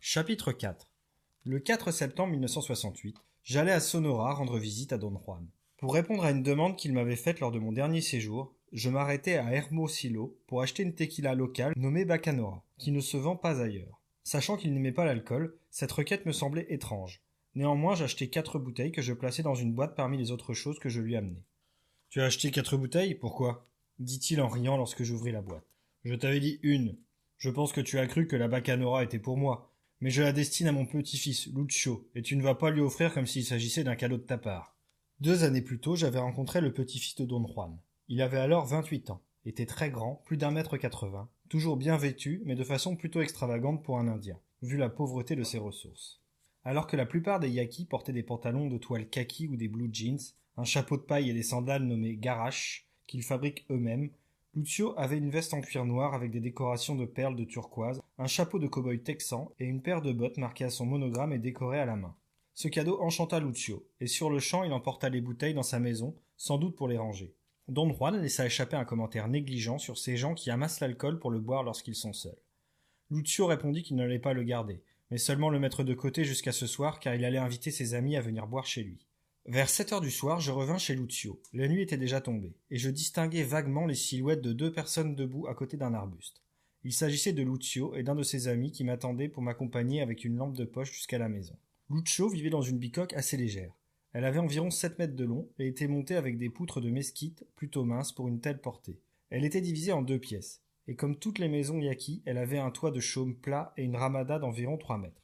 Chapitre 4. Le 4 septembre 1968, j'allais à Sonora rendre visite à Don Juan. Pour répondre à une demande qu'il m'avait faite lors de mon dernier séjour, je m'arrêtais à Hermosillo pour acheter une tequila locale nommée Bacanora, qui ne se vend pas ailleurs. Sachant qu'il n'aimait pas l'alcool, cette requête me semblait étrange. Néanmoins, j'achetai 4 bouteilles que je plaçai dans une boîte parmi les autres choses que je lui amenai. « Tu as acheté 4 bouteilles? Pourquoi ?» dit-il en riant lorsque j'ouvris la boîte. « Je t'avais dit une. Je pense que tu as cru que la Bacanora était pour moi. Mais je la destine à mon petit-fils, Lucio, et tu ne vas pas lui offrir comme s'il s'agissait d'un cadeau de ta part. » 2 années plus tôt, j'avais rencontré le petit-fils de Don Juan. Il avait alors 28 ans, était très grand, plus d'1,80 m, toujours bien vêtu, mais de façon plutôt extravagante pour un Indien, vu la pauvreté de ses ressources. Alors que la plupart des Yaquis portaient des pantalons de toile kaki ou des blue jeans, un chapeau de paille et des sandales nommées garaches, qu'ils fabriquent eux-mêmes, Lucio avait une veste en cuir noir avec des décorations de perles de turquoise, un chapeau de cow-boy texan et une paire de bottes marquées à son monogramme et décorées à la main. Ce cadeau enchanta Lucio, et sur le champ il emporta les bouteilles dans sa maison, sans doute pour les ranger. Don Juan laissa échapper un commentaire négligent sur ces gens qui amassent l'alcool pour le boire lorsqu'ils sont seuls. Lucio répondit qu'il n'allait pas le garder, mais seulement le mettre de côté jusqu'à ce soir car il allait inviter ses amis à venir boire chez lui. Vers 7 heures du soir, je revins chez Lucio. La nuit était déjà tombée, et je distinguai vaguement les silhouettes de 2 personnes debout à côté d'un arbuste. Il s'agissait de Lucio et d'un de ses amis qui m'attendaient pour m'accompagner avec une lampe de poche jusqu'à la maison. Lucio vivait dans une bicoque assez légère. Elle avait environ 7 mètres de long et était montée avec des poutres de mesquite plutôt minces pour une telle portée. Elle était divisée en 2 pièces, et comme toutes les maisons yaquis, elle avait un toit de chaume plat et une ramada d'environ 3 mètres.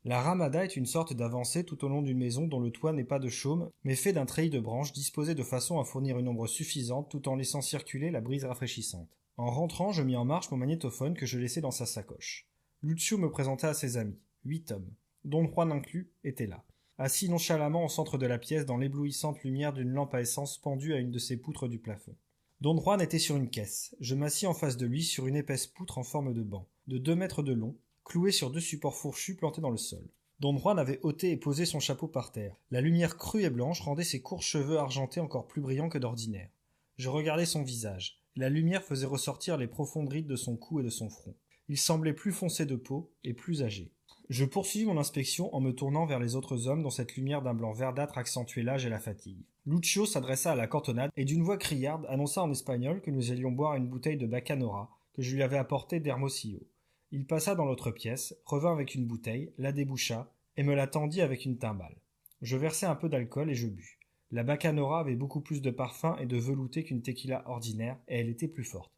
La ramada est une sorte d'avancée tout au long d'une maison dont le toit n'est pas de chaume, mais fait d'un treillis de branches disposé de façon à fournir une ombre suffisante tout en laissant circuler la brise rafraîchissante. En rentrant, je mis en marche mon magnétophone que je laissais dans sa sacoche. Lucio me présenta à ses amis. 8 hommes. Don Juan inclus, étaient là. Assis nonchalamment au centre de la pièce dans l'éblouissante lumière d'une lampe à essence pendue à une de ses poutres du plafond. Don Juan était sur une caisse. Je m'assis en face de lui sur une épaisse poutre en forme de banc, de 2 mètres de long, clouée sur 2 supports fourchus plantés dans le sol. Don Juan avait ôté et posé son chapeau par terre. La lumière crue et blanche rendait ses courts cheveux argentés encore plus brillants que d'ordinaire. Je regardais son visage. La lumière faisait ressortir les profondes rides de son cou et de son front. Il semblait plus foncé de peau et plus âgé. Je poursuivis mon inspection en me tournant vers les autres hommes dont cette lumière d'un blanc verdâtre accentuait l'âge et la fatigue. Lucio s'adressa à la cantonade et d'une voix criarde annonça en espagnol que nous allions boire une bouteille de Bacanora que je lui avais apportée d'Hermosillo. Il passa dans l'autre pièce, revint avec une bouteille, la déboucha et me la tendit avec une timbale. Je versai un peu d'alcool et je bus. La Bacanora avait beaucoup plus de parfum et de velouté qu'une tequila ordinaire et elle était plus forte.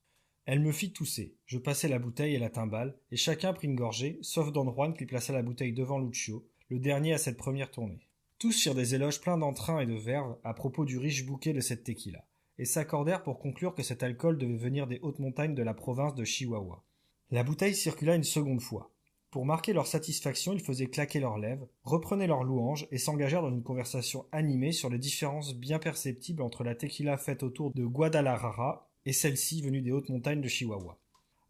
Elle me fit tousser. Je passai la bouteille et la timbale, et chacun prit une gorgée, sauf Don Juan qui plaça la bouteille devant Lucio, le dernier à cette première tournée. Tous firent des éloges pleins d'entrain et de verve à propos du riche bouquet de cette tequila, et s'accordèrent pour conclure que cet alcool devait venir des hautes montagnes de la province de Chihuahua. La bouteille circula une seconde fois. Pour marquer leur satisfaction, ils faisaient claquer leurs lèvres, reprenaient leurs louanges et s'engagèrent dans une conversation animée sur les différences bien perceptibles entre la tequila faite autour de Guadalajara et celle-ci venue des hautes montagnes de Chihuahua.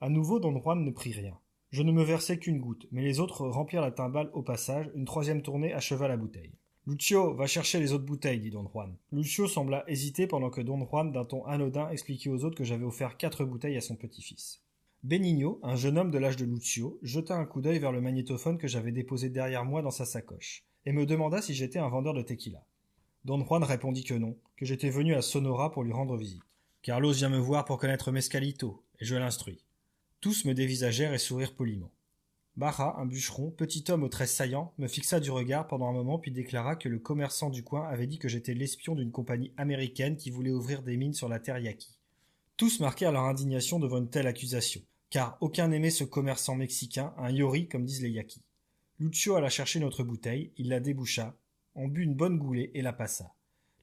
À nouveau, Don Juan ne prit rien. Je ne me versai qu'une goutte, mais les autres remplirent la timbale au passage, une 3e tournée acheva la bouteille. « Lucio, va chercher les autres bouteilles, dit Don Juan. » Lucio sembla hésiter pendant que Don Juan, d'un ton anodin, expliquait aux autres que j'avais offert 4 bouteilles à son petit-fils. Benigno, un jeune homme de l'âge de Lucio, jeta un coup d'œil vers le magnétophone que j'avais déposé derrière moi dans sa sacoche, et me demanda si j'étais un vendeur de tequila. Don Juan répondit que non, que j'étais venu à Sonora pour lui rendre visite. Carlos vient me voir pour connaître Mescalito, et je l'instruis. Tous me dévisagèrent et sourirent poliment. Barra, un bûcheron, petit homme aux traits saillants, me fixa du regard pendant un moment puis déclara que le commerçant du coin avait dit que j'étais l'espion d'une compagnie américaine qui voulait ouvrir des mines sur la terre yaqui. Tous marquèrent leur indignation devant une telle accusation, car aucun n'aimait ce commerçant mexicain, un yori comme disent les yaquis. Lucio alla chercher notre bouteille, il la déboucha, en but une bonne goulée et la passa.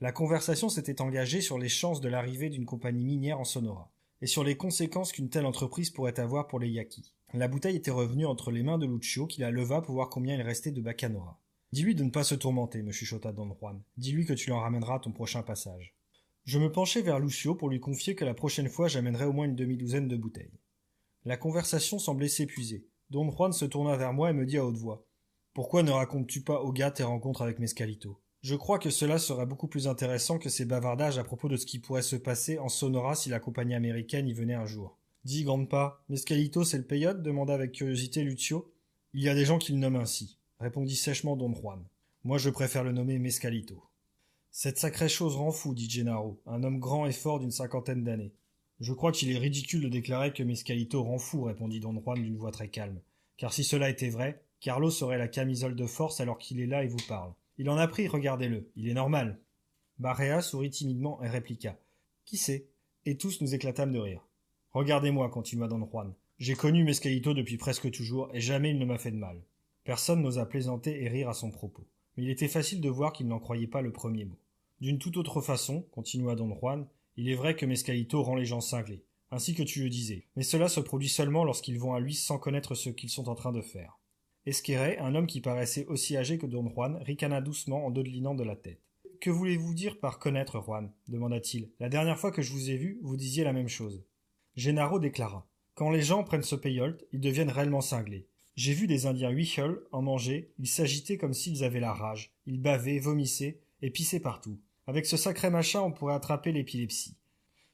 La conversation s'était engagée sur les chances de l'arrivée d'une compagnie minière en Sonora, et sur les conséquences qu'une telle entreprise pourrait avoir pour les Yaquis. La bouteille était revenue entre les mains de Lucio, qui la leva pour voir combien il restait de Bacanora. « Dis-lui de ne pas se tourmenter, me chuchota Don Juan. Dis-lui que tu l'en ramèneras à ton prochain passage. » Je me penchai vers Lucio pour lui confier que la prochaine fois j'amènerais au moins une demi-douzaine de bouteilles. La conversation semblait s'épuiser. Don Juan se tourna vers moi et me dit à haute voix. « Pourquoi ne racontes-tu pas au gars tes rencontres avec Mescalito ? Je crois que cela sera beaucoup plus intéressant que ces bavardages à propos de ce qui pourrait se passer en Sonora si la compagnie américaine y venait un jour. » « Dis, Grandpa, Mescalito c'est le peyote ?» demanda avec curiosité Lucio. Il y a des gens qui le nomment ainsi, répondit sèchement Don Juan. Moi je préfère le nommer Mescalito. Cette sacrée chose rend fou, dit Gennaro, un homme grand et fort d'une cinquantaine d'années. Je crois qu'il est ridicule de déclarer que Mescalito rend fou, répondit Don Juan d'une voix très calme. Car si cela était vrai, Carlos aurait la camisole de force alors qu'il est là et vous parle. Il en a pris, regardez-le, il est normal. Barea sourit timidement et répliqua. Qui sait? Et tous nous éclatâmes de rire. Regardez-moi, continua Don Juan. J'ai connu Mescalito depuis presque toujours et jamais il ne m'a fait de mal. Personne n'osa plaisanter et rire à son propos. Mais il était facile de voir qu'il n'en croyait pas le premier mot. D'une toute autre façon, continua Don Juan, il est vrai que Mescalito rend les gens cinglés, ainsi que tu le disais, mais cela se produit seulement lorsqu'ils vont à lui sans connaître ce qu'ils sont en train de faire. Esquerret, un homme qui paraissait aussi âgé que Don Juan, ricana doucement en dodelinant de la tête. Que voulez-vous dire par connaître, Juan demanda-t-il. La dernière fois que je vous ai vu, vous disiez la même chose. Gennaro déclara. Quand les gens prennent ce peyote, ils deviennent réellement cinglés. J'ai vu des Indiens huichols en manger, ils s'agitaient comme s'ils avaient la rage. Ils bavaient, vomissaient et pissaient partout. Avec ce sacré machin, on pourrait attraper l'épilepsie.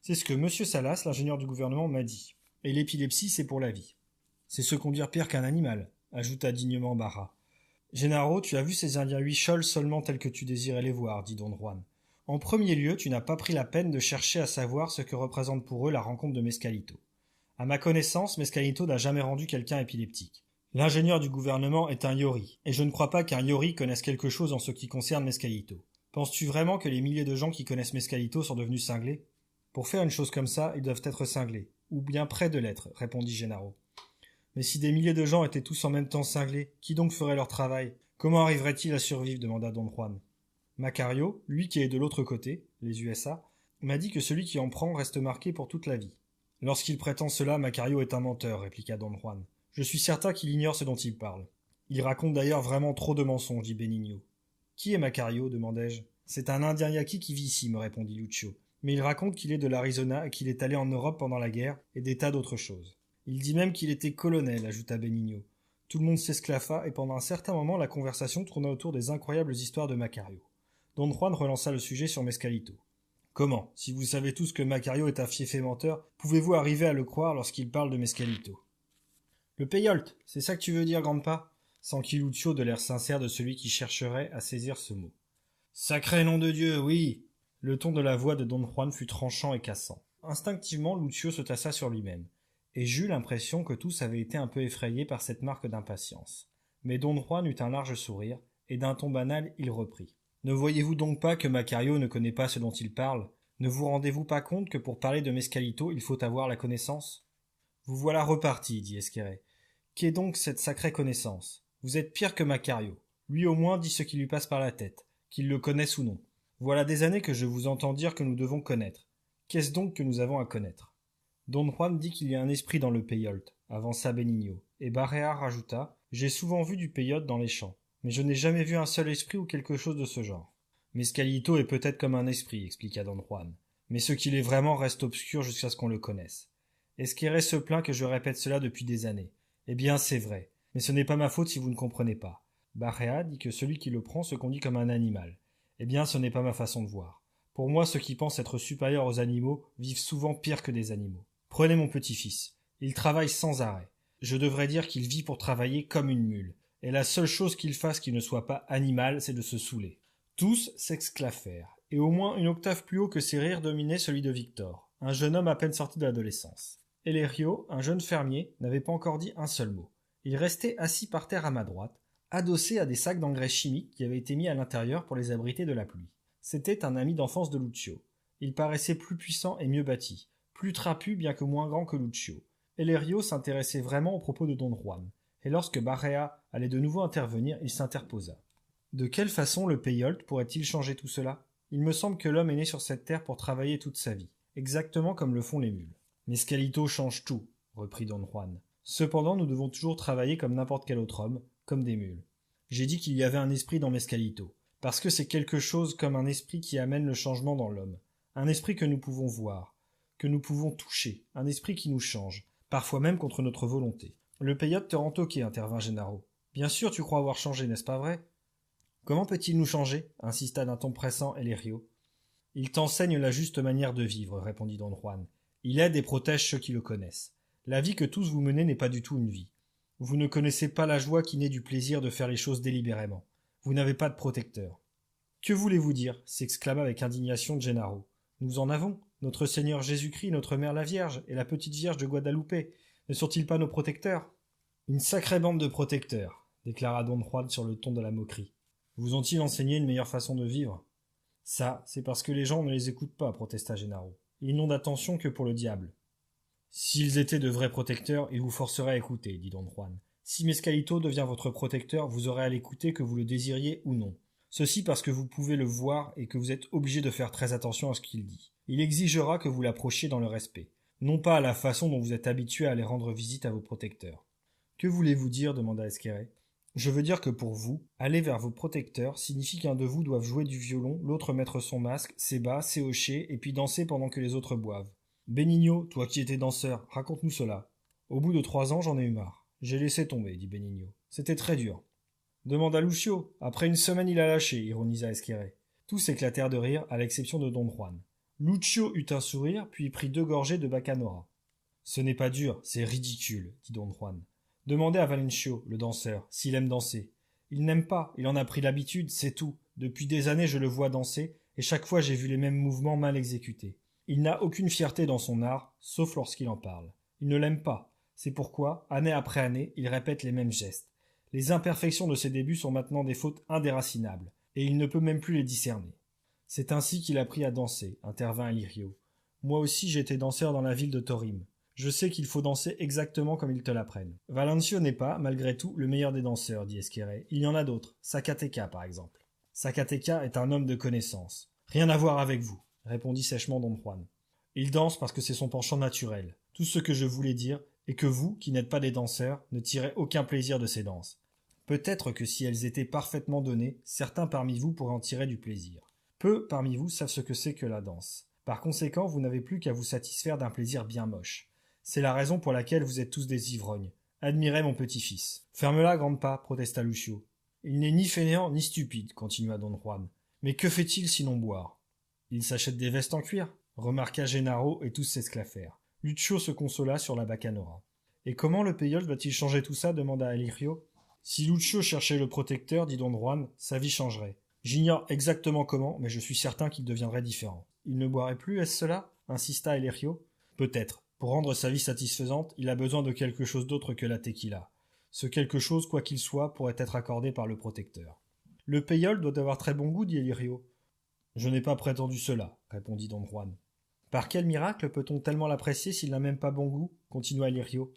C'est ce que M. Salas, l'ingénieur du gouvernement, m'a dit. Et l'épilepsie, c'est pour la vie. C'est se conduire pire qu'un animal, ajouta dignement Barra. Gennaro, tu as vu ces Indiens huichols seulement tels que tu désirais les voir, dit Don Juan. En premier lieu, tu n'as pas pris la peine de chercher à savoir ce que représente pour eux la rencontre de Mescalito. À ma connaissance, Mescalito n'a jamais rendu quelqu'un épileptique. L'ingénieur du gouvernement est un Yori, et je ne crois pas qu'un Yori connaisse quelque chose en ce qui concerne Mescalito. Penses-tu vraiment que les milliers de gens qui connaissent Mescalito sont devenus cinglés? Pour faire une chose comme ça, ils doivent être cinglés, ou bien près de l'être, répondit Gennaro. Mais si des milliers de gens étaient tous en même temps cinglés, qui donc ferait leur travail? Comment arriverait-il à survivre? Demanda Don Juan. Macario, lui qui est de l'autre côté, les USA, m'a dit que celui qui en prend reste marqué pour toute la vie. Lorsqu'il prétend cela, Macario est un menteur, répliqua Don Juan. Je suis certain qu'il ignore ce dont il parle. Il raconte d'ailleurs vraiment trop de mensonges, dit Benigno. Qui est Macario? Demandai-je. C'est un Indien yaqui qui vit ici, me répondit Lucio. Mais il raconte qu'il est de l'Arizona et qu'il est allé en Europe pendant la guerre et des tas d'autres choses. Il dit même qu'il était colonel, ajouta Benigno. Tout le monde s'esclaffa et pendant un certain moment la conversation tourna autour des incroyables histoires de Macario. Don Juan relança le sujet sur Mescalito. Comment, si vous savez tous que Macario est un fiefé menteur, pouvez-vous arriver à le croire lorsqu'il parle de Mescalito? Le peyote, c'est ça que tu veux dire, Grandpa? S'enquit Lucio de l'air sincère de celui qui chercherait à saisir ce mot. Sacré nom de Dieu, oui! Le ton de la voix de Don Juan fut tranchant et cassant. Instinctivement, Lucio se tassa sur lui-même, et j'eus l'impression que tous avaient été un peu effrayés par cette marque d'impatience. Mais Don Juan eut un large sourire, et d'un ton banal, il reprit. Ne voyez-vous donc pas que Macario ne connaît pas ce dont il parle? Ne vous rendez-vous pas compte que pour parler de Mescalito, il faut avoir la connaissance? Vous voilà reparti, dit Esquerret. Qu'est donc cette sacrée connaissance? Vous êtes pire que Macario. Lui au moins dit ce qui lui passe par la tête, qu'il le connaisse ou non. Voilà des années que je vous entends dire que nous devons connaître. Qu'est-ce donc que nous avons à connaître? Don Juan dit qu'il y a un esprit dans le peyote, avança Benigno, et Barea rajouta « J'ai souvent vu du peyote dans les champs, mais je n'ai jamais vu un seul esprit ou quelque chose de ce genre. » Mescalito est peut-être comme un esprit, expliqua Don Juan, mais ce qu'il est vraiment reste obscur jusqu'à ce qu'on le connaisse. Esquerret se plaint que je répète cela depuis des années. Eh bien, c'est vrai, mais ce n'est pas ma faute si vous ne comprenez pas. Barea dit que celui qui le prend se conduit comme un animal. Eh bien, ce n'est pas ma façon de voir. Pour moi, ceux qui pensent être supérieurs aux animaux vivent souvent pire que des animaux. Prenez mon petit-fils. Il travaille sans arrêt. Je devrais dire qu'il vit pour travailler comme une mule. Et la seule chose qu'il fasse qui ne soit pas animal, c'est de se saouler. Tous s'exclafèrent, et au moins une octave plus haut que ces rires dominait celui de Victor, un jeune homme à peine sorti de l'adolescence. Elerio, un jeune fermier, n'avait pas encore dit un seul mot. Il restait assis par terre à ma droite, adossé à des sacs d'engrais chimiques qui avaient été mis à l'intérieur pour les abriter de la pluie. C'était un ami d'enfance de Lucio. Il paraissait plus puissant et mieux bâti, plus trapu bien que moins grand que Lucio. Elerio s'intéressait vraiment aux propos de Don Juan, et lorsque Barea allait de nouveau intervenir, il s'interposa. De quelle façon le peyote pourrait-il changer tout cela? Il me semble que l'homme est né sur cette terre pour travailler toute sa vie, exactement comme le font les mules. Mescalito change tout, reprit Don Juan. Cependant, nous devons toujours travailler comme n'importe quel autre homme, comme des mules. J'ai dit qu'il y avait un esprit dans Mescalito, parce que c'est quelque chose comme un esprit qui amène le changement dans l'homme, un esprit que nous pouvons voir, que nous pouvons toucher, un esprit qui nous change, parfois même contre notre volonté. Le peyote te rend toqué, intervint Gennaro. Bien sûr, tu crois avoir changé, n'est-ce pas vrai? Comment peut-il nous changer? Insista d'un ton pressant Elerio. Il t'enseigne la juste manière de vivre, répondit Don Juan. Il aide et protège ceux qui le connaissent. La vie que tous vous menez n'est pas du tout une vie. Vous ne connaissez pas la joie qui naît du plaisir de faire les choses délibérément. Vous n'avez pas de protecteur. Que voulez-vous dire s'exclama avec indignation Gennaro. Nous en avons. Notre Seigneur Jésus-Christ, notre Mère la Vierge et la petite Vierge de Guadalupe. Ne sont-ils pas nos protecteurs? Une sacrée bande de protecteurs, déclara Don Juan sur le ton de la moquerie. Vous ont-ils enseigné une meilleure façon de vivre? Ça, c'est parce que les gens ne les écoutent pas, protesta Gennaro. Ils n'ont d'attention que pour le diable. S'ils étaient de vrais protecteurs, ils vous forceraient à écouter, dit Don Juan. Si Mescalito devient votre protecteur, vous aurez à l'écouter que vous le désiriez ou non. Ceci parce que vous pouvez le voir et que vous êtes obligé de faire très attention à ce qu'il dit. Il exigera que vous l'approchiez dans le respect, non pas à la façon dont vous êtes habitué à aller rendre visite à vos protecteurs. Que voulez-vous dire demanda Esquerret. Je veux dire que pour vous, aller vers vos protecteurs signifie qu'un de vous doive jouer du violon, l'autre mettre son masque, ses bas, ses hochets, et puis danser pendant que les autres boivent. Benigno, toi qui étais danseur, raconte-nous cela. Au bout de 3 ans, j'en ai eu marre. J'ai laissé tomber, dit Benigno. C'était très dur. Demande à Lucio. Après une semaine, il a lâché, ironisa Esquerret. Tous éclatèrent de rire, à l'exception de Don Juan. Lucio eut un sourire, puis prit 2 gorgées de bacchanora. Ce n'est pas dur, c'est ridicule, dit Don Juan. Demandez à Valencio, le danseur, s'il aime danser. Il n'aime pas, il en a pris l'habitude, c'est tout. Depuis des années, je le vois danser, et chaque fois j'ai vu les mêmes mouvements mal exécutés. Il n'a aucune fierté dans son art, sauf lorsqu'il en parle. Il ne l'aime pas. C'est pourquoi, année après année, il répète les mêmes gestes. Les imperfections de ses débuts sont maintenant des fautes indéracinables, et il ne peut même plus les discerner. C'est ainsi qu'il a appris à danser, intervint Lirio. Moi aussi j'ai été danseur dans la ville de Torim. Je sais qu'il faut danser exactement comme ils te l'apprennent. Valencio n'est pas, malgré tout, le meilleur des danseurs, dit Esquerret. Il y en a d'autres. Sakateca, par exemple. Sakateca est un homme de connaissance. Rien à voir avec vous, répondit sèchement Don Juan. Il danse parce que c'est son penchant naturel. Tout ce que je voulais dire est que vous, qui n'êtes pas des danseurs, ne tirez aucun plaisir de ces danses. Peut-être que si elles étaient parfaitement données, certains parmi vous pourraient en tirer du plaisir. Peu parmi vous savent ce que c'est que la danse. Par conséquent, vous n'avez plus qu'à vous satisfaire d'un plaisir bien moche. C'est la raison pour laquelle vous êtes tous des ivrognes. Admirez mon petit-fils. Ferme-la, grand'pa, protesta Lucio. Il n'est ni fainéant ni stupide, continua Don Juan. Mais que fait-il sinon boire? Il s'achète des vestes en cuir, remarqua Gennaro et tous s'esclaffèrent. Lucio se consola sur la bacchanora. Et comment le payol doit-il changer tout ça demanda Alirio. Si Lucio cherchait le protecteur, dit Don Juan, sa vie changerait. J'ignore exactement comment, mais je suis certain qu'il deviendrait différent. Il ne boirait plus, est-ce cela insista Elerio. Peut-être. Pour rendre sa vie satisfaisante, il a besoin de quelque chose d'autre que la tequila. Ce quelque chose, quoi qu'il soit, pourrait être accordé par le protecteur. Le payol doit avoir très bon goût, dit Elirio. Je n'ai pas prétendu cela, répondit Don Juan. Par quel miracle peut-on tellement l'apprécier s'il n'a même pas bon goût continua Elirio.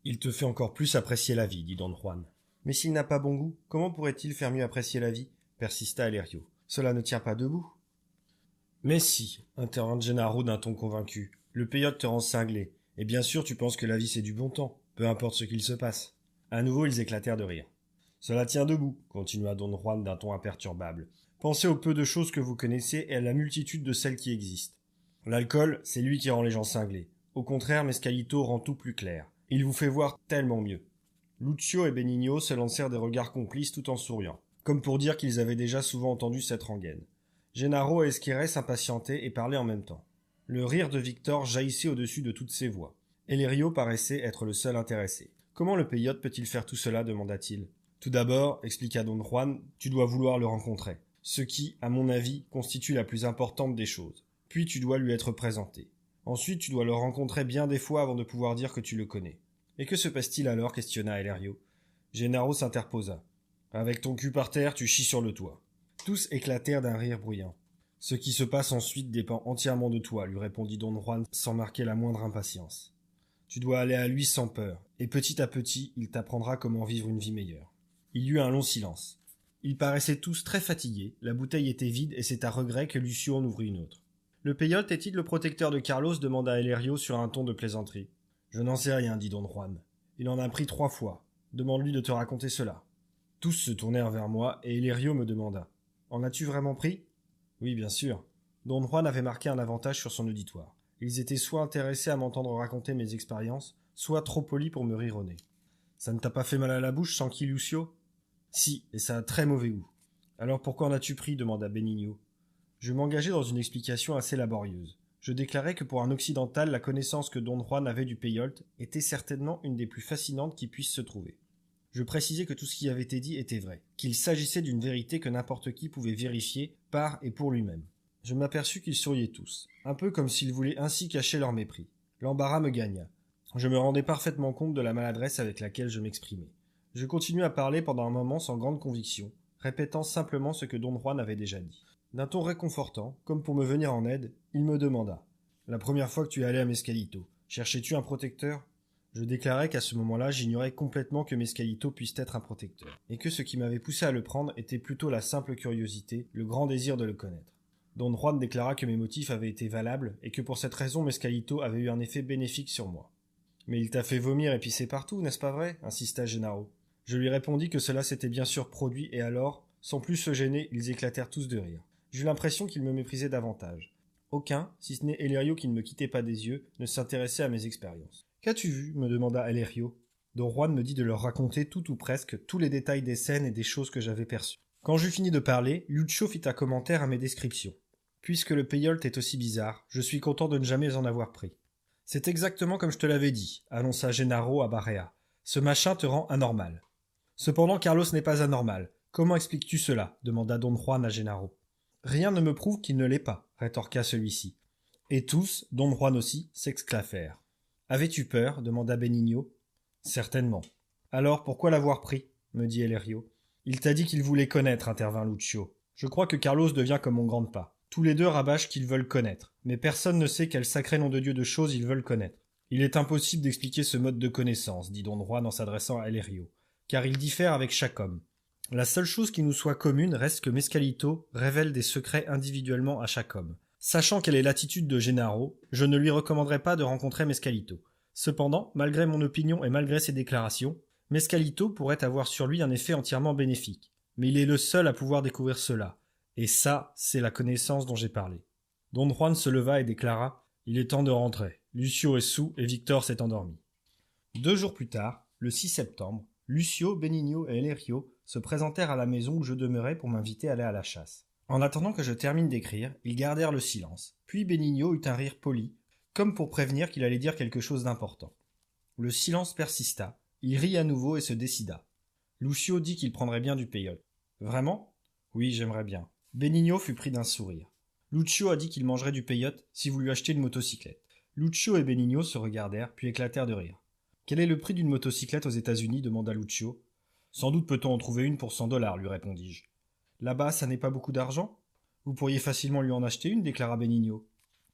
Il te fait encore plus apprécier la vie, dit Don Juan. Mais s'il n'a pas bon goût, comment pourrait-il faire mieux apprécier la vie persista Elerio. Cela ne tient pas debout. Mais si, intervint Gennaro d'un ton convaincu. Le peyote te rend cinglé, et bien sûr tu penses que la vie c'est du bon temps, peu importe ce qu'il se passe. À nouveau ils éclatèrent de rire. Cela tient debout, continua Don Juan d'un ton imperturbable. Pensez au peu de choses que vous connaissez et à la multitude de celles qui existent. L'alcool, c'est lui qui rend les gens cinglés. Au contraire, Mescalito rend tout plus clair. Il vous fait voir tellement mieux. Lucio et Benigno se lancèrent des regards complices tout en souriant, comme pour dire qu'ils avaient déjà souvent entendu cette rengaine. Gennaro et Esquerret s'impatientaient et parlaient en même temps. Le rire de Victor jaillissait au-dessus de toutes ces voix. Elerio paraissait être le seul intéressé. Comment le peyote peut-il faire tout cela demanda-t-il. Tout d'abord, expliqua Don Juan, tu dois vouloir le rencontrer. Ce qui, à mon avis, constitue la plus importante des choses. Puis tu dois lui être présenté. Ensuite, tu dois le rencontrer bien des fois avant de pouvoir dire que tu le connais. Et que se passe-t-il alors questionna Elerio. Gennaro s'interposa. Avec ton cul par terre, tu chies sur le toit. Tous éclatèrent d'un rire bruyant. Ce qui se passe ensuite dépend entièrement de toi, lui répondit Don Juan sans marquer la moindre impatience. Tu dois aller à lui sans peur, et petit à petit, il t'apprendra comment vivre une vie meilleure. Il y eut un long silence. Ils paraissaient tous très fatigués, la bouteille était vide et c'est à regret que Lucio en ouvrit une autre. Le peyote est-il le protecteur de Carlos demanda Elerio sur un ton de plaisanterie. Je n'en sais rien, dit Don Juan. Il en a pris 3 fois. Demande-lui de te raconter cela. Tous se tournèrent vers moi et Elerio me demanda. En as-tu vraiment pris? Oui, bien sûr. Don Juan avait marqué un avantage sur son auditoire. Ils étaient soit intéressés à m'entendre raconter mes expériences, soit trop polis pour me rire au nez. Ça ne t'a pas fait mal à la bouche, s'enquit Lucio? Si, et ça a très mauvais goût. Alors pourquoi en as-tu pris demanda Benigno. Je m'engageais dans une explication assez laborieuse. Je déclarai que pour un occidental, la connaissance que Don Juan avait du peyote était certainement une des plus fascinantes qui puissent se trouver. Je précisai que tout ce qui avait été dit était vrai, qu'il s'agissait d'une vérité que n'importe qui pouvait vérifier par et pour lui-même. Je m'aperçus qu'ils souriaient tous, un peu comme s'ils voulaient ainsi cacher leur mépris. L'embarras me gagna. Je me rendais parfaitement compte de la maladresse avec laquelle je m'exprimais. Je continuai à parler pendant un moment sans grande conviction, répétant simplement ce que Don Juan avait déjà dit. D'un ton réconfortant, comme pour me venir en aide, il me demanda « La première fois que tu es allé à Mescalito, cherchais-tu un protecteur ?» Je déclarai qu'à ce moment-là, j'ignorais complètement que Mescalito puisse être un protecteur, et que ce qui m'avait poussé à le prendre était plutôt la simple curiosité, le grand désir de le connaître. Don Juan déclara que mes motifs avaient été valables, et que pour cette raison Mescalito avait eu un effet bénéfique sur moi. « Mais il t'a fait vomir et pisser partout, n'est-ce pas vrai ?» insista Gennaro. Je lui répondis que cela s'était bien sûr produit, et alors, sans plus se gêner, ils éclatèrent tous de rire. J'eus l'impression qu'ils me méprisaient davantage. Aucun, si ce n'est Elerio qui ne me quittait pas des yeux, ne s'intéressait à mes expériences. « Qu'as-tu vu ?» me demanda Elerio. Don Juan me dit de leur raconter tout ou presque tous les détails des scènes et des choses que j'avais perçues. Quand j'eus fini de parler, Lucio fit un commentaire à mes descriptions. « Puisque le peyote est aussi bizarre, je suis content de ne jamais en avoir pris. »« C'est exactement comme je te l'avais dit, » annonça Gennaro à Barea. « Ce machin te rend anormal. »« Cependant, Carlos n'est pas anormal. Comment expliques-tu cela ?» demanda Don Juan à Gennaro. « Rien ne me prouve qu'il ne l'est pas, » rétorqua celui-ci. Et tous, Don Juan aussi, s'exclafèrent. « Avais-tu peur ?» demanda Benigno. « Certainement. »« Alors, pourquoi l'avoir pris ?» me dit Elerio. « Il t'a dit qu'il voulait connaître, » intervint Lucio. « Je crois que Carlos devient comme mon grand-pa. Tous les deux rabâchent qu'ils veulent connaître, mais personne ne sait quel sacré nom de Dieu de choses ils veulent connaître. Il est impossible d'expliquer ce mode de connaissance, dit Don Juan en s'adressant à Elerio, car il diffère avec chaque homme. La seule chose qui nous soit commune reste que Mescalito révèle des secrets individuellement à chaque homme. Sachant quelle est l'attitude de Gennaro, je ne lui recommanderais pas de rencontrer Mescalito. Cependant, malgré mon opinion et malgré ses déclarations, Mescalito pourrait avoir sur lui un effet entièrement bénéfique. Mais il est le seul à pouvoir découvrir cela. Et ça, c'est la connaissance dont j'ai parlé. Don Juan se leva et déclara « Il est temps de rentrer. Lucio est soûl et Victor s'est endormi. » 2 jours plus tard, le 6 septembre, Lucio, Benigno et Elerio se présentèrent à la maison où je demeurais pour m'inviter à aller à la chasse. En attendant que je termine d'écrire, ils gardèrent le silence. Puis Benigno eut un rire poli, comme pour prévenir qu'il allait dire quelque chose d'important. Le silence persista. Il rit à nouveau et se décida. Lucio dit qu'il prendrait bien du peyote. Vraiment ? Oui, j'aimerais bien. Benigno fut pris d'un sourire. Lucio a dit qu'il mangerait du peyote si vous lui achetez une motocyclette. Lucio et Benigno se regardèrent puis éclatèrent de rire. Quel est le prix d'une motocyclette aux États-Unis demanda Lucio. Sans doute peut-on en trouver une pour $100, lui répondis-je. Là-bas, ça n'est pas beaucoup d'argent ? Vous pourriez facilement lui en acheter une, déclara Benigno.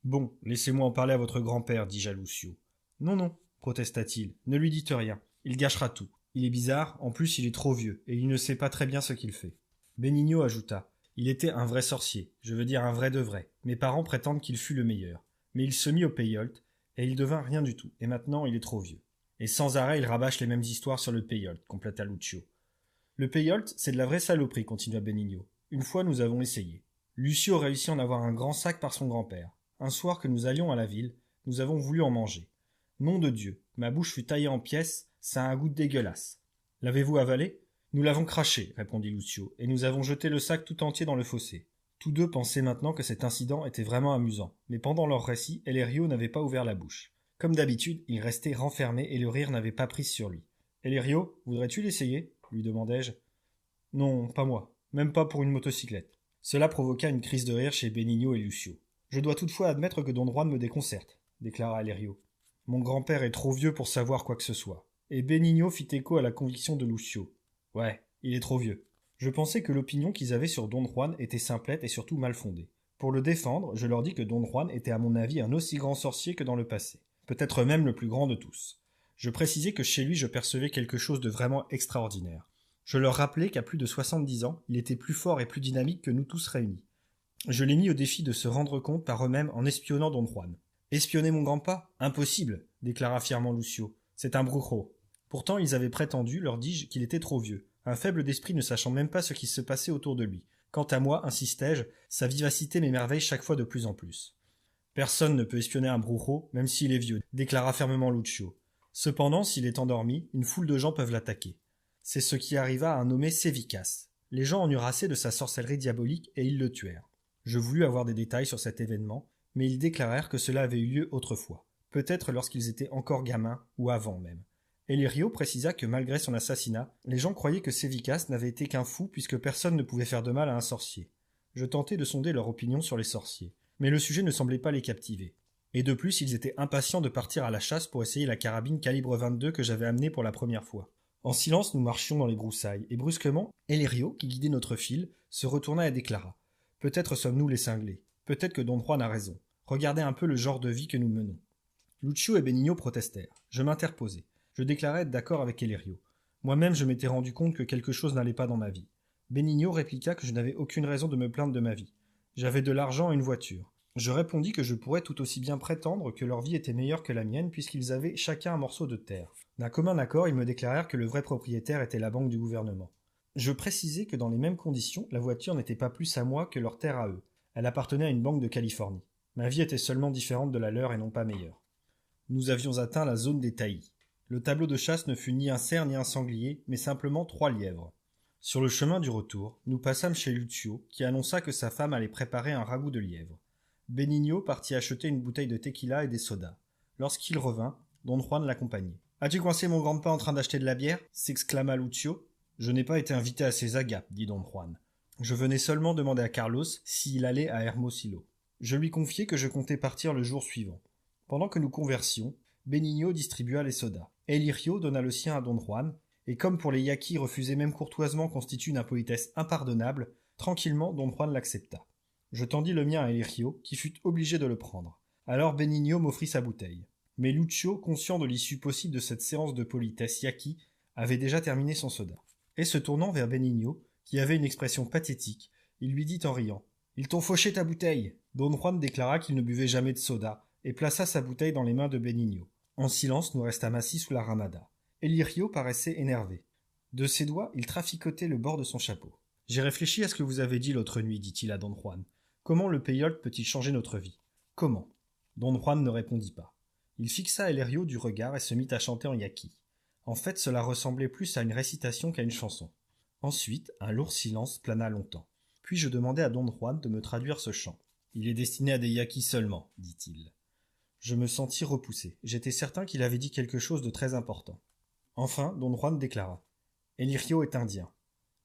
Bon, laissez-moi en parler à votre grand-père, dis-je à Lucio. Non, non, protesta-t-il, ne lui dites rien, il gâchera tout. Il est bizarre, en plus il est trop vieux, et il ne sait pas très bien ce qu'il fait. Benigno ajouta. Il était un vrai sorcier, je veux dire un vrai de vrai. Mes parents prétendent qu'il fut le meilleur. Mais il se mit au peyote, et il devint rien du tout, et maintenant il est trop vieux. Et sans arrêt il rabâche les mêmes histoires sur le peyote, compléta Lucio. Le peyote, c'est de la vraie saloperie, continua Benigno. Une fois nous avons essayé. Lucio réussit à en avoir un grand sac par son grand-père. Un soir que nous allions à la ville, nous avons voulu en manger. Nom de Dieu, ma bouche fut taillée en pièces, ça a un goût dégueulasse. L'avez-vous avalé ? Nous l'avons craché, répondit Lucio, et nous avons jeté le sac tout entier dans le fossé. Tous deux pensaient maintenant que cet incident était vraiment amusant, mais pendant leur récit, Elerio n'avait pas ouvert la bouche. Comme d'habitude, il restait renfermé et le rire n'avait pas prise sur lui. Elerio, voudrais-tu l'essayer ? Lui demandai-je. Non, pas moi, même pas pour une motocyclette. Cela provoqua une crise de rire chez Benigno et Lucio. Je dois toutefois admettre que Don Juan me déconcerte, déclara Elerio. Mon grand-père est trop vieux pour savoir quoi que ce soit. Et Benigno fit écho à la conviction de Lucio. Ouais, il est trop vieux. Je pensais que l'opinion qu'ils avaient sur Don Juan était simplette et surtout mal fondée. Pour le défendre, je leur dis que Don Juan était à mon avis un aussi grand sorcier que dans le passé. Peut-être même le plus grand de tous. Je précisai que chez lui je percevais quelque chose de vraiment extraordinaire. Je leur rappelai qu'à plus de 70 ans, il était plus fort et plus dynamique que nous tous réunis. Je les mis au défi de se rendre compte par eux-mêmes en espionnant Don Juan. « Espionner mon grand-pa ? Impossible !» déclara fièrement Lucio. « C'est un brujo. » Pourtant ils avaient prétendu, leur dis-je, qu'il était trop vieux, un faible d'esprit ne sachant même pas ce qui se passait autour de lui. Quant à moi, insistai-je, sa vivacité m'émerveille chaque fois de plus en plus. « Personne ne peut espionner un brujo, même s'il est vieux, » déclara fermement Lucio. Cependant, s'il est endormi, une foule de gens peuvent l'attaquer. C'est ce qui arriva à un nommé Sévicas. Les gens en eurent assez de sa sorcellerie diabolique et ils le tuèrent. Je voulus avoir des détails sur cet événement, Mais ils déclarèrent que cela avait eu lieu autrefois, peut-être lorsqu'ils étaient encore gamins, ou avant même. Elirio précisa que malgré son assassinat, les gens croyaient que Sévicas n'avait été qu'un fou puisque personne ne pouvait faire de mal à un sorcier. Je tentai de sonder leur opinion sur les sorciers, mais le sujet ne semblait pas les captiver. Et de plus, ils étaient impatients de partir à la chasse pour essayer la carabine calibre 22 que j'avais amenée pour la première fois. En silence, nous marchions dans les broussailles, et brusquement, Elirio, qui guidait notre file, se retourna et déclara « Peut-être sommes-nous les cinglés. Peut-être que Don Juan a raison. Regardez un peu le genre de vie que nous menons. » Lucio et Benigno protestèrent. Je m'interposai. Je déclarai être d'accord avec Elirio. Moi-même, je m'étais rendu compte que quelque chose n'allait pas dans ma vie. Benigno répliqua que je n'avais aucune raison de me plaindre de ma vie. J'avais de l'argent et une voiture. Je répondis que je pourrais tout aussi bien prétendre que leur vie était meilleure que la mienne puisqu'ils avaient chacun un morceau de terre. D'un commun accord, ils me déclarèrent que le vrai propriétaire était la banque du gouvernement. Je précisai que dans les mêmes conditions, la voiture n'était pas plus à moi que leur terre à eux. Elle appartenait à une banque de Californie. Ma vie était seulement différente de la leur et non pas meilleure. Nous avions atteint la zone des taillis. Le tableau de chasse ne fut ni un cerf ni un sanglier, mais simplement 3 lièvres. Sur le chemin du retour, nous passâmes chez Lucio, qui annonça que sa femme allait préparer un ragoût de lièvre. Benigno partit acheter une bouteille de tequila et des sodas. Lorsqu'il revint, Don Juan l'accompagnait. « As-tu coincé mon grand-père en train d'acheter de la bière » s'exclama Lucio. « Je n'ai pas été invité à ces agapes, » dit Don Juan. Je venais seulement demander à Carlos s'il allait à Hermosillo. Je lui confiai que je comptais partir le jour suivant. Pendant que nous conversions, Benigno distribua les sodas. Elirio donna le sien à Don Juan, et comme pour les yaquis refuser même courtoisement constitue une impolitesse impardonnable, tranquillement Don Juan l'accepta. Je tendis le mien à Elirio, qui fut obligé de le prendre. Alors Benigno m'offrit sa bouteille. Mais Lucio, conscient de l'issue possible de cette séance de politesse yaqui, avait déjà terminé son soda. Et se tournant vers Benigno, qui avait une expression pathétique, il lui dit en riant « Ils t'ont fauché ta bouteille !» Don Juan déclara qu'il ne buvait jamais de soda, et plaça sa bouteille dans les mains de Benigno. En silence, nous restâmes assis sous la ramada. Elirio paraissait énervé. De ses doigts, il traficotait le bord de son chapeau. « J'ai réfléchi à ce que vous avez dit l'autre nuit, dit-il à Don Juan. Comment le peyote peut-il changer notre vie ? Comment ? Don Juan ne répondit pas. Il fixa Elirio du regard et se mit à chanter en yaqui. En fait, cela ressemblait plus à une récitation qu'à une chanson. Ensuite, un lourd silence plana longtemps. Puis je demandai à Don Juan de me traduire ce chant. « Il est destiné à des yaquis seulement, dit-il. » Je me sentis repoussé. J'étais certain qu'il avait dit quelque chose de très important. Enfin, Don Juan déclara. « Elirio est indien.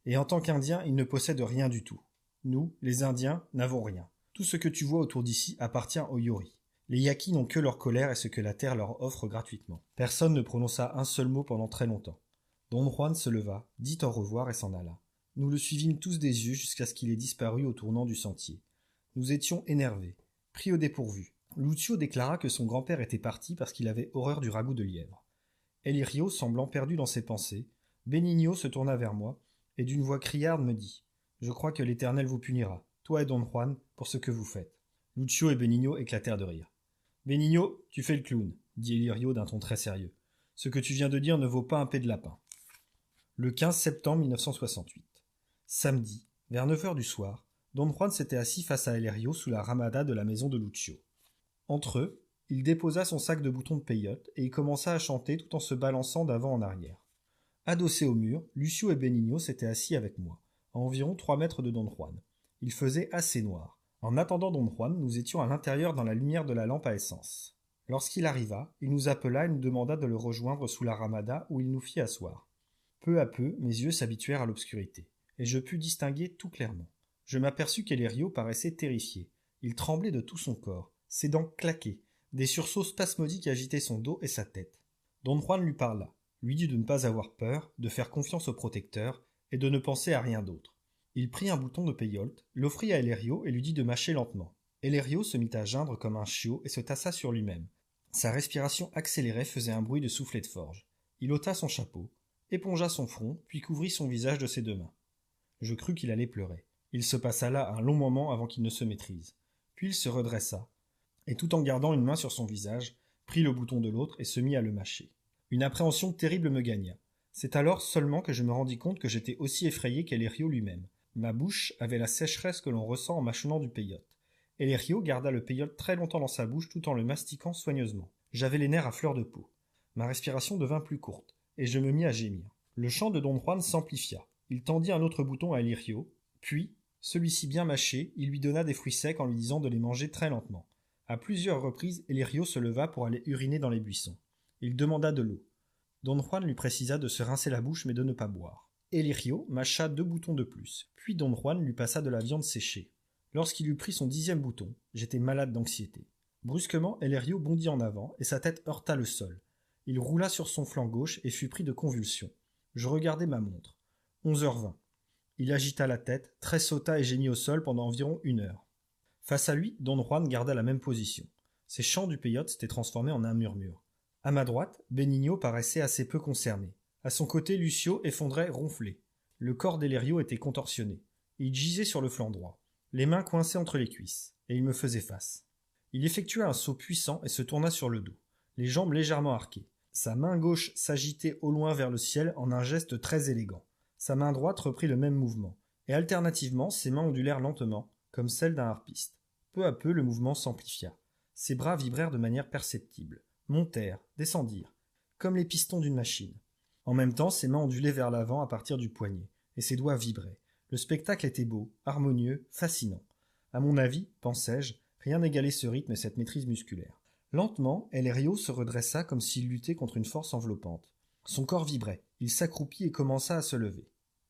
Et en tant qu'Indien, il ne possède rien du tout. Nous, les Indiens, n'avons rien. Tout ce que tu vois autour d'ici appartient aux Yori. Les Yaquis n'ont que leur colère et ce que la terre leur offre gratuitement. » Personne ne prononça un seul mot pendant très longtemps. Don Juan se leva, dit au revoir et s'en alla. Nous le suivîmes tous des yeux jusqu'à ce qu'il ait disparu au tournant du sentier. Nous étions énervés, pris au dépourvu. Lucio déclara que son grand-père était parti parce qu'il avait horreur du ragoût de lièvre. Elirio semblant perdu dans ses pensées, Benigno se tourna vers moi et d'une voix criarde me dit « Je crois que l'Éternel vous punira, toi et Don Juan, pour ce que vous faites. » Lucio et Benigno éclatèrent de rire. « Benigno, tu fais le clown, » dit Elirio d'un ton très sérieux. « Ce que tu viens de dire ne vaut pas un pet de lapin. » Le 15 septembre 1968. Samedi, vers 9 heures du soir, Don Juan s'était assis face à Elirio sous la ramada de la maison de Lucio. Entre eux, il déposa son sac de boutons de peyote et il commença à chanter tout en se balançant d'avant en arrière. Adossés au mur, Lucio et Benigno s'étaient assis avec moi, à environ 3 mètres de Don Juan. Il faisait assez noir. En attendant Don Juan, nous étions à l'intérieur dans la lumière de la lampe à essence. Lorsqu'il arriva, il nous appela et nous demanda de le rejoindre sous la ramada où il nous fit asseoir. Peu à peu, mes yeux s'habituèrent à l'obscurité, et je pus distinguer tout clairement. Je m'aperçus qu'Elirio paraissait terrifié. Il tremblait de tout son corps. Ses dents claquaient, des sursauts spasmodiques agitaient son dos et sa tête. Don Juan lui parla, lui dit de ne pas avoir peur, de faire confiance au protecteur et de ne penser à rien d'autre. Il prit un bouton de peyote, l'offrit à Elirio et lui dit de mâcher lentement. Elirio se mit à geindre comme un chiot et se tassa sur lui-même. Sa respiration accélérée faisait un bruit de soufflet de forge. Il ôta son chapeau, épongea son front, puis couvrit son visage de ses 2 mains. Je crus qu'il allait pleurer. Il se passa là un long moment avant qu'il ne se maîtrise. Puis il se redressa, et tout en gardant une main sur son visage, prit le bouton de l'autre et se mit à le mâcher. Une appréhension terrible me gagna. C'est alors seulement que je me rendis compte que j'étais aussi effrayé qu'Elirio lui-même. Ma bouche avait la sécheresse que l'on ressent en mâchonnant du peyote. Elirio garda le peyote très longtemps dans sa bouche tout en le mastiquant soigneusement. J'avais les nerfs à fleur de peau. Ma respiration devint plus courte, et je me mis à gémir. Le chant de Don Juan s'amplifia. Il tendit un autre bouton à Elirio, puis, celui-ci bien mâché, il lui donna des fruits secs en lui disant de les manger très lentement. À plusieurs reprises, Elerio se leva pour aller uriner dans les buissons. Il demanda de l'eau. Don Juan lui précisa de se rincer la bouche mais de ne pas boire. Elerio mâcha 2 boutons de plus, puis Don Juan lui passa de la viande séchée. Lorsqu'il eut pris son 10e bouton, j'étais malade d'anxiété. Brusquement, Elerio bondit en avant et sa tête heurta le sol. Il roula sur son flanc gauche et fut pris de convulsions. Je regardai ma montre. 11h20. Il agita la tête, tressauta et gémit au sol pendant environ 1 heure. Face à lui, Don Juan garda la même position. Ses chants du peyote s'étaient transformés en un murmure. À ma droite, Benigno paraissait assez peu concerné. À son côté, Lucio effondrait ronflé. Le corps d'Elerio était contorsionné. Il gisait sur le flanc droit, les mains coincées entre les cuisses, et il me faisait face. Il effectua un saut puissant et se tourna sur le dos, les jambes légèrement arquées. Sa main gauche s'agitait au loin vers le ciel en un geste très élégant. Sa main droite reprit le même mouvement, et alternativement ses mains ondulèrent lentement, comme celles d'un harpiste. Peu à peu le mouvement s'amplifia. Ses bras vibrèrent de manière perceptible, montèrent, descendirent, comme les pistons d'une machine. En même temps, ses mains ondulaient vers l'avant à partir du poignet, et ses doigts vibraient. Le spectacle était beau, harmonieux, fascinant. À mon avis, pensai-je, rien n'égalait ce rythme et cette maîtrise musculaire. Lentement, Elerio se redressa comme s'il luttait contre une force enveloppante. Son corps vibrait, il s'accroupit et commença à se lever.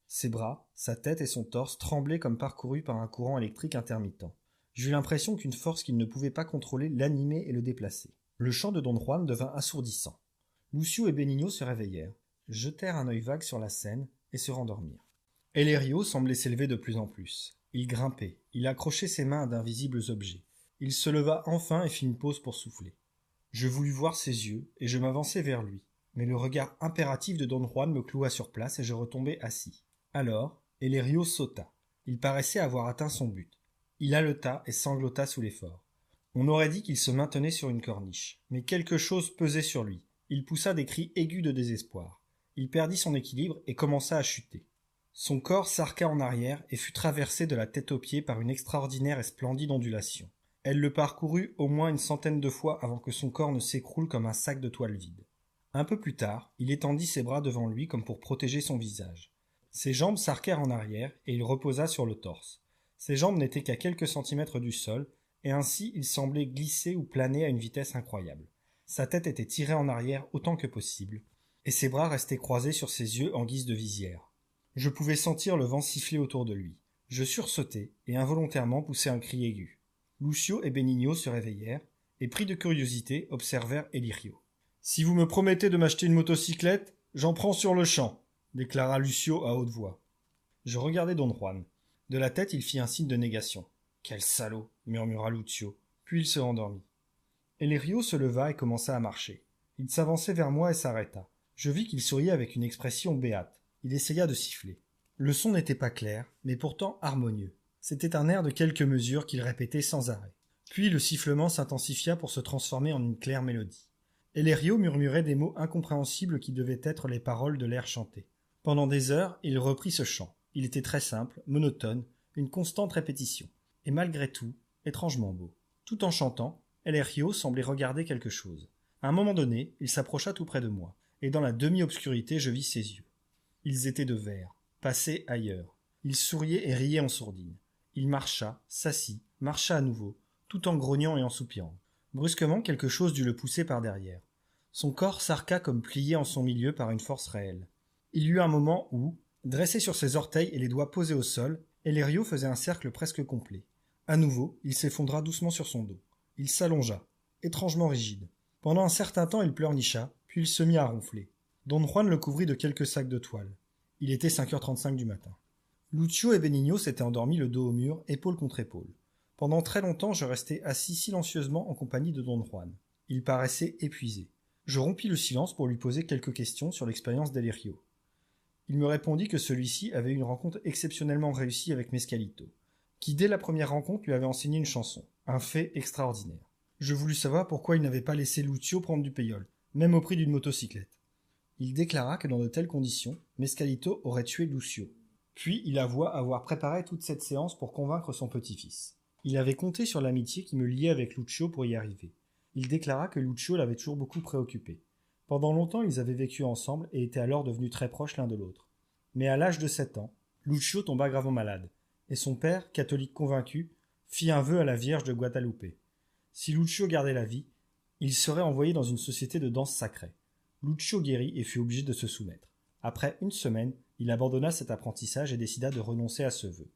Ses bras, sa tête et son torse tremblaient comme parcourus par un courant électrique intermittent. J'eus l'impression qu'une force qu'il ne pouvait pas contrôler l'animait et le déplaçait. Le chant de Don Juan devint assourdissant. Lucio et Benigno se réveillèrent, jetèrent un œil vague sur la scène et se rendormirent. Elerio semblait s'élever de plus en plus. Il grimpait, il accrochait ses mains à d'invisibles objets. Il se leva enfin et fit une pause pour souffler. Je voulus voir ses yeux et je m'avançai vers lui, mais le regard impératif de Don Juan me cloua sur place et je retombai assis. Alors, Elerio sauta. Il paraissait avoir atteint son but. Il haleta et sanglota sous l'effort. On aurait dit qu'il se maintenait sur une corniche, mais quelque chose pesait sur lui. Il poussa des cris aigus de désespoir. Il perdit son équilibre et commença à chuter. Son corps s'arqua en arrière et fut traversé de la tête aux pieds par une extraordinaire et splendide ondulation. Elle le parcourut au moins une centaine de fois avant que son corps ne s'écroule comme un sac de toile vide. Un peu plus tard, il étendit ses bras devant lui comme pour protéger son visage. Ses jambes s'arquèrent en arrière et il reposa sur le torse. Ses jambes n'étaient qu'à quelques centimètres du sol, et ainsi il semblait glisser ou planer à une vitesse incroyable. Sa tête était tirée en arrière autant que possible, et ses bras restaient croisés sur ses yeux en guise de visière. Je pouvais sentir le vent siffler autour de lui. Je sursautai et involontairement poussai un cri aigu. Lucio et Benigno se réveillèrent, et pris de curiosité, observèrent Elerio. « Si vous me promettez de m'acheter une motocyclette, j'en prends sur le champ », déclara Lucio à haute voix. Je regardai Don Juan. De la tête, il fit un signe de négation. « Quel salaud !» murmura Lucio, puis il se rendormit. Elerio se leva et commença à marcher. Il s'avançait vers moi et s'arrêta. Je vis qu'il souriait avec une expression béate. Il essaya de siffler. Le son n'était pas clair, mais pourtant harmonieux. C'était un air de quelques mesures qu'il répétait sans arrêt. Puis le sifflement s'intensifia pour se transformer en une claire mélodie. Elerio murmurait des mots incompréhensibles qui devaient être les paroles de l'air chanté. Pendant des heures, il reprit ce chant. Il était très simple, monotone, une constante répétition. Et malgré tout, étrangement beau. Tout en chantant, Elerio semblait regarder quelque chose. À un moment donné, il s'approcha tout près de moi, et dans la demi-obscurité, je vis ses yeux. Ils étaient de verre, passés ailleurs. Il souriait et riait en sourdine. Il marcha, s'assit, marcha à nouveau, tout en grognant et en soupirant. Brusquement, quelque chose dut le pousser par derrière. Son corps s'arqua comme plié en son milieu par une force réelle. Il y eut un moment où, dressé sur ses orteils et les doigts posés au sol, Elerio faisait un cercle presque complet. À nouveau, il s'effondra doucement sur son dos. Il s'allongea, étrangement rigide. Pendant un certain temps, il pleurnicha, puis il se mit à ronfler. Don Juan le couvrit de quelques sacs de toile. Il était 5h35 du matin. Lucio et Benigno s'étaient endormis le dos au mur, épaule contre épaule. Pendant très longtemps, je restai assis silencieusement en compagnie de Don Juan. Il paraissait épuisé. Je rompis le silence pour lui poser quelques questions sur l'expérience d'Elerio. Il me répondit que celui-ci avait eu une rencontre exceptionnellement réussie avec Mescalito, qui dès la première rencontre lui avait enseigné une chanson, un fait extraordinaire. Je voulus savoir pourquoi il n'avait pas laissé Lucio prendre du péyole, même au prix d'une motocyclette. Il déclara que dans de telles conditions, Mescalito aurait tué Lucio. Puis il avoua avoir préparé toute cette séance pour convaincre son petit-fils. Il avait compté sur l'amitié qui me liait avec Lucio pour y arriver. Il déclara que Lucio l'avait toujours beaucoup préoccupé. Pendant longtemps, ils avaient vécu ensemble et étaient alors devenus très proches l'un de l'autre. Mais à l'âge de 7 ans, Lucio tomba gravement malade, et son père, catholique convaincu, fit un vœu à la Vierge de Guadalupe. Si Lucio gardait la vie, il serait envoyé dans une société de danse sacrée. Lucio guérit et fut obligé de se soumettre. Après une semaine, il abandonna cet apprentissage et décida de renoncer à ce vœu.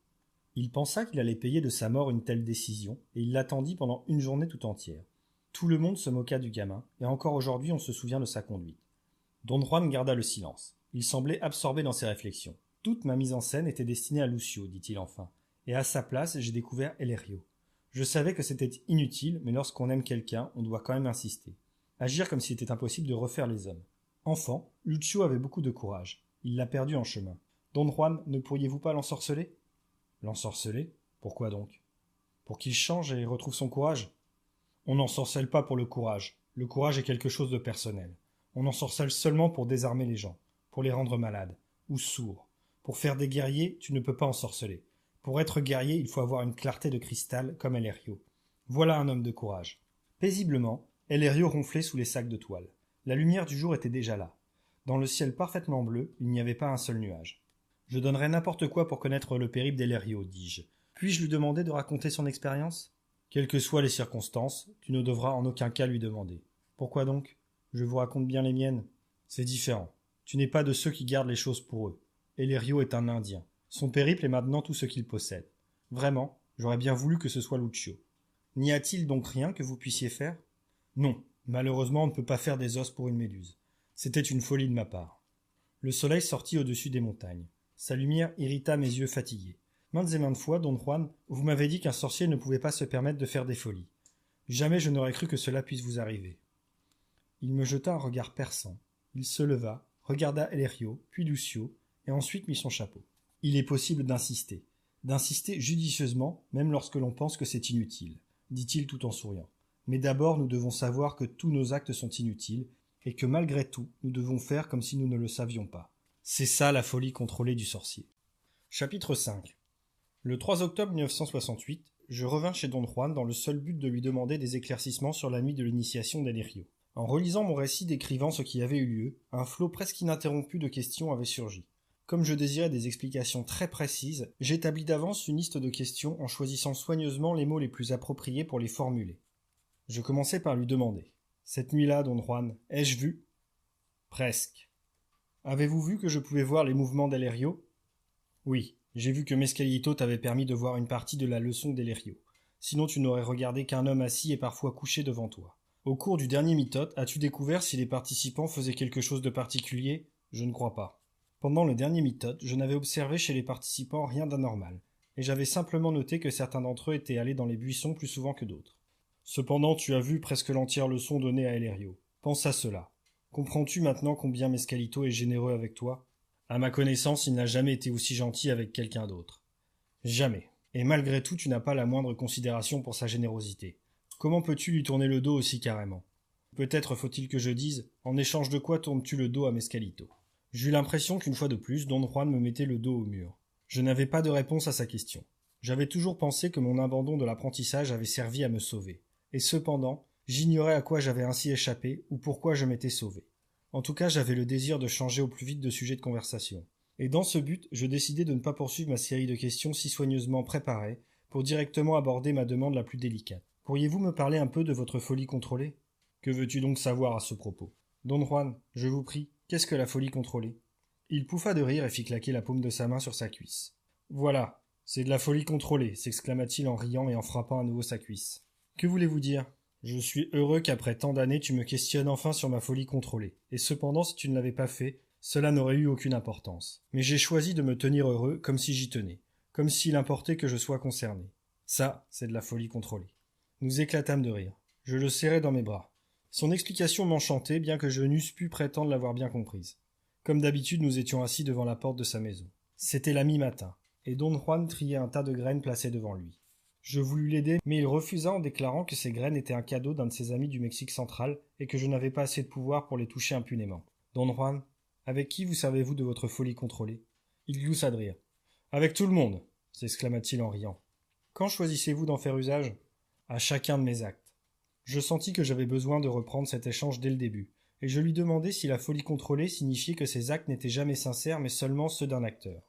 Il pensa qu'il allait payer de sa mort une telle décision, et il l'attendit pendant une journée tout entière. Tout le monde se moqua du gamin, et encore aujourd'hui on se souvient de sa conduite. Don Juan garda le silence. Il semblait absorbé dans ses réflexions. Toute ma mise en scène était destinée à Lucio, dit-il enfin, et à sa place j'ai découvert Ellerio. Je savais que c'était inutile, mais lorsqu'on aime quelqu'un, on doit quand même insister. Agir comme s'il était impossible de refaire les hommes. Enfant, Lucio avait beaucoup de courage. Il l'a perdu en chemin. Don Juan, ne pourriez-vous pas l'ensorceler ? L'ensorceler ? Pourquoi donc ? Pour qu'il change et retrouve son courage ? On n'ensorcelle pas pour le courage. Le courage est quelque chose de personnel. On ensorcelle seulement pour désarmer les gens, pour les rendre malades, ou sourds. Pour faire des guerriers, tu ne peux pas ensorceler. Pour être guerrier, il faut avoir une clarté de cristal, comme Ellerio. Voilà un homme de courage. Paisiblement, Ellerio ronflait sous les sacs de toile. La lumière du jour était déjà là. Dans le ciel parfaitement bleu, il n'y avait pas un seul nuage. Je donnerais n'importe quoi pour connaître le périple d'Ellerio, dis-je. Puis-je lui demander de raconter son expérience ? Quelles que soient les circonstances, tu ne devras en aucun cas lui demander. Pourquoi donc ? Je vous raconte bien les miennes. C'est différent. Tu n'es pas de ceux qui gardent les choses pour eux. Ellerio est un Indien. Son périple est maintenant tout ce qu'il possède. Vraiment, j'aurais bien voulu que ce soit Lucio. N'y a-t-il donc rien que vous puissiez faire ? Non, malheureusement on ne peut pas faire des os pour une méduse. C'était une folie de ma part. Le soleil sortit au-dessus des montagnes. Sa lumière irrita mes yeux fatigués. Maintes et maintes fois, Don Juan, vous m'avez dit qu'un sorcier ne pouvait pas se permettre de faire des folies. Jamais je n'aurais cru que cela puisse vous arriver. Il me jeta un regard perçant. Il se leva, regarda Ellerio, puis Lucio, et ensuite mit son chapeau. Il est possible d'insister judicieusement, même lorsque l'on pense que c'est inutile, dit-il tout en souriant. Mais d'abord, nous devons savoir que tous nos actes sont inutiles, et que malgré tout, nous devons faire comme si nous ne le savions pas. C'est ça la folie contrôlée du sorcier. Chapitre 5. Le 3 octobre 1968, je revins chez Don Juan dans le seul but de lui demander des éclaircissements sur la nuit de l'initiation d'Ellerio. En relisant mon récit décrivant ce qui avait eu lieu, un flot presque ininterrompu de questions avait surgi. Comme je désirais des explications très précises, j'établis d'avance une liste de questions en choisissant soigneusement les mots les plus appropriés pour les formuler. Je commençai par lui demander. « Cette nuit-là, Don Juan, ai-je vu ?»« Presque. »« Avez-vous vu que je pouvais voir les mouvements d'Ellerio ?»« Oui, j'ai vu que Mescalito t'avait permis de voir une partie de la leçon d'Ellerio. Sinon tu n'aurais regardé qu'un homme assis et parfois couché devant toi. Au cours du dernier mitote, as-tu découvert si les participants faisaient quelque chose de particulier ? Je ne crois pas. Pendant le dernier mitote, je n'avais observé chez les participants rien d'anormal, et j'avais simplement noté que certains d'entre eux étaient allés dans les buissons plus souvent que d'autres. Cependant, tu as vu presque l'entière leçon donnée à Ellerio. Pense à cela. Comprends-tu maintenant combien Mescalito est généreux avec toi ? À ma connaissance, il n'a jamais été aussi gentil avec quelqu'un d'autre. Jamais. Et malgré tout, tu n'as pas la moindre considération pour sa générosité. Comment peux-tu lui tourner le dos aussi carrément ? Peut-être faut-il que je dise, en échange de quoi tournes-tu le dos à Mescalito ? J'eus l'impression qu'une fois de plus, Don Juan me mettait le dos au mur. Je n'avais pas de réponse à sa question. J'avais toujours pensé que mon abandon de l'apprentissage avait servi à me sauver. Et cependant, j'ignorais à quoi j'avais ainsi échappé ou pourquoi je m'étais sauvé. En tout cas, j'avais le désir de changer au plus vite de sujet de conversation. Et dans ce but, je décidai de ne pas poursuivre ma série de questions si soigneusement préparées pour directement aborder ma demande la plus délicate. Pourriez-vous me parler un peu de votre folie contrôlée ? Que veux-tu donc savoir à ce propos ? Don Juan, je vous prie, qu'est-ce que la folie contrôlée ? Il pouffa de rire et fit claquer la paume de sa main sur sa cuisse. Voilà, c'est de la folie contrôlée, s'exclama-t-il en riant et en frappant à nouveau sa cuisse. Que voulez-vous dire ? Je suis heureux qu'après tant d'années tu me questionnes enfin sur ma folie contrôlée. Et cependant, si tu ne l'avais pas fait, cela n'aurait eu aucune importance. Mais j'ai choisi de me tenir heureux comme si j'y tenais, comme s'il importait que je sois concerné. Ça, c'est de la folie contrôlée. Nous éclatâmes de rire. Je le serrai dans mes bras. Son explication m'enchantait, bien que je n'eusse pu prétendre l'avoir bien comprise. Comme d'habitude, nous étions assis devant la porte de sa maison. C'était la mi-matin, et Don Juan triait un tas de graines placées devant lui. Je voulus l'aider, mais il refusa en déclarant que ces graines étaient un cadeau d'un de ses amis du Mexique central et que je n'avais pas assez de pouvoir pour les toucher impunément. Don Juan, avec qui vous servez-vous de votre folie contrôlée ? Il gloussa de rire. Avec tout le monde, s'exclama-t-il en riant. Quand choisissez-vous d'en faire usage ? À chacun de mes actes. Je sentis que j'avais besoin de reprendre cet échange dès le début, et je lui demandai si la folie contrôlée signifiait que ces actes n'étaient jamais sincères mais seulement ceux d'un acteur.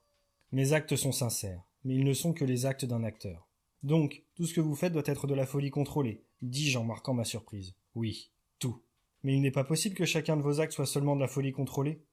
Mes actes sont sincères, mais ils ne sont que les actes d'un acteur. Donc, tout ce que vous faites doit être de la folie contrôlée, dis-je en marquant ma surprise. Oui, tout. Mais il n'est pas possible que chacun de vos actes soit seulement de la folie contrôlée?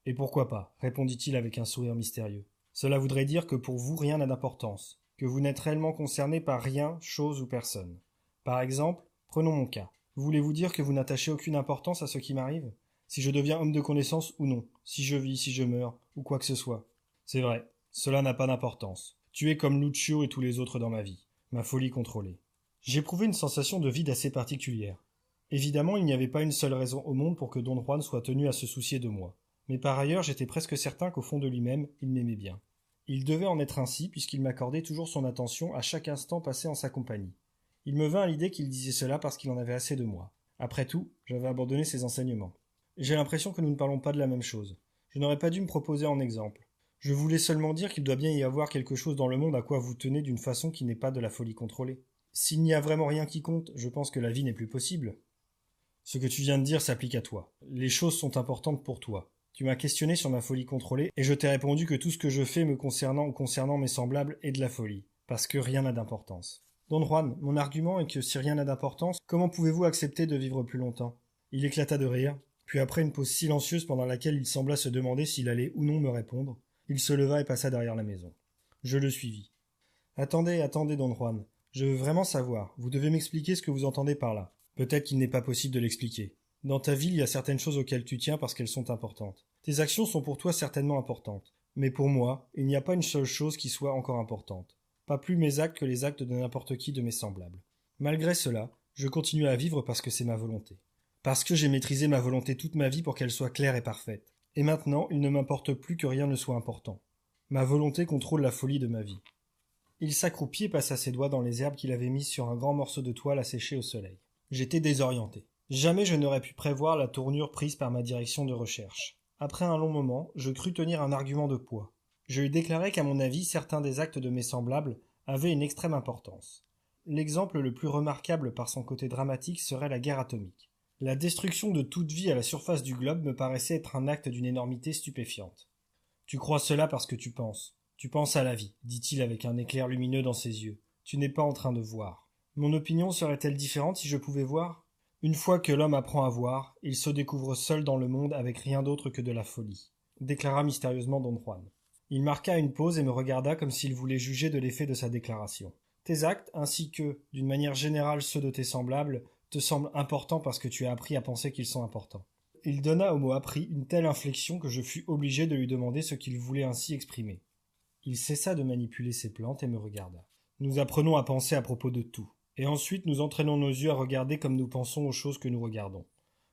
Et pourquoi pas, répondit-il avec un sourire mystérieux. Cela voudrait dire que pour vous rien n'a d'importance, que vous n'êtes réellement concerné par rien, chose ou personne. Par exemple, prenons mon cas. Voulez-vous dire que vous n'attachez aucune importance à ce qui m'arrive? Si je deviens homme de connaissance ou non, si je vis, si je meurs, ou quoi que ce soit. C'est vrai, cela n'a pas d'importance. Tu es comme Lucio et tous les autres dans ma vie, ma folie contrôlée. J'éprouvais une sensation de vide assez particulière. Évidemment, il n'y avait pas une seule raison au monde pour que Don Juan soit tenu à se soucier de moi. Mais par ailleurs, j'étais presque certain qu'au fond de lui-même, il m'aimait bien. Il devait en être ainsi, puisqu'il m'accordait toujours son attention à chaque instant passé en sa compagnie. Il me vint à l'idée qu'il disait cela parce qu'il en avait assez de moi. Après tout, j'avais abandonné ses enseignements. J'ai l'impression que nous ne parlons pas de la même chose. Je n'aurais pas dû me proposer en exemple. Je voulais seulement dire qu'il doit bien y avoir quelque chose dans le monde à quoi vous tenez d'une façon qui n'est pas de la folie contrôlée. S'il n'y a vraiment rien qui compte, je pense que la vie n'est plus possible. Ce que tu viens de dire s'applique à toi. Les choses sont importantes pour toi. Tu m'as questionné sur ma folie contrôlée, et je t'ai répondu que tout ce que je fais me concernant ou concernant mes semblables est de la folie, parce que rien n'a d'importance. Don Juan, mon argument est que si rien n'a d'importance, comment pouvez-vous accepter de vivre plus longtemps? Il éclata de rire, puis après une pause silencieuse pendant laquelle il sembla se demander s'il allait ou non me répondre, il se leva et passa derrière la maison. Je le suivis. Attendez, attendez, Don Juan. Je veux vraiment savoir. Vous devez m'expliquer ce que vous entendez par là. Peut-être qu'il n'est pas possible de l'expliquer. Dans ta vie, il y a certaines choses auxquelles tu tiens parce qu'elles sont importantes. Tes actions sont pour toi certainement importantes. Mais pour moi, il n'y a pas une seule chose qui soit encore importante. Pas plus mes actes que les actes de n'importe qui de mes semblables. Malgré cela, je continue à vivre parce que c'est ma volonté. Parce que j'ai maîtrisé ma volonté toute ma vie pour qu'elle soit claire et parfaite. Et maintenant, il ne m'importe plus que rien ne soit important. Ma volonté contrôle la folie de ma vie. Il s'accroupit et passa ses doigts dans les herbes qu'il avait mises sur un grand morceau de toile à sécher au soleil. J'étais désorienté. Jamais je n'aurais pu prévoir la tournure prise par ma direction de recherche. Après un long moment, je crus tenir un argument de poids. Je lui déclarai qu'à mon avis, certains des actes de mes semblables avaient une extrême importance. L'exemple le plus remarquable par son côté dramatique serait la guerre atomique. La destruction de toute vie à la surface du globe me paraissait être un acte d'une énormité stupéfiante. Tu crois cela parce que tu penses. Tu penses à la vie, dit-il avec un éclair lumineux dans ses yeux. Tu n'es pas en train de voir. Mon opinion serait-elle différente si je pouvais voir? Une fois que l'homme apprend à voir, il se découvre seul dans le monde avec rien d'autre que de la folie, déclara mystérieusement Don Juan. Il marqua une pause et me regarda comme s'il voulait juger de l'effet de sa déclaration. Tes actes, ainsi que, d'une manière générale, ceux de tes semblables, te semblent importants parce que tu as appris à penser qu'ils sont importants. Il donna au mot appris une telle inflexion que je fus obligé de lui demander ce qu'il voulait ainsi exprimer. Il cessa de manipuler ses plantes et me regarda. Nous apprenons à penser à propos de tout. Et ensuite nous entraînons nos yeux à regarder comme nous pensons aux choses que nous regardons.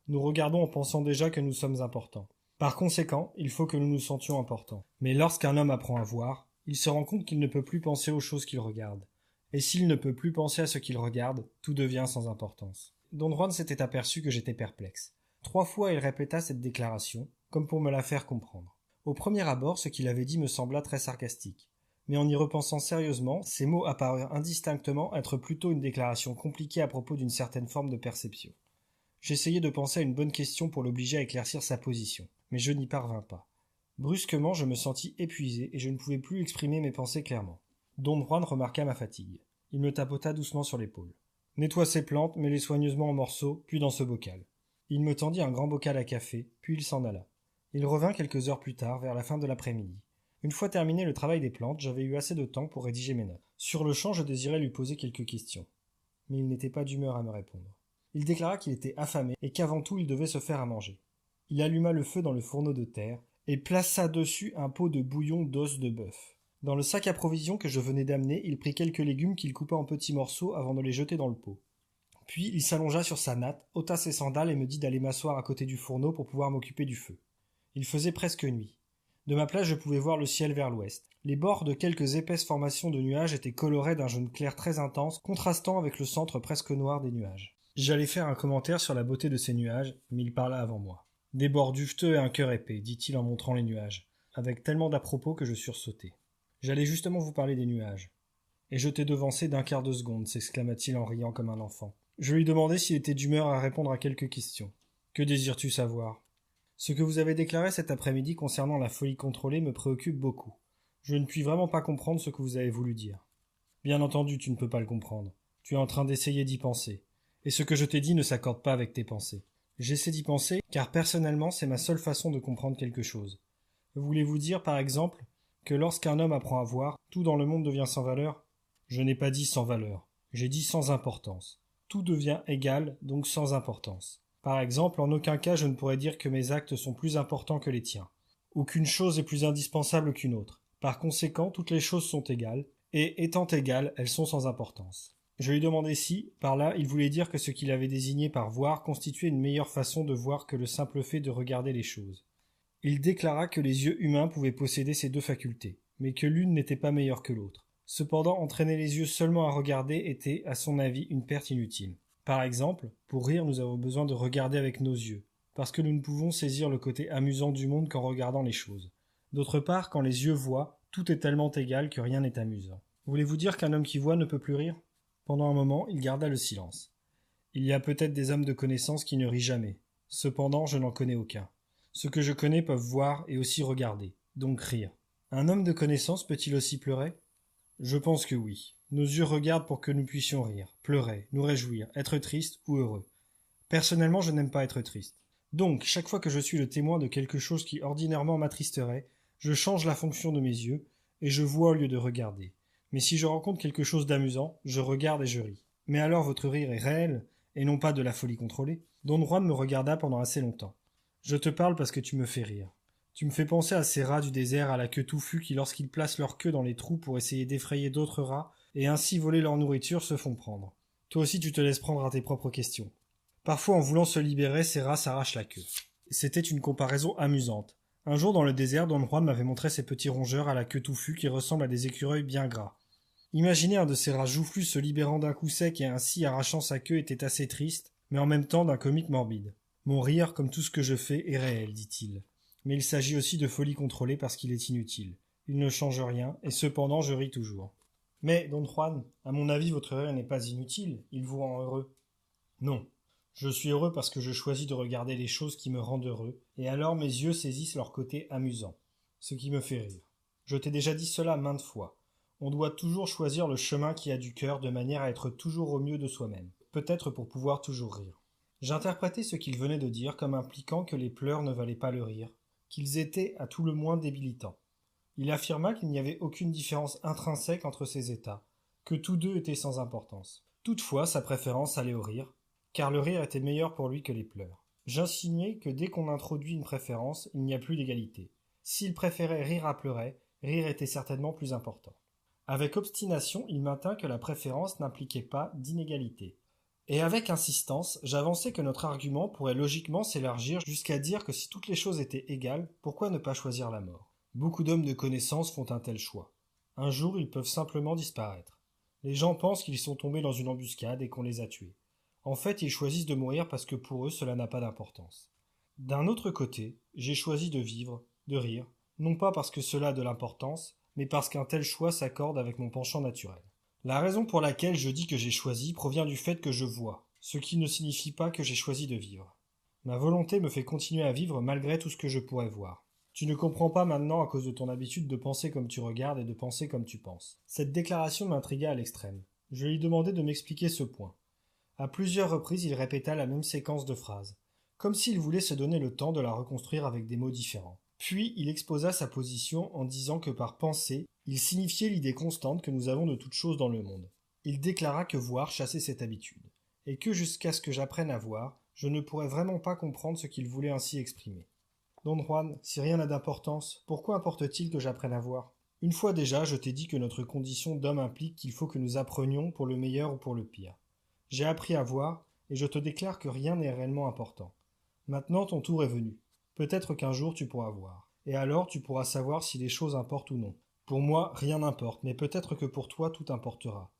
Nous regardons en pensant déjà que nous sommes importants. Par conséquent, il faut que nous nous sentions importants. Mais lorsqu'un homme apprend à voir, il se rend compte qu'il ne peut plus penser aux choses qu'il regarde. Et s'il ne peut plus penser à ce qu'il regarde, tout devient sans importance. Don Juan s'était aperçu que j'étais perplexe. 3 fois il répéta cette déclaration, comme pour me la faire comprendre. Au premier abord, ce qu'il avait dit me sembla très sarcastique. Mais en y repensant sérieusement, ces mots apparurent indistinctement être plutôt une déclaration compliquée à propos d'une certaine forme de perception. J'essayai de penser à une bonne question pour l'obliger à éclaircir sa position, mais je n'y parvins pas. Brusquement, je me sentis épuisé et je ne pouvais plus exprimer mes pensées clairement. Don Juan remarqua ma fatigue. Il me tapota doucement sur l'épaule. Nettoie ces plantes, mets-les soigneusement en morceaux, puis dans ce bocal. Il me tendit un grand bocal à café, puis il s'en alla. Il revint quelques heures plus tard, vers la fin de l'après-midi. Une fois terminé le travail des plantes, j'avais eu assez de temps pour rédiger mes notes. Sur le champ, je désirais lui poser quelques questions. Mais il n'était pas d'humeur à me répondre. Il déclara qu'il était affamé et qu'avant tout il devait se faire à manger. Il alluma le feu dans le fourneau de terre et plaça dessus un pot de bouillon d'os de bœuf. Dans le sac à provisions que je venais d'amener, il prit quelques légumes qu'il coupa en petits morceaux avant de les jeter dans le pot. Puis il s'allongea sur sa natte, ôta ses sandales et me dit d'aller m'asseoir à côté du fourneau pour pouvoir m'occuper du feu. Il faisait presque nuit. De ma place, je pouvais voir le ciel vers l'ouest. Les bords de quelques épaisses formations de nuages étaient colorés d'un jaune clair très intense, contrastant avec le centre presque noir des nuages. J'allais faire un commentaire sur la beauté de ces nuages, mais il parla avant moi. Des bords duveteux et un cœur épais, dit-il en montrant les nuages, avec tellement d'à-propos que je sursautai. J'allais justement vous parler des nuages. Et je t'ai devancé d'un quart de seconde, s'exclama-t-il en riant comme un enfant. Je lui demandai s'il était d'humeur à répondre à quelques questions. Que désires-tu savoir? Ce que vous avez déclaré cet après-midi concernant la folie contrôlée me préoccupe beaucoup. Je ne puis vraiment pas comprendre ce que vous avez voulu dire. Bien entendu, tu ne peux pas le comprendre. Tu es en train d'essayer d'y penser. Et ce que je t'ai dit ne s'accorde pas avec tes pensées. J'essaie d'y penser car personnellement c'est ma seule façon de comprendre quelque chose. Voulez-vous dire, par exemple, que lorsqu'un homme apprend à voir, tout dans le monde devient sans valeur? Je n'ai pas dit sans valeur, j'ai dit sans importance. Tout devient égal, donc sans importance. Par exemple, en aucun cas je ne pourrais dire que mes actes sont plus importants que les tiens. Aucune chose est plus indispensable qu'une autre. Par conséquent, toutes les choses sont égales, et étant égales, elles sont sans importance. Je lui demandai si, par là, il voulait dire que ce qu'il avait désigné par voir constituait une meilleure façon de voir que le simple fait de regarder les choses. Il déclara que les yeux humains pouvaient posséder ces deux facultés, mais que l'une n'était pas meilleure que l'autre. Cependant, entraîner les yeux seulement à regarder était, à son avis, une perte inutile. Par exemple, pour rire, nous avons besoin de regarder avec nos yeux, parce que nous ne pouvons saisir le côté amusant du monde qu'en regardant les choses. D'autre part, quand les yeux voient, tout est tellement égal que rien n'est amusant. Voulez-vous dire qu'un homme qui voit ne peut plus rire? Pendant un moment, il garda le silence. Il y a peut-être des hommes de connaissance qui ne rient jamais. Cependant, je n'en connais aucun. Ceux que je connais peuvent voir et aussi regarder, donc rire. Un homme de connaissance peut-il aussi pleurer? Je pense que oui. Nos yeux regardent pour que nous puissions rire, pleurer, nous réjouir, être triste ou heureux. Personnellement, je n'aime pas être triste. Donc, chaque fois que je suis le témoin de quelque chose qui ordinairement m'attristerait, je change la fonction de mes yeux et je vois au lieu de regarder. Mais si je rencontre quelque chose d'amusant, je regarde et je ris. Mais alors votre rire est réel et non pas de la folie contrôlée? Don Juan me regarda pendant assez longtemps. Je te parle parce que tu me fais rire. Tu me fais penser à ces rats du désert à la queue touffue qui, lorsqu'ils placent leur queue dans les trous pour essayer d'effrayer d'autres rats et ainsi voler leur nourriture, se font prendre. Toi aussi tu te laisses prendre à tes propres questions. Parfois, en voulant se libérer, ces rats s'arrachent la queue. C'était une comparaison amusante. Un jour dans le désert, Don Juan m'avait montré ces petits rongeurs à la queue touffue qui ressemblent à des écureuils bien gras. Imaginez un de ces rats joufflus se libérant d'un coup sec et ainsi arrachant sa queue était assez triste, mais en même temps d'un comique morbide. Mon rire, comme tout ce que je fais, est réel, dit-il. Mais il s'agit aussi de folie contrôlée parce qu'il est inutile. Il ne change rien, et cependant je ris toujours. Mais, Don Juan, à mon avis, votre rire n'est pas inutile, il vous rend heureux. Non. Je suis heureux parce que je choisis de regarder les choses qui me rendent heureux, et alors mes yeux saisissent leur côté amusant, ce qui me fait rire. Je t'ai déjà dit cela maintes fois. On doit toujours choisir le chemin qui a du cœur de manière à être toujours au mieux de soi-même, peut-être pour pouvoir toujours rire. J'interprétai ce qu'il venait de dire comme impliquant que les pleurs ne valaient pas le rire, qu'ils étaient à tout le moins débilitants. Il affirma qu'il n'y avait aucune différence intrinsèque entre ces états, que tous deux étaient sans importance. Toutefois, sa préférence allait au rire, car le rire était meilleur pour lui que les pleurs. J'insinuai que dès qu'on introduit une préférence, il n'y a plus d'égalité. S'il préférait rire à pleurer, rire était certainement plus important. Avec obstination, il maintint que la préférence n'impliquait pas d'inégalité. Et avec insistance, j'avançai que notre argument pourrait logiquement s'élargir jusqu'à dire que si toutes les choses étaient égales, pourquoi ne pas choisir la mort? Beaucoup d'hommes de connaissance font un tel choix. Un jour, ils peuvent simplement disparaître. Les gens pensent qu'ils sont tombés dans une embuscade et qu'on les a tués. En fait, ils choisissent de mourir parce que pour eux, cela n'a pas d'importance. D'un autre côté, j'ai choisi de vivre, de rire, non pas parce que cela a de l'importance, mais parce qu'un tel choix s'accorde avec mon penchant naturel. La raison pour laquelle je dis que j'ai choisi provient du fait que je vois, ce qui ne signifie pas que j'ai choisi de vivre. Ma volonté me fait continuer à vivre malgré tout ce que je pourrais voir. Tu ne comprends pas maintenant à cause de ton habitude de penser comme tu regardes et de penser comme tu penses. Cette déclaration m'intrigua à l'extrême. Je lui demandai de m'expliquer ce point. À plusieurs reprises, il répéta la même séquence de phrases, comme s'il voulait se donner le temps de la reconstruire avec des mots différents. Puis il exposa sa position en disant que par pensée, il signifiait l'idée constante que nous avons de toute chose dans le monde. Il déclara que voir chassait cette habitude, et que jusqu'à ce que j'apprenne à voir, je ne pourrais vraiment pas comprendre ce qu'il voulait ainsi exprimer. Don Juan, si rien n'a d'importance, pourquoi importe-t-il que j'apprenne à voir? Une fois déjà, je t'ai dit que notre condition d'homme implique qu'il faut que nous apprenions pour le meilleur ou pour le pire. J'ai appris à voir, et je te déclare que rien n'est réellement important. Maintenant ton tour est venu. Peut-être qu'un jour tu pourras voir. Et alors tu pourras savoir si les choses importent ou non. Pour moi, rien n'importe, mais peut-être que pour toi tout importera.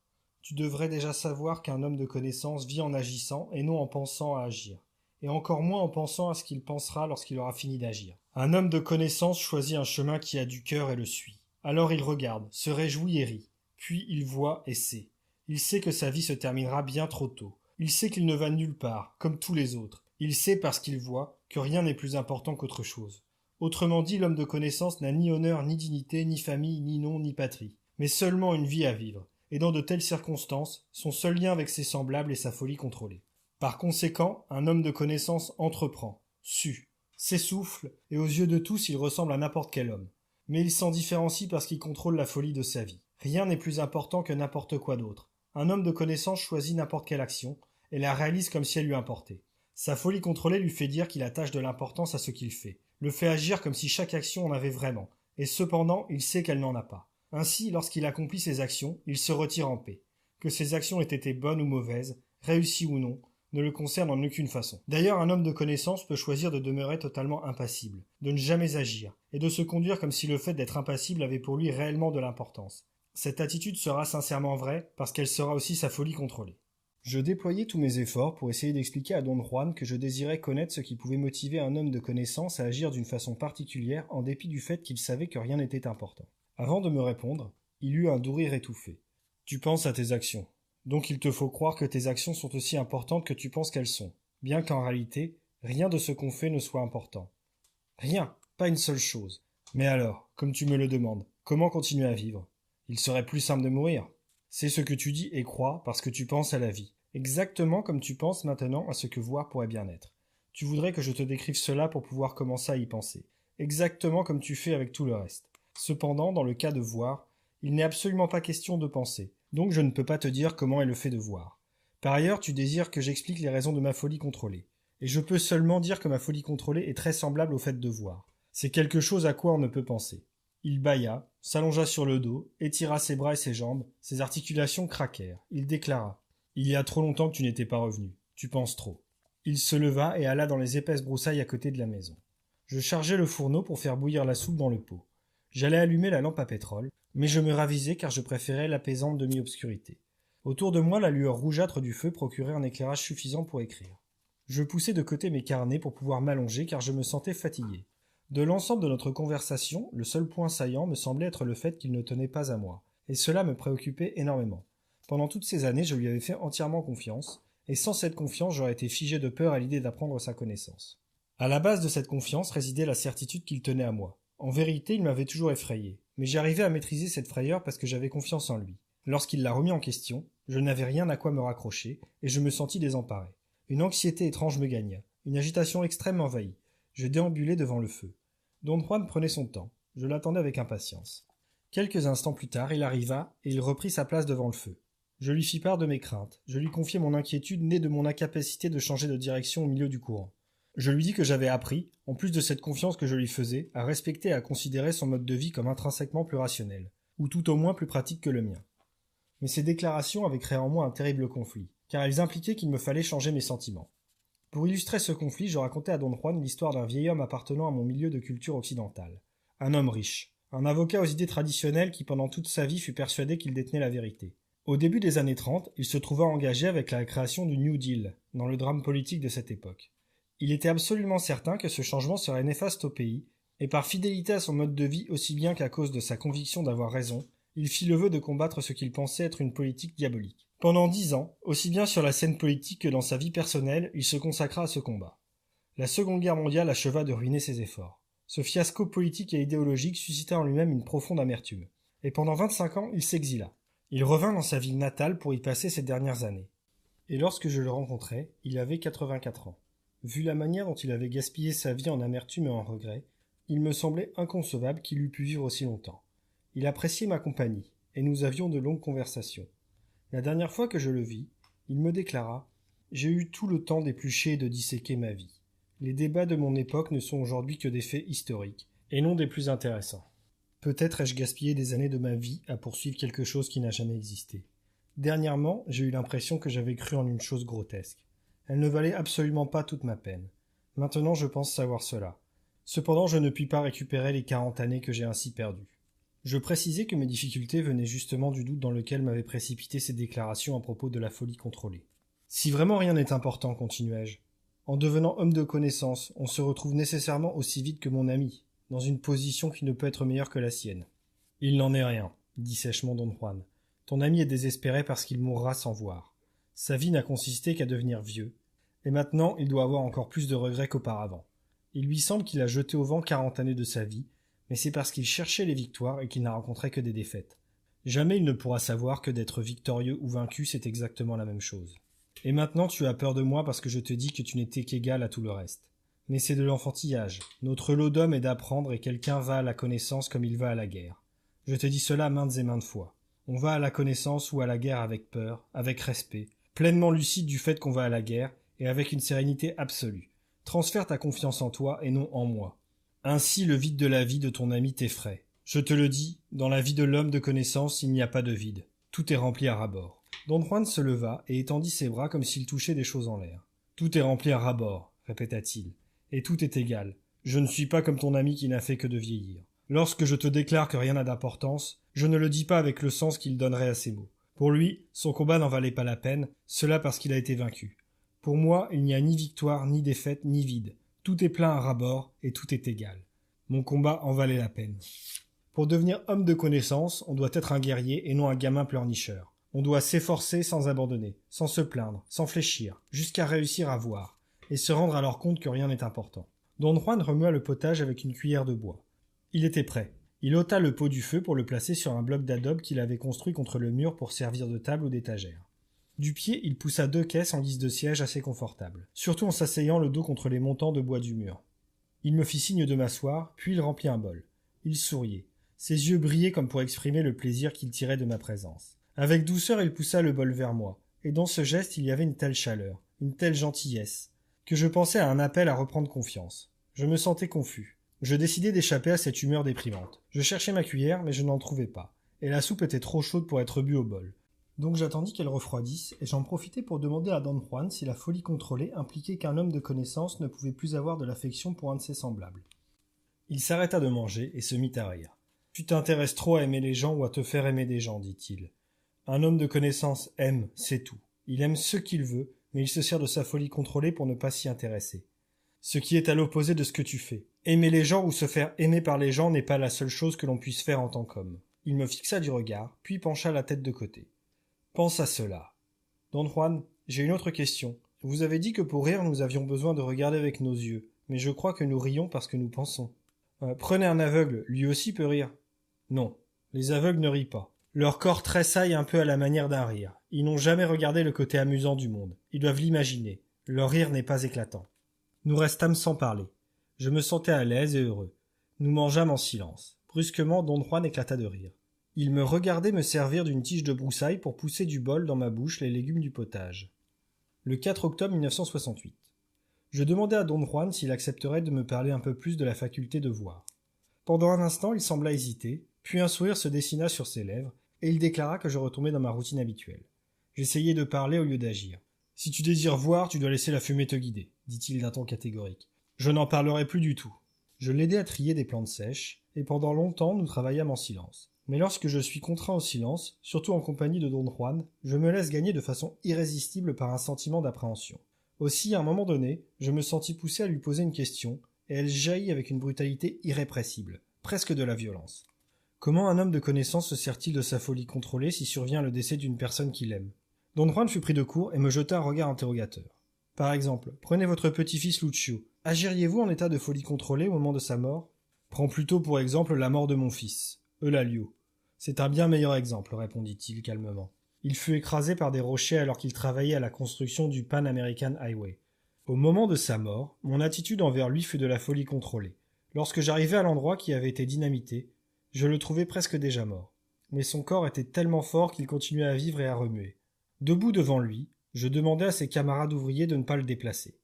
Tu devrais déjà savoir qu'un homme de connaissance vit en agissant et non en pensant à agir. Et encore moins en pensant à ce qu'il pensera lorsqu'il aura fini d'agir. Un homme de connaissance choisit un chemin qui a du cœur et le suit. Alors il regarde, se réjouit et rit. Puis il voit et sait. Il sait que sa vie se terminera bien trop tôt. Il sait qu'il ne va nulle part, comme tous les autres. Il sait parce qu'il voit que rien n'est plus important qu'autre chose. Autrement dit, l'homme de connaissance n'a ni honneur, ni dignité, ni famille, ni nom, ni patrie, mais seulement une vie à vivre. et dans de telles circonstances, son seul lien avec ses semblables est sa folie contrôlée. Par conséquent, un homme de connaissance entreprend, sue, s'essouffle, et aux yeux de tous il ressemble à n'importe quel homme. Mais il s'en différencie parce qu'il contrôle la folie de sa vie. Rien n'est plus important que n'importe quoi d'autre. Un homme de connaissance choisit n'importe quelle action, et la réalise comme si elle lui importait. Sa folie contrôlée lui fait dire qu'il attache de l'importance à ce qu'il fait, le fait agir comme si chaque action en avait vraiment, et cependant il sait qu'elle n'en a pas. Ainsi, lorsqu'il accomplit ses actions, il se retire en paix. Que ses actions aient été bonnes ou mauvaises, réussies ou non, ne le concerne en aucune façon. D'ailleurs, un homme de connaissance peut choisir de demeurer totalement impassible, de ne jamais agir, et de se conduire comme si le fait d'être impassible avait pour lui réellement de l'importance. Cette attitude sera sincèrement vraie, parce qu'elle sera aussi sa folie contrôlée. Je déployais tous mes efforts pour essayer d'expliquer à Don Juan que je désirais connaître ce qui pouvait motiver un homme de connaissance à agir d'une façon particulière en dépit du fait qu'il savait que rien n'était important. Avant de me répondre, il eut un doux rire étouffé. « Tu penses à tes actions. Donc il te faut croire que tes actions sont aussi importantes que tu penses qu'elles sont, bien qu'en réalité, rien de ce qu'on fait ne soit important. Rien, pas une seule chose. Mais alors, comme tu me le demandes, comment continuer à vivre? Il serait plus simple de mourir. C'est ce que tu dis et crois parce que tu penses à la vie, exactement comme tu penses maintenant à ce que voir pourrait bien être. Tu voudrais que je te décrive cela pour pouvoir commencer à y penser, exactement comme tu fais avec tout le reste. Cependant, dans le cas de voir, il n'est absolument pas question de penser, donc je ne peux pas te dire comment est le fait de voir. Par ailleurs, tu désires que j'explique les raisons de ma folie contrôlée, et je peux seulement dire que ma folie contrôlée est très semblable au fait de voir. C'est quelque chose à quoi on ne peut penser. Il bâilla, s'allongea sur le dos, étira ses bras et ses jambes, ses articulations craquèrent. Il déclara « Il y a trop longtemps que tu n'étais pas revenu. Tu penses trop. » Il se leva et alla dans les épaisses broussailles à côté de la maison. Je chargeai le fourneau pour faire bouillir la soupe dans le pot. J'allais allumer la lampe à pétrole, mais je me ravisai car je préférais l'apaisante demi-obscurité. Autour de moi, la lueur rougeâtre du feu procurait un éclairage suffisant pour écrire. Je poussai de côté mes carnets pour pouvoir m'allonger car je me sentais fatigué. De l'ensemble de notre conversation, le seul point saillant me semblait être le fait qu'il ne tenait pas à moi, et cela me préoccupait énormément. Pendant toutes ces années, je lui avais fait entièrement confiance, et sans cette confiance, j'aurais été figé de peur à l'idée d'apprendre sa connaissance. À la base de cette confiance résidait la certitude qu'il tenait à moi. En vérité, il m'avait toujours effrayé, mais j'arrivais à maîtriser cette frayeur parce que j'avais confiance en lui. Lorsqu'il l'a remis en question, je n'avais rien à quoi me raccrocher, et je me sentis désemparé. Une anxiété étrange me gagna, une agitation extrême m'envahit. Je déambulais devant le feu. Don Juan prenait son temps. Je l'attendais avec impatience. Quelques instants plus tard, il arriva et il reprit sa place devant le feu. Je lui fis part de mes craintes. Je lui confiai mon inquiétude née de mon incapacité de changer de direction au milieu du courant. Je lui dis que j'avais appris, en plus de cette confiance que je lui faisais, à respecter et à considérer son mode de vie comme intrinsèquement plus rationnel, ou tout au moins plus pratique que le mien. Mais ces déclarations avaient créé en moi un terrible conflit, car elles impliquaient qu'il me fallait changer mes sentiments. Pour illustrer ce conflit, je racontai à Don Juan l'histoire d'un vieil homme appartenant à mon milieu de culture occidentale. Un homme riche, un avocat aux idées traditionnelles qui pendant toute sa vie fut persuadé qu'il détenait la vérité. Au début des années 30, il se trouva engagé avec la création du New Deal, dans le drame politique de cette époque. Il était absolument certain que ce changement serait néfaste au pays, et par fidélité à son mode de vie aussi bien qu'à cause de sa conviction d'avoir raison, il fit le vœu de combattre ce qu'il pensait être une politique diabolique. Pendant 10 ans, aussi bien sur la scène politique que dans sa vie personnelle, il se consacra à ce combat. La Seconde Guerre mondiale acheva de ruiner ses efforts. Ce fiasco politique et idéologique suscita en lui-même une profonde amertume. Et pendant 25 ans, il s'exila. Il revint dans sa ville natale pour y passer ses dernières années. Et lorsque je le rencontrai, il avait 84 ans. Vu la manière dont il avait gaspillé sa vie en amertume et en regret, il me semblait inconcevable qu'il eût pu vivre aussi longtemps. Il appréciait ma compagnie, et nous avions de longues conversations. La dernière fois que je le vis, il me déclara « J'ai eu tout le temps d'éplucher et de disséquer ma vie. Les débats de mon époque ne sont aujourd'hui que des faits historiques, et non des plus intéressants. Peut-être ai-je gaspillé des années de ma vie à poursuivre quelque chose qui n'a jamais existé. Dernièrement, j'ai eu l'impression que j'avais cru en une chose grotesque. Elle ne valait absolument pas toute ma peine. Maintenant je pense savoir cela. Cependant je ne puis pas récupérer les 40 années que j'ai ainsi perdues. » Je précisai que mes difficultés venaient justement du doute dans lequel m'avaient précipité ces déclarations à propos de la folie contrôlée. « Si vraiment rien n'est important, continuai-je, en devenant homme de connaissance, on se retrouve nécessairement aussi vite que mon ami, dans une position qui ne peut être meilleure que la sienne. »« Il n'en est rien, » dit sèchement Don Juan. « Ton ami est désespéré parce qu'il mourra sans voir. Sa vie n'a consisté qu'à devenir vieux, et maintenant il doit avoir encore plus de regrets qu'auparavant. Il lui semble qu'il a jeté au vent 40 années de sa vie, mais c'est parce qu'il cherchait les victoires et qu'il n'a rencontré que des défaites. Jamais il ne pourra savoir que d'être victorieux ou vaincu, c'est exactement la même chose. Et maintenant tu as peur de moi parce que je te dis que tu n'étais qu'égal à tout le reste. Mais c'est de l'enfantillage. Notre lot d'homme est d'apprendre et quelqu'un va à la connaissance comme il va à la guerre. Je te dis cela maintes et maintes fois. On va à la connaissance ou à la guerre avec peur, avec respect, pleinement lucide du fait qu'on va à la guerre et avec une sérénité absolue. Transfère ta confiance en toi et non en moi. Ainsi le vide de la vie de ton ami t'effraie. Je te le dis, dans la vie de l'homme de connaissance, il n'y a pas de vide. Tout est rempli à ras-bord. Don Juan se leva et étendit ses bras comme s'il touchait des choses en l'air. Tout est rempli à ras-bord, répéta-t-il. Et tout est égal. Je ne suis pas comme ton ami qui n'a fait que de vieillir. Lorsque je te déclare que rien n'a d'importance, je ne le dis pas avec le sens qu'il donnerait à ces mots. Pour lui, son combat n'en valait pas la peine, cela parce qu'il a été vaincu. Pour moi, il n'y a ni victoire, ni défaite, ni vide. Tout est plein à ras-bord et tout est égal. Mon combat en valait la peine. Pour devenir homme de connaissance, on doit être un guerrier et non un gamin pleurnicheur. On doit s'efforcer sans abandonner, sans se plaindre, sans fléchir, jusqu'à réussir à voir, et se rendre alors compte que rien n'est important. Don Juan remua le potage avec une cuillère de bois. Il était prêt. Il ôta le pot du feu pour le placer sur un bloc d'adobe qu'il avait construit contre le mur pour servir de table ou d'étagère. Du pied, il poussa 2 caisses en guise de siège assez confortables, surtout en s'asseyant le dos contre les montants de bois du mur. Il me fit signe de m'asseoir, puis il remplit un bol. Il souriait. Ses yeux brillaient comme pour exprimer le plaisir qu'il tirait de ma présence. Avec douceur, il poussa le bol vers moi, et dans ce geste il y avait une telle chaleur, une telle gentillesse, que je pensais à un appel à reprendre confiance. Je me sentais confus. Je décidai d'échapper à cette humeur déprimante. Je cherchais ma cuillère, mais je n'en trouvais pas, et la soupe était trop chaude pour être bue au bol. Donc j'attendis qu'elle refroidisse, et j'en profitai pour demander à Don Juan si la folie contrôlée impliquait qu'un homme de connaissance ne pouvait plus avoir de l'affection pour un de ses semblables. Il s'arrêta de manger et se mit à rire. « Tu t'intéresses trop à aimer les gens ou à te faire aimer des gens, dit-il. Un homme de connaissance aime, c'est tout. Il aime ce qu'il veut, mais il se sert de sa folie contrôlée pour ne pas s'y intéresser. Ce qui est à l'opposé de ce que tu fais. Aimer les gens ou se faire aimer par les gens n'est pas la seule chose que l'on puisse faire en tant qu'homme. » Il me fixa du regard, puis pencha la tête de côté. « Pense à cela. Don Juan, j'ai une autre question. Vous avez dit que pour rire nous avions besoin de regarder avec nos yeux, mais je crois que nous rions parce que nous pensons. Prenez un aveugle, lui aussi peut rire. Non, les aveugles ne rient pas. Leur corps tressaille un peu à la manière d'un rire. Ils n'ont jamais regardé le côté amusant du monde. Ils doivent l'imaginer. Leur rire n'est pas éclatant. » Nous restâmes sans parler. Je me sentais à l'aise et heureux. Nous mangeâmes en silence. Brusquement, Don Juan éclata de rire. Il me regardait me servir d'une tige de broussaille pour pousser du bol dans ma bouche les légumes du potage. Le 4 octobre 1968. Je demandai à Don Juan s'il accepterait de me parler un peu plus de la faculté de voir. Pendant un instant, il sembla hésiter, puis un sourire se dessina sur ses lèvres, et il déclara que je retombais dans ma routine habituelle. J'essayai de parler au lieu d'agir. « Si tu désires voir, tu dois laisser la fumée te guider, » dit-il d'un ton catégorique. « Je n'en parlerai plus du tout. » Je l'aidai à trier des plantes sèches, et pendant longtemps nous travaillâmes en silence. Mais lorsque je suis contraint au silence, surtout en compagnie de Don Juan, je me laisse gagner de façon irrésistible par un sentiment d'appréhension. Aussi, à un moment donné, je me sentis poussé à lui poser une question, et elle jaillit avec une brutalité irrépressible, presque de la violence. Comment un homme de connaissance se sert-il de sa folie contrôlée si survient le décès d'une personne qu'il aime? Don Juan fut pris de court et me jeta un regard interrogateur. Par exemple, prenez votre petit-fils Lucio. Agiriez-vous en état de folie contrôlée au moment de sa mort? Prends plutôt pour exemple la mort de mon fils, Eulalio. C'est un bien meilleur exemple, répondit-il calmement. Il fut écrasé par des rochers alors qu'il travaillait à la construction du Pan American Highway. Au moment de sa mort, mon attitude envers lui fut de la folie contrôlée. Lorsque j'arrivai à l'endroit qui avait été dynamité, je le trouvai presque déjà mort. Mais son corps était tellement fort qu'il continuait à vivre et à remuer. Debout devant lui, je demandai à ses camarades ouvriers de ne pas le déplacer.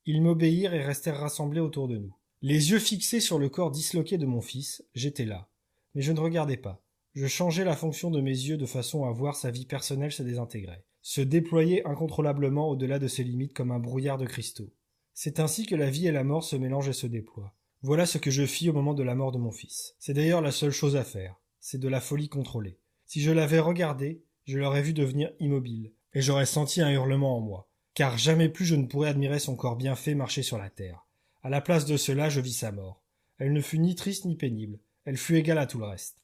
Ils m'obéirent et restèrent rassemblés autour de nous. Les yeux fixés sur le corps disloqué de mon fils, j'étais là. Mais je ne regardais pas. Je changeais la fonction de mes yeux de façon à voir sa vie personnelle se désintégrer, se déployer incontrôlablement au-delà de ses limites comme un brouillard de cristaux. C'est ainsi que la vie et la mort se mélangent et se déploient. Voilà ce que je fis au moment de la mort de mon fils. C'est d'ailleurs la seule chose à faire. C'est de la folie contrôlée. Si je l'avais regardé, je l'aurais vu devenir immobile, et j'aurais senti un hurlement en moi, car jamais plus je ne pourrais admirer son corps bien fait marcher sur la terre. À la place de cela, je vis sa mort. Elle ne fut ni triste ni pénible, elle fut égale à tout le reste.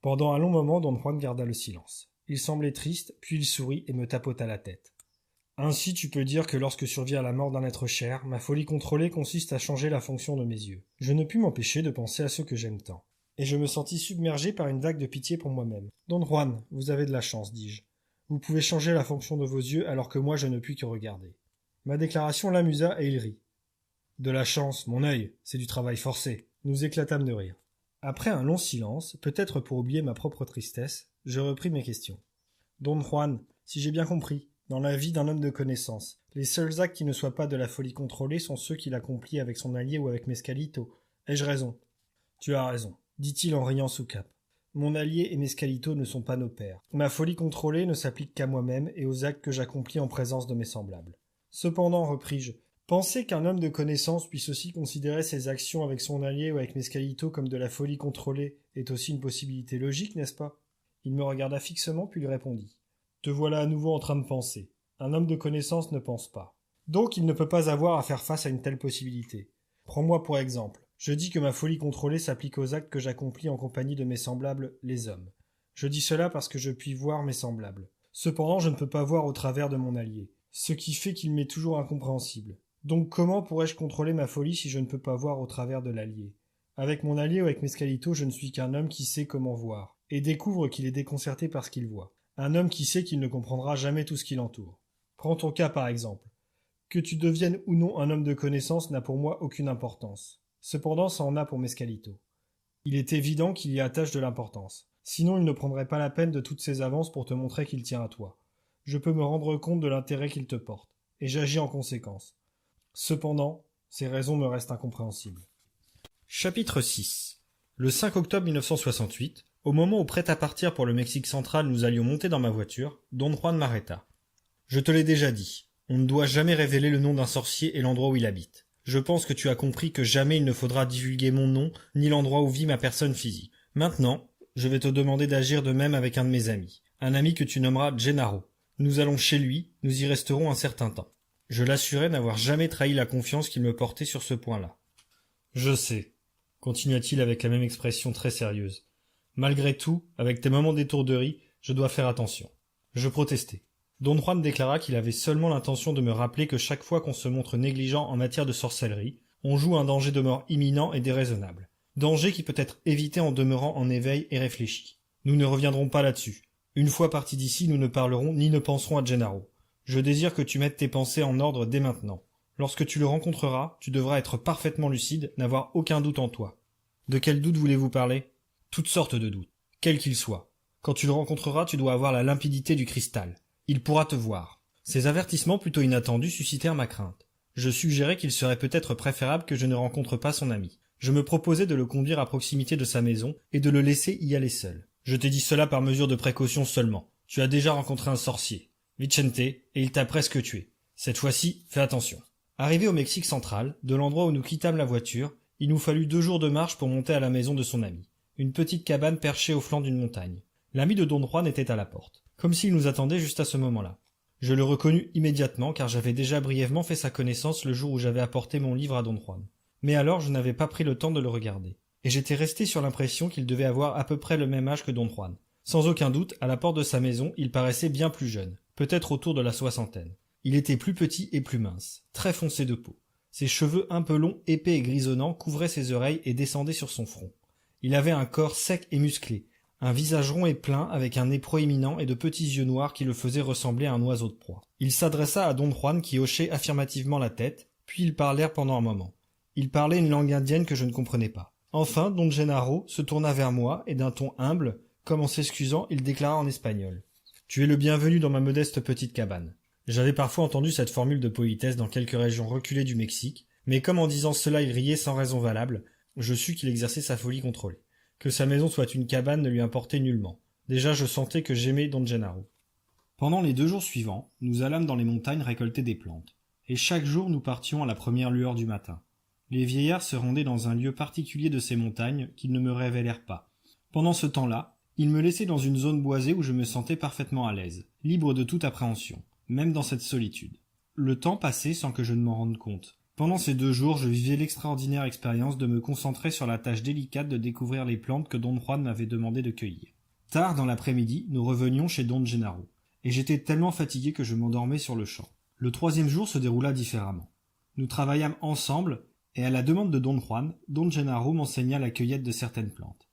Pendant un long moment, Don Juan garda le silence. Il semblait triste, puis il sourit et me tapota la tête. Ainsi tu peux dire que lorsque survient la mort d'un être cher, ma folie contrôlée consiste à changer la fonction de mes yeux. Je ne pus m'empêcher de penser à ceux que j'aime tant. et je me sentis submergé par une vague de pitié pour moi-même. Don Juan, vous avez de la chance, dis-je. Vous pouvez changer la fonction de vos yeux alors que moi je ne puis que regarder. Ma déclaration l'amusa et il rit. De la chance, mon œil, c'est du travail forcé. Nous éclatâmes de rire. Après un long silence, peut-être pour oublier ma propre tristesse, je repris mes questions. Don Juan, si j'ai bien compris, dans la vie d'un homme de connaissance, les seuls actes qui ne soient pas de la folie contrôlée sont ceux qu'il accomplit avec son allié ou avec Mescalito. Ai-je raison? Tu as raison, dit-il en riant sous cape. Mon allié et Mescalito ne sont pas nos pères. Ma folie contrôlée ne s'applique qu'à moi-même et aux actes que j'accomplis en présence de mes semblables. Cependant, repris-je, penser qu'un homme de connaissance puisse aussi considérer ses actions avec son allié ou avec Mescalito comme de la folie contrôlée est aussi une possibilité logique, n'est-ce pas? Il me regarda fixement puis lui répondit. Te voilà à nouveau en train de penser. Un homme de connaissance ne pense pas. Donc il ne peut pas avoir à faire face à une telle possibilité. Prends-moi pour exemple. Je dis que ma folie contrôlée s'applique aux actes que j'accomplis en compagnie de mes semblables, les hommes. Je dis cela parce que je puis voir mes semblables. Cependant, je ne peux pas voir au travers de mon allié, ce qui fait qu'il m'est toujours incompréhensible. Donc comment pourrais-je contrôler ma folie si je ne peux pas voir au travers de l'allié? Avec mon allié ou avec Mescalito, je ne suis qu'un homme qui sait comment voir, et découvre qu'il est déconcerté par ce qu'il voit. Un homme qui sait qu'il ne comprendra jamais tout ce qui l'entoure. Prends ton cas par exemple. Que tu deviennes ou non un homme de connaissance n'a pour moi aucune importance. Cependant, ça en a pour Mescalito. Il est évident qu'il y attache de l'importance. Sinon, il ne prendrait pas la peine de toutes ses avances pour te montrer qu'il tient à toi. Je peux me rendre compte de l'intérêt qu'il te porte, et j'agis en conséquence. Cependant, ces raisons me restent incompréhensibles. Chapitre 6. Le 5 octobre 1968, au moment où prêt à partir pour le Mexique central nous allions monter dans ma voiture, Don Juan m'arrêta. Je te l'ai déjà dit, on ne doit jamais révéler le nom d'un sorcier et l'endroit où il habite. Je pense que tu as compris que jamais il ne faudra divulguer mon nom ni l'endroit où vit ma personne physique. Maintenant, je vais te demander d'agir de même avec un de mes amis, un ami que tu nommeras Gennaro. Nous allons chez lui, nous y resterons un certain temps. Je l'assurai n'avoir jamais trahi la confiance qu'il me portait sur ce point-là. Je sais, continua-t-il avec la même expression très sérieuse. Malgré tout, avec tes moments d'étourderie, je dois faire attention. Je protestai. Don Juan déclara qu'il avait seulement l'intention de me rappeler que chaque fois qu'on se montre négligent en matière de sorcellerie, on joue un danger de mort imminent et déraisonnable. Danger qui peut être évité en demeurant en éveil et réfléchi. Nous ne reviendrons pas là-dessus. Une fois partis d'ici, nous ne parlerons ni ne penserons à Gennaro. Je désire que tu mettes tes pensées en ordre dès maintenant. Lorsque tu le rencontreras, tu devras être parfaitement lucide, n'avoir aucun doute en toi. De quel doute voulez-vous parler? Toutes sortes de doutes, quels qu'ils soient. Quand tu le rencontreras, tu dois avoir la limpidité du cristal. Il pourra te voir. Ces avertissements plutôt inattendus suscitèrent ma crainte. Je suggérai qu'il serait peut-être préférable que je ne rencontre pas son ami. Je me proposais de le conduire à proximité de sa maison et de le laisser y aller seul. Je t'ai dit cela par mesure de précaution seulement. Tu as déjà rencontré un sorcier, Vicente, et il t'a presque tué. Cette fois-ci, fais attention. Arrivé au Mexique central, de l'endroit où nous quittâmes la voiture, il nous fallut 2 jours de marche pour monter à la maison de son ami. Une petite cabane perchée au flanc d'une montagne. L'ami de Don Juan était à la porte, comme s'il nous attendait juste à ce moment-là. Je le reconnus immédiatement car j'avais déjà brièvement fait sa connaissance le jour où j'avais apporté mon livre à Don Juan. Mais alors je n'avais pas pris le temps de le regarder, et j'étais resté sur l'impression qu'il devait avoir à peu près le même âge que Don Juan. Sans aucun doute, à la porte de sa maison, il paraissait bien plus jeune, peut-être autour de la 60aine. Il était plus petit et plus mince, très foncé de peau. Ses cheveux un peu longs, épais et grisonnants couvraient ses oreilles et descendaient sur son front. Il avait un corps sec et musclé, un visage rond et plein avec un nez proéminent et de petits yeux noirs qui le faisaient ressembler à un oiseau de proie. Il s'adressa à Don Juan qui hochait affirmativement la tête, puis ils parlèrent pendant un moment. Il parlait une langue indienne que je ne comprenais pas. Enfin, Don Gennaro se tourna vers moi et d'un ton humble, comme en s'excusant, il déclara en espagnol. « Tu es le bienvenu dans ma modeste petite cabane. » J'avais parfois entendu cette formule de politesse dans quelques régions reculées du Mexique, mais comme en disant cela il riait sans raison valable, je sus qu'il exerçait sa folie contrôlée. Que sa maison soit une cabane ne lui importait nullement. Déjà je sentais que j'aimais Don Gennaro. Pendant les 2 jours suivants, nous allâmes dans les montagnes récolter des plantes, et chaque jour nous partions à la première lueur du matin. Les vieillards se rendaient dans un lieu particulier de ces montagnes qu'ils ne me révélèrent pas. Pendant ce temps-là, ils me laissaient dans une zone boisée où je me sentais parfaitement à l'aise, libre de toute appréhension, même dans cette solitude. Le temps passait sans que je ne m'en rende compte. Pendant ces 2 jours, je vivais l'extraordinaire expérience de me concentrer sur la tâche délicate de découvrir les plantes que Don Juan m'avait demandé de cueillir. Tard dans l'après-midi, nous revenions chez Don Gennaro, et j'étais tellement fatigué que je m'endormais sur le champ. Le 3e jour se déroula différemment. Nous travaillâmes ensemble, et à la demande de Don Juan, Don Gennaro m'enseigna la cueillette de certaines plantes.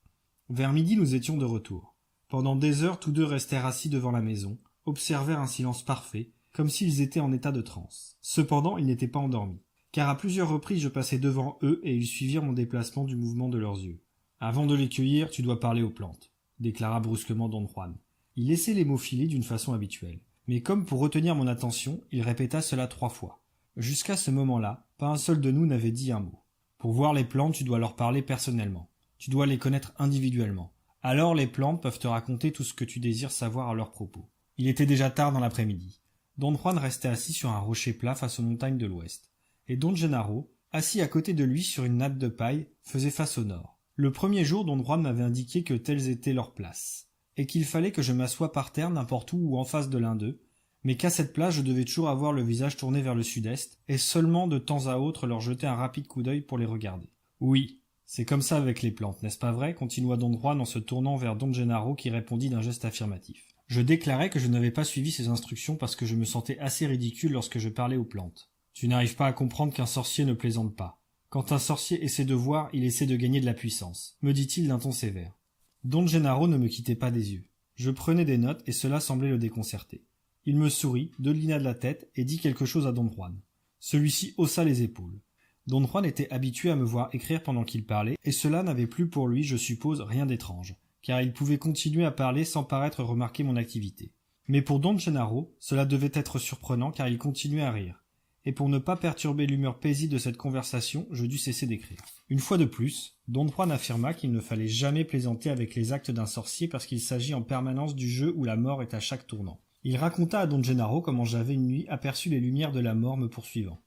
Vers midi, nous étions de retour. Pendant des heures, tous deux restèrent assis devant la maison, observèrent un silence parfait, comme s'ils étaient en état de transe. Cependant, ils n'étaient pas endormis, car à plusieurs reprises je passais devant eux et ils suivirent mon déplacement du mouvement de leurs yeux. « Avant de les cueillir, tu dois parler aux plantes », déclara brusquement Don Juan. Il laissait les mots filer d'une façon habituelle, mais comme pour retenir mon attention, il répéta cela 3 fois. Jusqu'à ce moment-là, pas un seul de nous n'avait dit un mot. Pour voir les plantes, tu dois leur parler personnellement. Tu dois les connaître individuellement. Alors les plantes peuvent te raconter tout ce que tu désires savoir à leur propos. Il était déjà tard dans l'après-midi. Don Juan restait assis sur un rocher plat face aux montagnes de l'ouest, et Don Gennaro, assis à côté de lui sur une natte de paille, faisait face au nord. Le premier jour, Don Juan m'avait indiqué que telles étaient leurs places, et qu'il fallait que je m'assoie par terre n'importe où ou en face de l'un d'eux, mais qu'à cette place je devais toujours avoir le visage tourné vers le sud-est, et seulement de temps à autre leur jeter un rapide coup d'œil pour les regarder. Oui, c'est comme ça avec les plantes, n'est-ce pas vrai? Continua Don Juan en se tournant vers Don Gennaro qui répondit d'un geste affirmatif. Je déclarai que je n'avais pas suivi ses instructions parce que je me sentais assez ridicule lorsque je parlais aux plantes. Tu n'arrives pas à comprendre qu'un sorcier ne plaisante pas. Quand un sorcier essaie de voir, il essaie de gagner de la puissance, me dit-il d'un ton sévère. Don Gennaro ne me quittait pas des yeux. Je prenais des notes et cela semblait le déconcerter. Il me sourit, delina de la tête et dit quelque chose à Don Juan. Celui-ci haussa les épaules. Don Juan était habitué à me voir écrire pendant qu'il parlait, et cela n'avait plus pour lui, je suppose, rien d'étrange, car il pouvait continuer à parler sans paraître remarquer mon activité. Mais pour Don Gennaro, cela devait être surprenant car il continuait à rire. Et pour ne pas perturber l'humeur paisible de cette conversation, je dus cesser d'écrire. Une fois de plus, Don Juan affirma qu'il ne fallait jamais plaisanter avec les actes d'un sorcier parce qu'il s'agit en permanence du jeu où la mort est à chaque tournant. Il raconta à Don Gennaro comment j'avais une nuit aperçu les lumières de la mort me poursuivant.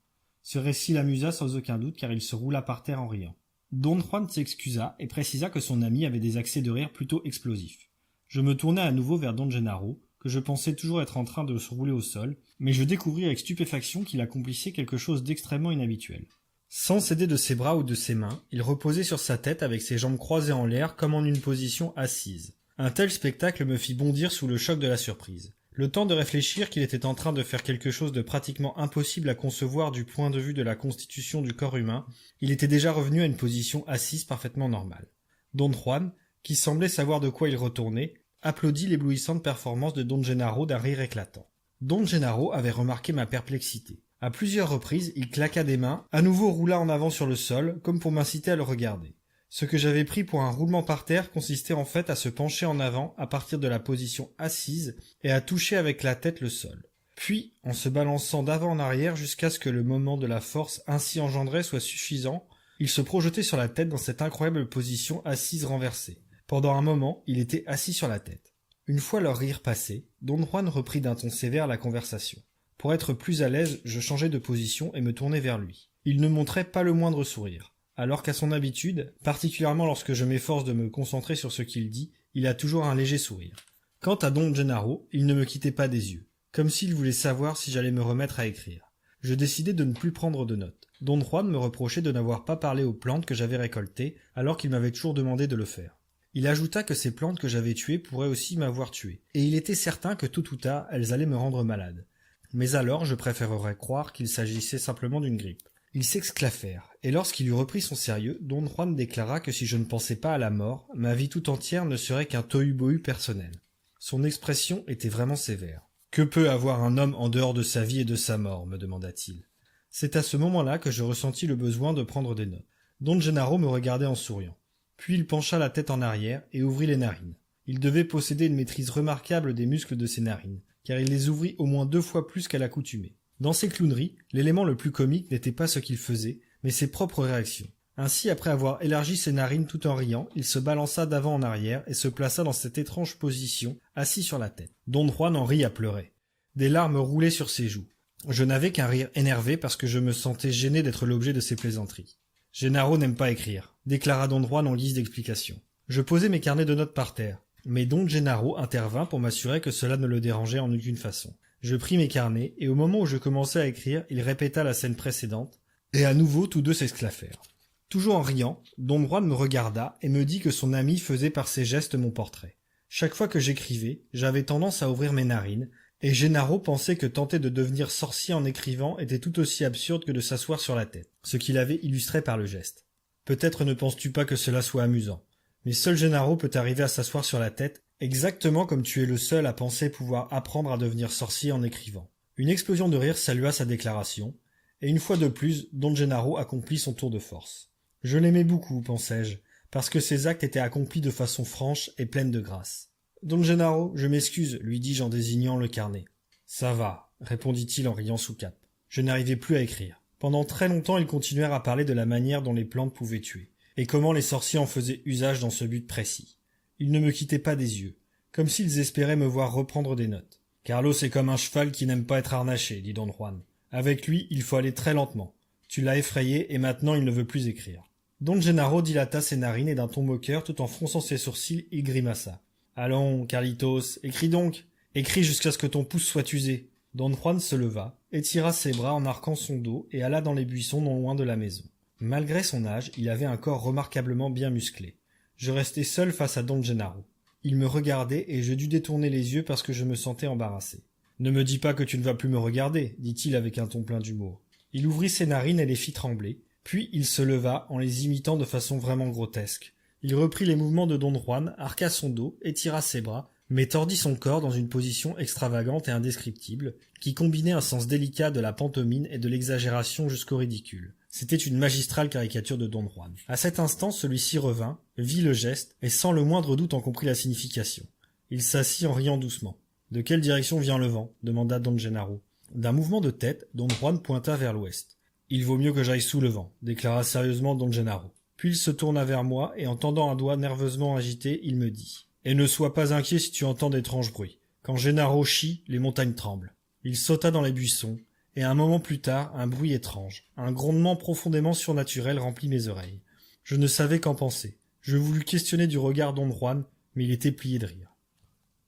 Ce récit l'amusa sans aucun doute car il se roula par terre en riant. Don Juan s'excusa et précisa que son ami avait des accès de rire plutôt explosifs. Je me tournai à nouveau vers Don Gennaro, que je pensais toujours être en train de se rouler au sol, mais je découvris avec stupéfaction qu'il accomplissait quelque chose d'extrêmement inhabituel. Sans s'aider de ses bras ou de ses mains, il reposait sur sa tête avec ses jambes croisées en l'air comme en une position assise. Un tel spectacle me fit bondir sous le choc de la surprise. Le temps de réfléchir qu'il était en train de faire quelque chose de pratiquement impossible à concevoir du point de vue de la constitution du corps humain, il était déjà revenu à une position assise parfaitement normale. Don Juan, qui semblait savoir de quoi il retournait, applaudit l'éblouissante performance de Don Gennaro d'un rire éclatant. Don Gennaro avait remarqué ma perplexité. À plusieurs reprises, il claqua des mains, à nouveau roula en avant sur le sol, comme pour m'inciter à le regarder. Ce que j'avais pris pour un roulement par terre consistait en fait à se pencher en avant à partir de la position assise et à toucher avec la tête le sol. Puis, en se balançant d'avant en arrière jusqu'à ce que le moment de la force ainsi engendrée soit suffisant, il se projetait sur la tête dans cette incroyable position assise renversée. Pendant un moment, il était assis sur la tête. Une fois leur rire passé, Don Juan reprit d'un ton sévère la conversation. Pour être plus à l'aise, je changeai de position et me tournai vers lui. Il ne montrait pas le moindre sourire. Alors qu'à son habitude, particulièrement lorsque je m'efforce de me concentrer sur ce qu'il dit, il a toujours un léger sourire. Quant à Don Gennaro, il ne me quittait pas des yeux, comme s'il voulait savoir si j'allais me remettre à écrire. Je décidai de ne plus prendre de notes. Don Juan me reprochait de n'avoir pas parlé aux plantes que j'avais récoltées, alors qu'il m'avait toujours demandé de le faire. Il ajouta que ces plantes que j'avais tuées pourraient aussi m'avoir tué, et il était certain que tôt ou tard elles allaient me rendre malade. Mais alors je préférerais croire qu'il s'agissait simplement d'une grippe. Ils s'exclafèrent, et lorsqu'il eut repris son sérieux, Don Juan déclara que si je ne pensais pas à la mort, ma vie tout entière ne serait qu'un tohu-bohu personnel. Son expression était vraiment sévère. « Que peut avoir un homme en dehors de sa vie et de sa mort ?» me demanda-t-il. C'est à ce moment-là que je ressentis le besoin de prendre des notes. Don Gennaro me regardait en souriant. Puis il pencha la tête en arrière et ouvrit les narines. Il devait posséder une maîtrise remarquable des muscles de ses narines, car il les ouvrit au moins 2 fois plus qu'à l'accoutumée. Dans ses clowneries, l'élément le plus comique n'était pas ce qu'il faisait, mais ses propres réactions. Ainsi, après avoir élargi ses narines tout en riant, il se balança d'avant en arrière et se plaça dans cette étrange position, assis sur la tête. Don Juan en rit à pleurer. Des larmes roulaient sur ses joues. Je n'avais qu'un rire énervé parce que je me sentais gêné d'être l'objet de ses plaisanteries. « Gennaro n'aime pas écrire », déclara Don Juan en guise d'explication. Je posai mes carnets de notes par terre, mais Don Gennaro intervint pour m'assurer que cela ne le dérangeait en aucune façon. Je pris mes carnets, et au moment où je commençais à écrire, il répéta la scène précédente, et à nouveau tous deux s'exclafèrent. Toujours en riant, Don Juan me regarda et me dit que son ami faisait par ses gestes mon portrait. Chaque fois que j'écrivais, j'avais tendance à ouvrir mes narines, et Gennaro pensait que tenter de devenir sorcier en écrivant était tout aussi absurde que de s'asseoir sur la tête, ce qu'il avait illustré par le geste. Peut-être ne penses-tu pas que cela soit amusant, Mais seul Gennaro peut arriver à s'asseoir sur la tête, exactement comme tu es le seul à penser pouvoir apprendre à devenir sorcier en écrivant. Une explosion de rire salua sa déclaration, et une fois de plus, Don Gennaro accomplit son tour de force. Je l'aimais beaucoup, pensai-je, parce que ses actes étaient accomplis de façon franche et pleine de grâce. Don Gennaro, je m'excuse, lui dis-je en désignant le carnet. Ça va, répondit-il en riant sous cape. Je n'arrivais plus à écrire. Pendant très longtemps, ils continuèrent à parler de la manière dont les plantes pouvaient tuer, et comment les sorciers en faisaient usage dans ce but précis. Ils ne me quittaient pas des yeux, comme s'ils espéraient me voir reprendre des notes. Carlos est comme un cheval qui n'aime pas être harnaché, dit Don Juan. Avec lui, il faut aller très lentement. Tu l'as effrayé et maintenant il ne veut plus écrire. Don Gennaro dilata ses narines et d'un ton moqueur, tout en fronçant ses sourcils, il grimaça. Allons, Carlitos, écris donc. Écris jusqu'à ce que ton pouce soit usé. Don Juan se leva, étira ses bras en arquant son dos et alla dans les buissons non loin de la maison. Malgré son âge, il avait un corps remarquablement bien musclé. Je restai seul face à Don Gennaro. Il me regardait et je dus détourner les yeux parce que je me sentais embarrassé. « Ne me dis pas que tu ne vas plus me regarder, dit-il avec un ton plein d'humour. Il ouvrit ses narines et les fit trembler, puis il se leva en les imitant de façon vraiment grotesque. Il reprit les mouvements de Don Juan, arqua son dos, étira ses bras, mais tordit son corps dans une position extravagante et indescriptible, qui combinait un sens délicat de la pantomime et de l'exagération jusqu'au ridicule. C'était une magistrale caricature de Don Juan. À cet instant, celui-ci revint, vit le geste, et sans le moindre doute en comprit la signification. Il s'assit en riant doucement. « De quelle direction vient le vent ?» demanda Don Gennaro. D'un mouvement de tête, Don Juan pointa vers l'ouest. « Il vaut mieux que j'aille sous le vent », déclara sérieusement Don Gennaro. Puis il se tourna vers moi, et en tendant un doigt nerveusement agité, il me dit « Et ne sois pas inquiet si tu entends d'étranges bruits. Quand Gennaro chie, les montagnes tremblent. » Il sauta dans les buissons, et un moment plus tard, un bruit étrange, un grondement profondément surnaturel remplit mes oreilles. Je ne savais qu'en penser. Je voulus questionner du regard Don Juan, mais il était plié de rire.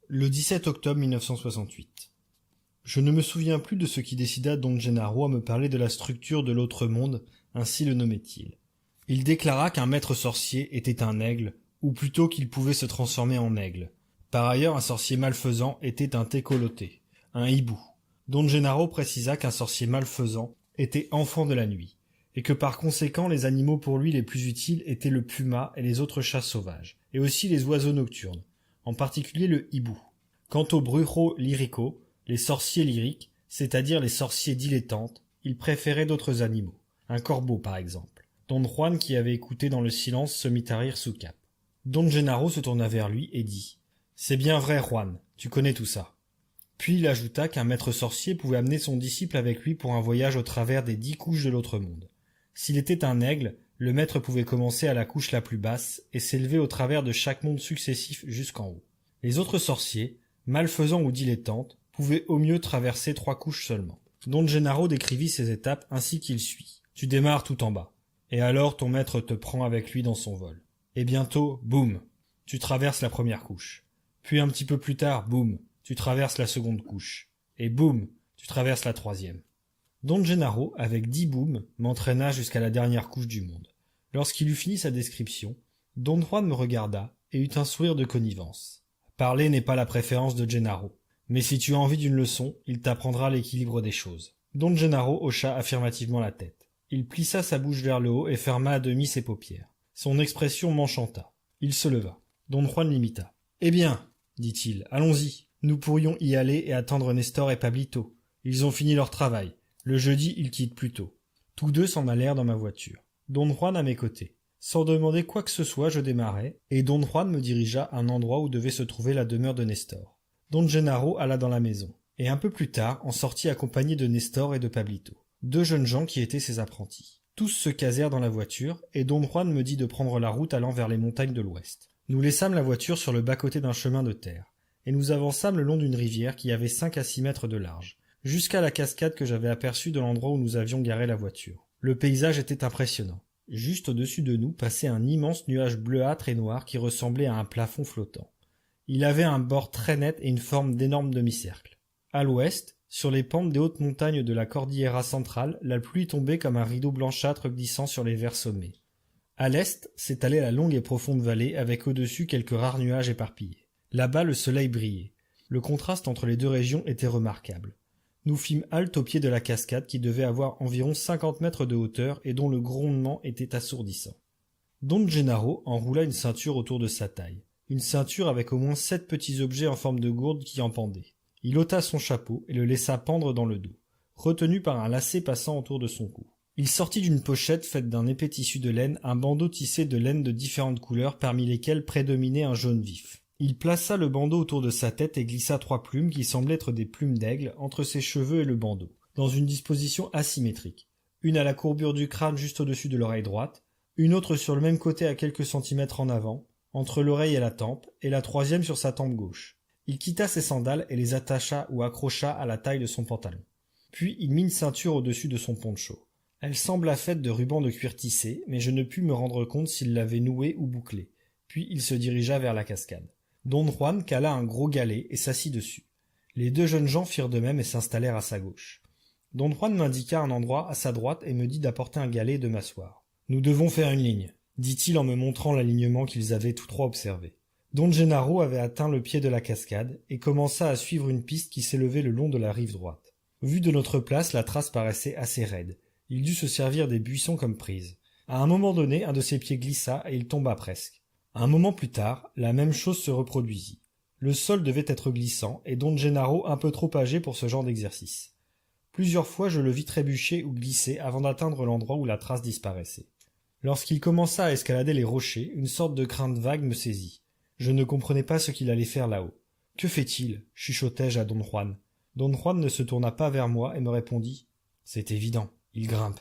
Le 17 octobre 1968. Je ne me souviens plus de ce qui décida Don Gennaro à me parler de la structure de l'autre monde, ainsi le nommait-il. Il déclara qu'un maître sorcier était un aigle, ou plutôt qu'il pouvait se transformer en aigle. Par ailleurs, un sorcier malfaisant était un técoloté, un hibou. Don Gennaro précisa qu'un sorcier malfaisant était enfant de la nuit, et que par conséquent les animaux pour lui les plus utiles étaient le puma et les autres chats sauvages, et aussi les oiseaux nocturnes, en particulier le hibou. Quant aux brujo lyrico, les sorciers lyriques, c'est-à-dire les sorciers dilettantes, ils préféraient d'autres animaux, un corbeau par exemple. Don Juan, qui avait écouté dans le silence, se mit à rire sous cape. Don Gennaro se tourna vers lui et dit « C'est bien vrai, Juan, tu connais tout ça. » Puis il ajouta qu'un maître sorcier pouvait amener son disciple avec lui pour un voyage au travers des 10 couches de l'autre monde. S'il était un aigle, le maître pouvait commencer à la couche la plus basse et s'élever au travers de chaque monde successif jusqu'en haut. Les autres sorciers, malfaisants ou dilettantes, pouvaient au mieux traverser 3 couches seulement. Don Gennaro décrivit ces étapes ainsi qu'il suit. Tu démarres tout en bas. Et alors ton maître te prend avec lui dans son vol. Et bientôt, boum, tu traverses la première couche. Puis un petit peu plus tard, boum, tu traverses la seconde couche. Et boum, tu traverses la troisième. Don Gennaro, avec 10 booms, m'entraîna jusqu'à la dernière couche du monde. Lorsqu'il eut fini sa description, Don Juan me regarda et eut un sourire de connivence. Parler n'est pas la préférence de Gennaro. Mais si tu as envie d'une leçon, il t'apprendra l'équilibre des choses. Don Gennaro hocha affirmativement la tête. Il plissa sa bouche vers le haut et ferma à demi ses paupières. Son expression m'enchanta. Il se leva. Don Juan l'imita. « Eh bien, dit-il, allons-y. Nous pourrions y aller et attendre Nestor et Pablito. Ils ont fini leur travail. Le jeudi, ils quittent plus tôt. » Tous deux s'en allèrent dans ma voiture. Don Juan à mes côtés. Sans demander quoi que ce soit, je démarrai, et Don Juan me dirigea à un endroit où devait se trouver la demeure de Nestor. Don Gennaro alla dans la maison, et un peu plus tard en sortit accompagné de Nestor et de Pablito, 2 jeunes gens qui étaient ses apprentis. Tous se casèrent dans la voiture, et Don Juan me dit de prendre la route allant vers les montagnes de l'ouest. Nous laissâmes la voiture sur le bas-côté d'un chemin de terre, et nous avançâmes le long d'une rivière qui avait 5 à 6 mètres de large, jusqu'à la cascade que j'avais aperçue de l'endroit où nous avions garé la voiture. Le paysage était impressionnant. Juste au-dessus de nous passait un immense nuage bleuâtre et noir qui ressemblait à un plafond flottant. Il avait un bord très net et une forme d'énorme demi-cercle. À l'ouest, sur les pentes des hautes montagnes de la Cordillera centrale, la pluie tombait comme un rideau blanchâtre glissant sur les verts sommets. À l'est s'étalait la longue et profonde vallée avec au-dessus quelques rares nuages éparpillés. Là-bas, le soleil brillait. Le contraste entre les 2 régions était remarquable. Nous fîmes halte au pied de la cascade qui devait avoir environ 50 mètres de hauteur et dont le grondement était assourdissant. Don Gennaro enroula une ceinture autour de sa taille. Une ceinture avec au moins 7 petits objets en forme de gourde qui en pendaient. Il ôta son chapeau et le laissa pendre dans le dos, retenu par un lacet passant autour de son cou. Il sortit d'une pochette faite d'un épais tissu de laine un bandeau tissé de laine de différentes couleurs parmi lesquelles prédominait un jaune vif. Il plaça le bandeau autour de sa tête et glissa 3 plumes qui semblaient être des plumes d'aigle entre ses cheveux et le bandeau, dans une disposition asymétrique. Une à la courbure du crâne juste au-dessus de l'oreille droite, une autre sur le même côté à quelques centimètres en avant, entre l'oreille et la tempe, et la troisième sur sa tempe gauche. Il quitta ses sandales et les attacha ou accrocha à la taille de son pantalon. Puis il mit une ceinture au-dessus de son poncho. Elle sembla faite de rubans de cuir tissé, mais je ne pus me rendre compte s'il l'avait nouée ou bouclée. Puis il se dirigea vers la cascade. Don Juan cala un gros galet et s'assit dessus. Les 2 jeunes gens firent de même et s'installèrent à sa gauche. Don Juan m'indiqua un endroit à sa droite et me dit d'apporter un galet et de m'asseoir. « Nous devons faire une ligne », dit-il en me montrant l'alignement qu'ils avaient tous 3 observé. Don Gennaro avait atteint le pied de la cascade et commença à suivre une piste qui s'élevait le long de la rive droite. Vu de notre place, la trace paraissait assez raide. Il dut se servir des buissons comme prise. À un moment donné, un de ses pieds glissa et il tomba presque. Un moment plus tard, la même chose se reproduisit. Le sol devait être glissant et Don Gennaro un peu trop âgé pour ce genre d'exercice. Plusieurs fois je le vis trébucher ou glisser avant d'atteindre l'endroit où la trace disparaissait. Lorsqu'il commença à escalader les rochers, une sorte de crainte vague me saisit. Je ne comprenais pas ce qu'il allait faire là-haut. « Que fait-il » chuchotai-je à Don Juan. Don Juan ne se tourna pas vers moi et me répondit « C'est évident, il grimpe. »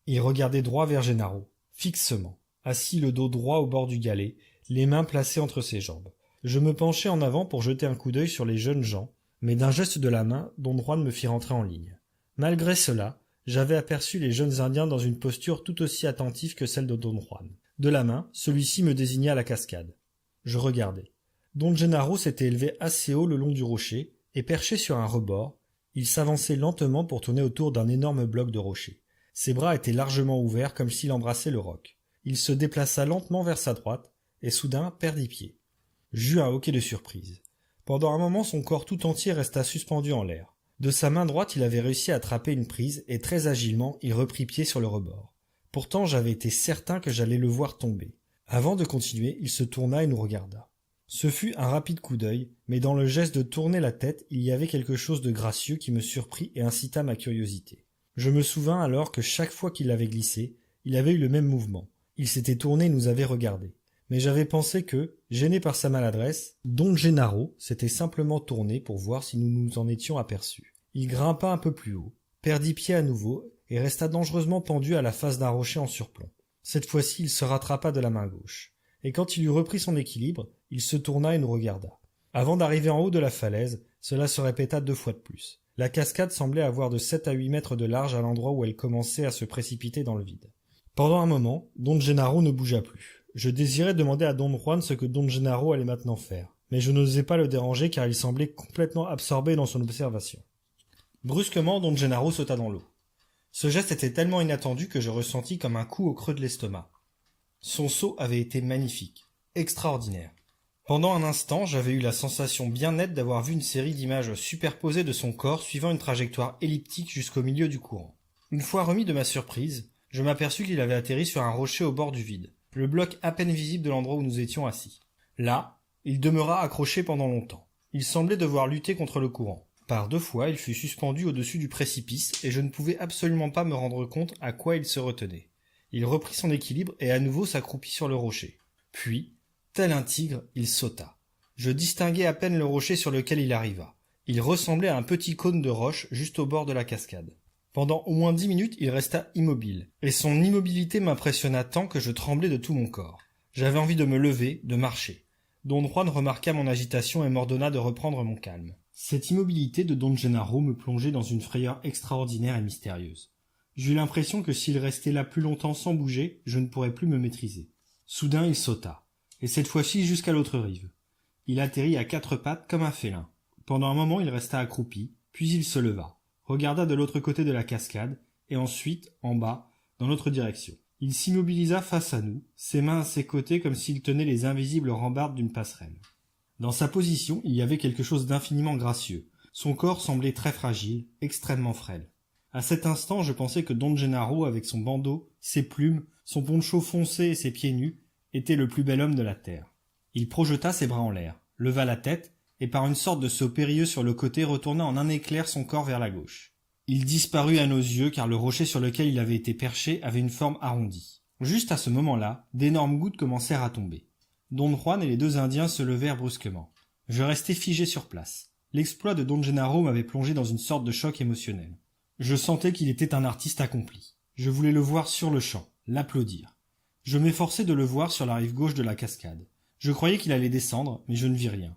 Il regardait droit vers Gennaro, fixement, assis le dos droit au bord du galet, les mains placées entre ses jambes. Je me penchai en avant pour jeter un coup d'œil sur les jeunes gens, mais d'un geste de la main, Don Juan me fit rentrer en ligne. Malgré cela, j'avais aperçu les jeunes Indiens dans une posture tout aussi attentive que celle de Don Juan. De la main, celui-ci me désigna la cascade. Je regardai. Don Gennaro s'était élevé assez haut le long du rocher, et perché sur un rebord, il s'avançait lentement pour tourner autour d'un énorme bloc de rocher. Ses bras étaient largement ouverts comme s'il embrassait le roc. Il se déplaça lentement vers sa droite, et soudain perdit pied. J'eus un hoquet de surprise. Pendant un moment son corps tout entier resta suspendu en l'air. De sa main droite il avait réussi à attraper une prise, et très agilement il reprit pied sur le rebord. Pourtant j'avais été certain que j'allais le voir tomber. Avant de continuer, il se tourna et nous regarda. Ce fut un rapide coup d'œil, mais dans le geste de tourner la tête, il y avait quelque chose de gracieux qui me surprit et incita ma curiosité. Je me souvins alors que chaque fois qu'il avait glissé, il avait eu le même mouvement. Il s'était tourné et nous avait regardés. Mais j'avais pensé que, gêné par sa maladresse, Don Gennaro s'était simplement tourné pour voir si nous nous en étions aperçus. Il grimpa un peu plus haut, perdit pied à nouveau et resta dangereusement pendu à la face d'un rocher en surplomb. Cette fois-ci, il se rattrapa de la main gauche. Et quand il eut repris son équilibre, il se tourna et nous regarda. Avant d'arriver en haut de la falaise, cela se répéta 2 fois de plus. La cascade semblait avoir de 7 à 8 mètres de large à l'endroit où elle commençait à se précipiter dans le vide. Pendant un moment, Don Gennaro ne bougea plus. Je désirais demander à Don Juan ce que Don Gennaro allait maintenant faire, mais je n'osais pas le déranger car il semblait complètement absorbé dans son observation. Brusquement, Don Gennaro sauta dans l'eau. Ce geste était tellement inattendu que je ressentis comme un coup au creux de l'estomac. Son saut avait été magnifique, extraordinaire. Pendant un instant, j'avais eu la sensation bien nette d'avoir vu une série d'images superposées de son corps suivant une trajectoire elliptique jusqu'au milieu du courant. Une fois remis de ma surprise, je m'aperçus qu'il avait atterri sur un rocher au bord du vide, le bloc à peine visible de l'endroit où nous étions assis. Là, il demeura accroché pendant longtemps. Il semblait devoir lutter contre le courant. Par 2 fois, il fut suspendu au-dessus du précipice et je ne pouvais absolument pas me rendre compte à quoi il se retenait. Il reprit son équilibre et à nouveau s'accroupit sur le rocher. Puis, tel un tigre, il sauta. Je distinguai à peine le rocher sur lequel il arriva. Il ressemblait à un petit cône de roche juste au bord de la cascade. Pendant au moins 10 minutes, il resta immobile, et son immobilité m'impressionna tant que je tremblais de tout mon corps. J'avais envie de me lever, de marcher. Don Juan remarqua mon agitation et m'ordonna de reprendre mon calme. Cette immobilité de Don Gennaro me plongeait dans une frayeur extraordinaire et mystérieuse. J'eus l'impression que s'il restait là plus longtemps sans bouger, je ne pourrais plus me maîtriser. Soudain il sauta, et cette fois-ci jusqu'à l'autre rive. Il atterrit à 4 pattes comme un félin. Pendant un moment il resta accroupi, puis il se leva, regarda de l'autre côté de la cascade, et ensuite, en bas, dans notre direction. Il s'immobilisa face à nous, ses mains à ses côtés comme s'il tenait les invisibles rambardes d'une passerelle. Dans sa position, il y avait quelque chose d'infiniment gracieux. Son corps semblait très fragile, extrêmement frêle. À cet instant, je pensais que Don Gennaro, avec son bandeau, ses plumes, Son poncho foncé et ses pieds nus était le plus bel homme de la terre. Il projeta ses bras en l'air, leva la tête, et par une sorte de saut périlleux sur le côté retourna en un éclair son corps vers la gauche. Il disparut à nos yeux car le rocher sur lequel il avait été perché avait une forme arrondie. Juste à ce moment-là, d'énormes gouttes commencèrent à tomber. Don Juan et les 2 Indiens se levèrent brusquement. Je restai figé sur place. L'exploit de Don Gennaro m'avait plongé dans une sorte de choc émotionnel. Je sentais qu'il était un artiste accompli. Je voulais le voir sur le champ, l'applaudir. Je m'efforçai de le voir sur la rive gauche de la cascade. Je croyais qu'il allait descendre, mais je ne vis rien.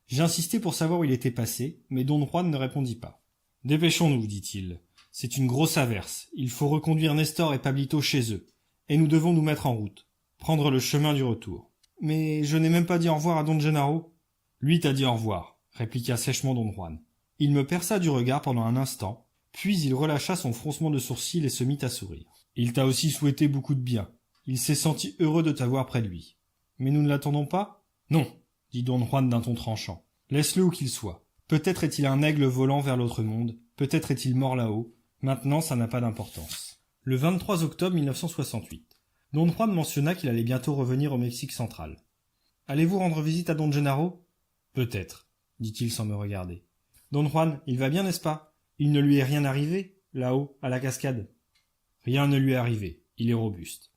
J'insistai pour savoir où il était passé, mais Don Juan ne répondit pas. « Dépêchons-nous, dit-il. C'est une grosse averse. Il faut reconduire Nestor et Pablito chez eux. Et nous devons nous mettre en route. Prendre le chemin du retour. »« Mais je n'ai même pas dit au revoir à Don Gennaro. »« Lui t'a dit au revoir, » répliqua sèchement Don Juan. Il me perça du regard pendant un instant, puis il relâcha son froncement de sourcils et se mit à sourire. « Il t'a aussi souhaité beaucoup de bien. Il s'est senti heureux de t'avoir près de lui. »« Mais nous ne l'attendons pas ?»« Non, » dit Don Juan d'un ton tranchant. « Laisse-le où qu'il soit. Peut-être est-il un aigle volant vers l'autre monde, peut-être est-il mort là-haut. Maintenant, ça n'a pas d'importance. » Le 23 octobre 1968, Don Juan mentionna qu'il allait bientôt revenir au Mexique central. « Allez-vous rendre visite à Don Gennaro ?»« Peut-être, » dit-il sans me regarder. « Don Juan, il va bien, n'est-ce pas? Il ne lui est rien arrivé, là-haut, à la cascade ?»« Rien ne lui est arrivé, il est robuste. »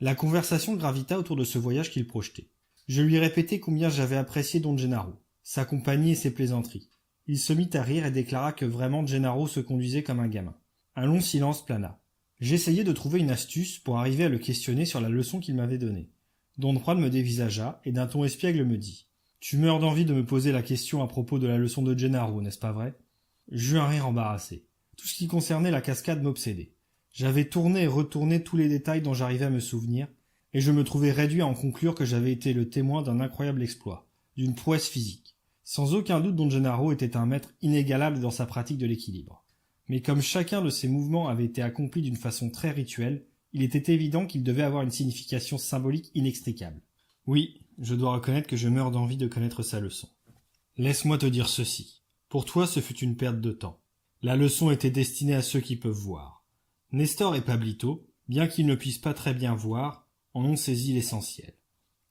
La conversation gravita autour de ce voyage qu'il projetait. Je lui répétai combien j'avais apprécié Don Gennaro, sa compagnie et ses plaisanteries. Il se mit à rire et déclara que vraiment Gennaro se conduisait comme un gamin. Un long silence plana. J'essayai de trouver une astuce pour arriver à le questionner sur la leçon qu'il m'avait donnée. Don Juan me dévisagea et d'un ton espiègle me dit « Tu meurs d'envie de me poser la question à propos de la leçon de Gennaro, n'est-ce pas vrai ?» J'eus un rire embarrassé. Tout ce qui concernait la cascade m'obsédait. J'avais tourné et retourné tous les détails dont j'arrivais à me souvenir, et je me trouvais réduit à en conclure que j'avais été le témoin d'un incroyable exploit, d'une prouesse physique. Sans aucun doute Don Gennaro était un maître inégalable dans sa pratique de l'équilibre. Mais comme chacun de ses mouvements avait été accompli d'une façon très rituelle, il était évident qu'il devait avoir une signification symbolique inextricable. Oui, je dois reconnaître que je meurs d'envie de connaître sa leçon. Laisse-moi te dire ceci. Pour toi, ce fut une perte de temps. La leçon était destinée à ceux qui peuvent voir. Nestor et Pablito, bien qu'ils ne puissent pas très bien voir, en ont saisi l'essentiel.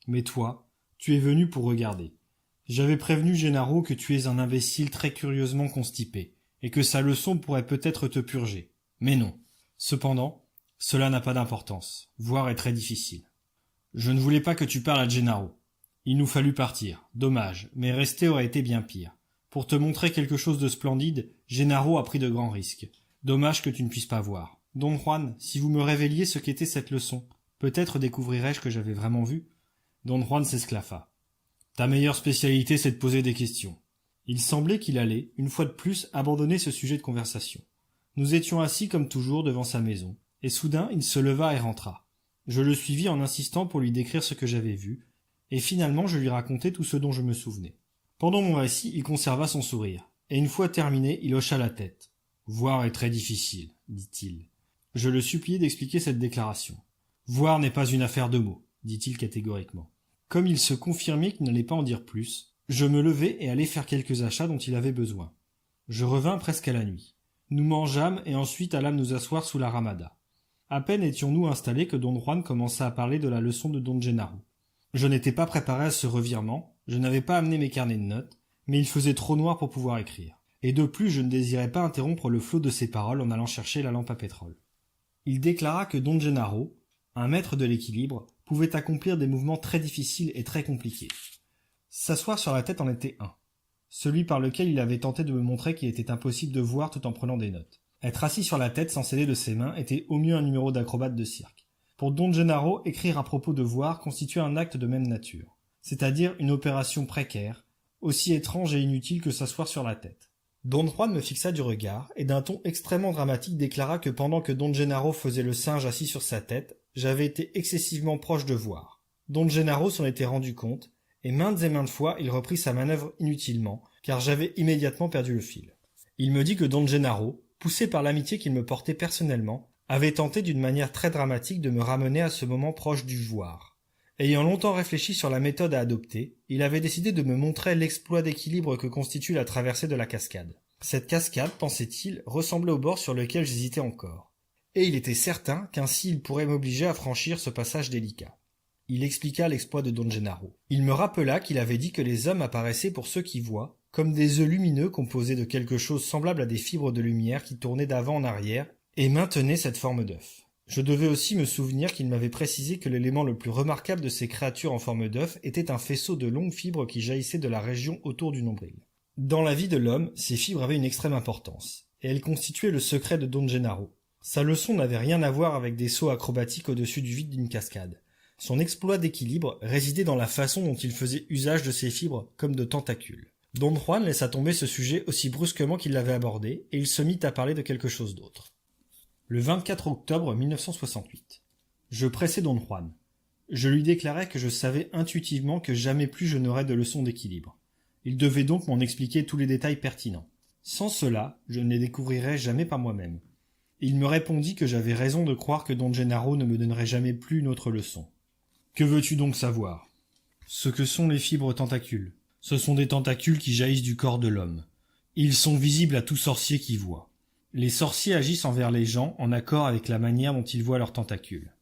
Mais toi, tu es venu pour regarder. J'avais prévenu Gennaro que tu es un imbécile très curieusement constipé, et que sa leçon pourrait peut-être te purger. Mais non. Cependant, cela n'a pas d'importance. Voir est très difficile. Je ne voulais pas que tu parles à Gennaro. Il nous fallut partir. Dommage, mais rester aurait été bien pire. Pour te montrer quelque chose de splendide, Gennaro a pris de grands risques. Dommage que tu ne puisses pas voir. Don Juan, si vous me révéliez ce qu'était cette leçon, peut-être découvrirais-je que j'avais vraiment vu. Don Juan s'esclaffa. Ta meilleure spécialité, c'est de poser des questions. Il semblait qu'il allait, une fois de plus, abandonner ce sujet de conversation. Nous étions assis comme toujours devant sa maison, et soudain il se leva et rentra. Je le suivis en insistant pour lui décrire ce que j'avais vu, et finalement je lui racontai tout ce dont je me souvenais. Pendant mon récit, il conserva son sourire, et une fois terminé, il hocha la tête. « Voir est très difficile, » dit-il. Je le suppliai d'expliquer cette déclaration. « Voir n'est pas une affaire de mots, » dit-il catégoriquement. Comme il se confirmait qu'il n'allait pas en dire plus, je me levai et allai faire quelques achats dont il avait besoin. Je revins presque à la nuit. Nous mangeâmes et ensuite allâmes nous asseoir sous la ramada. À peine étions-nous installés que Don Juan commença à parler de la leçon de Don Gennaro. Je n'étais pas préparé à ce revirement, je n'avais pas amené mes carnets de notes, mais il faisait trop noir pour pouvoir écrire. Et de plus, je ne désirais pas interrompre le flot de ses paroles en allant chercher la lampe à pétrole. Il déclara que Don Gennaro, un maître de l'équilibre, pouvait accomplir des mouvements très difficiles et très compliqués. S'asseoir sur la tête en était un, celui par lequel il avait tenté de me montrer qu'il était impossible de voir tout en prenant des notes. Être assis sur la tête sans s'aider de ses mains était au mieux un numéro d'acrobate de cirque. Pour Don Gennaro, écrire à propos de voir constituait un acte de même nature, c'est-à-dire une opération précaire, aussi étrange et inutile que s'asseoir sur la tête. Don Juan me fixa du regard et d'un ton extrêmement dramatique déclara que pendant que Don Gennaro faisait le singe assis sur sa tête, j'avais été excessivement proche de voir. Don Gennaro s'en était rendu compte, et maintes fois il reprit sa manœuvre inutilement, car j'avais immédiatement perdu le fil. Il me dit que Don Gennaro, poussé par l'amitié qu'il me portait personnellement, avait tenté d'une manière très dramatique de me ramener à ce moment proche du voir. Ayant longtemps réfléchi sur la méthode à adopter, il avait décidé de me montrer l'exploit d'équilibre que constitue la traversée de la cascade. Cette cascade, pensait-il, ressemblait au bord sur lequel j'hésitais encore. et il était certain qu'ainsi il pourrait m'obliger à franchir ce passage délicat. Il expliqua l'exploit de Don Gennaro. Il me rappela qu'il avait dit que les hommes apparaissaient pour ceux qui voient, comme des œufs lumineux composés de quelque chose semblable à des fibres de lumière qui tournaient d'avant en arrière et maintenaient cette forme d'œuf. Je devais aussi me souvenir qu'il m'avait précisé que l'élément le plus remarquable de ces créatures en forme d'œuf était un faisceau de longues fibres qui jaillissaient de la région autour du nombril. Dans la vie de l'homme, ces fibres avaient une extrême importance, et elles constituaient le secret de Don Gennaro. Sa leçon n'avait rien à voir avec des sauts acrobatiques au-dessus du vide d'une cascade. Son exploit d'équilibre résidait dans la façon dont il faisait usage de ces fibres comme de tentacules. Don Juan laissa tomber ce sujet aussi brusquement qu'il l'avait abordé, et il se mit à parler de quelque chose d'autre. Le 24 octobre 1968. Je pressai Don Juan. Je lui déclarai que je savais intuitivement que jamais plus je n'aurais de leçon d'équilibre. Il devait donc m'en expliquer tous les détails pertinents. Sans cela, je ne les découvrirais jamais par moi-même. Il me répondit que j'avais raison de croire que Don Gennaro ne me donnerait jamais plus une autre leçon. Que veux-tu donc savoir ? Ce que sont les fibres tentacules. Ce sont des tentacules qui jaillissent du corps de l'homme. Ils sont visibles à tout sorcier qui voit. Les sorciers agissent envers les gens en accord avec la manière dont ils voient leurs tentacules.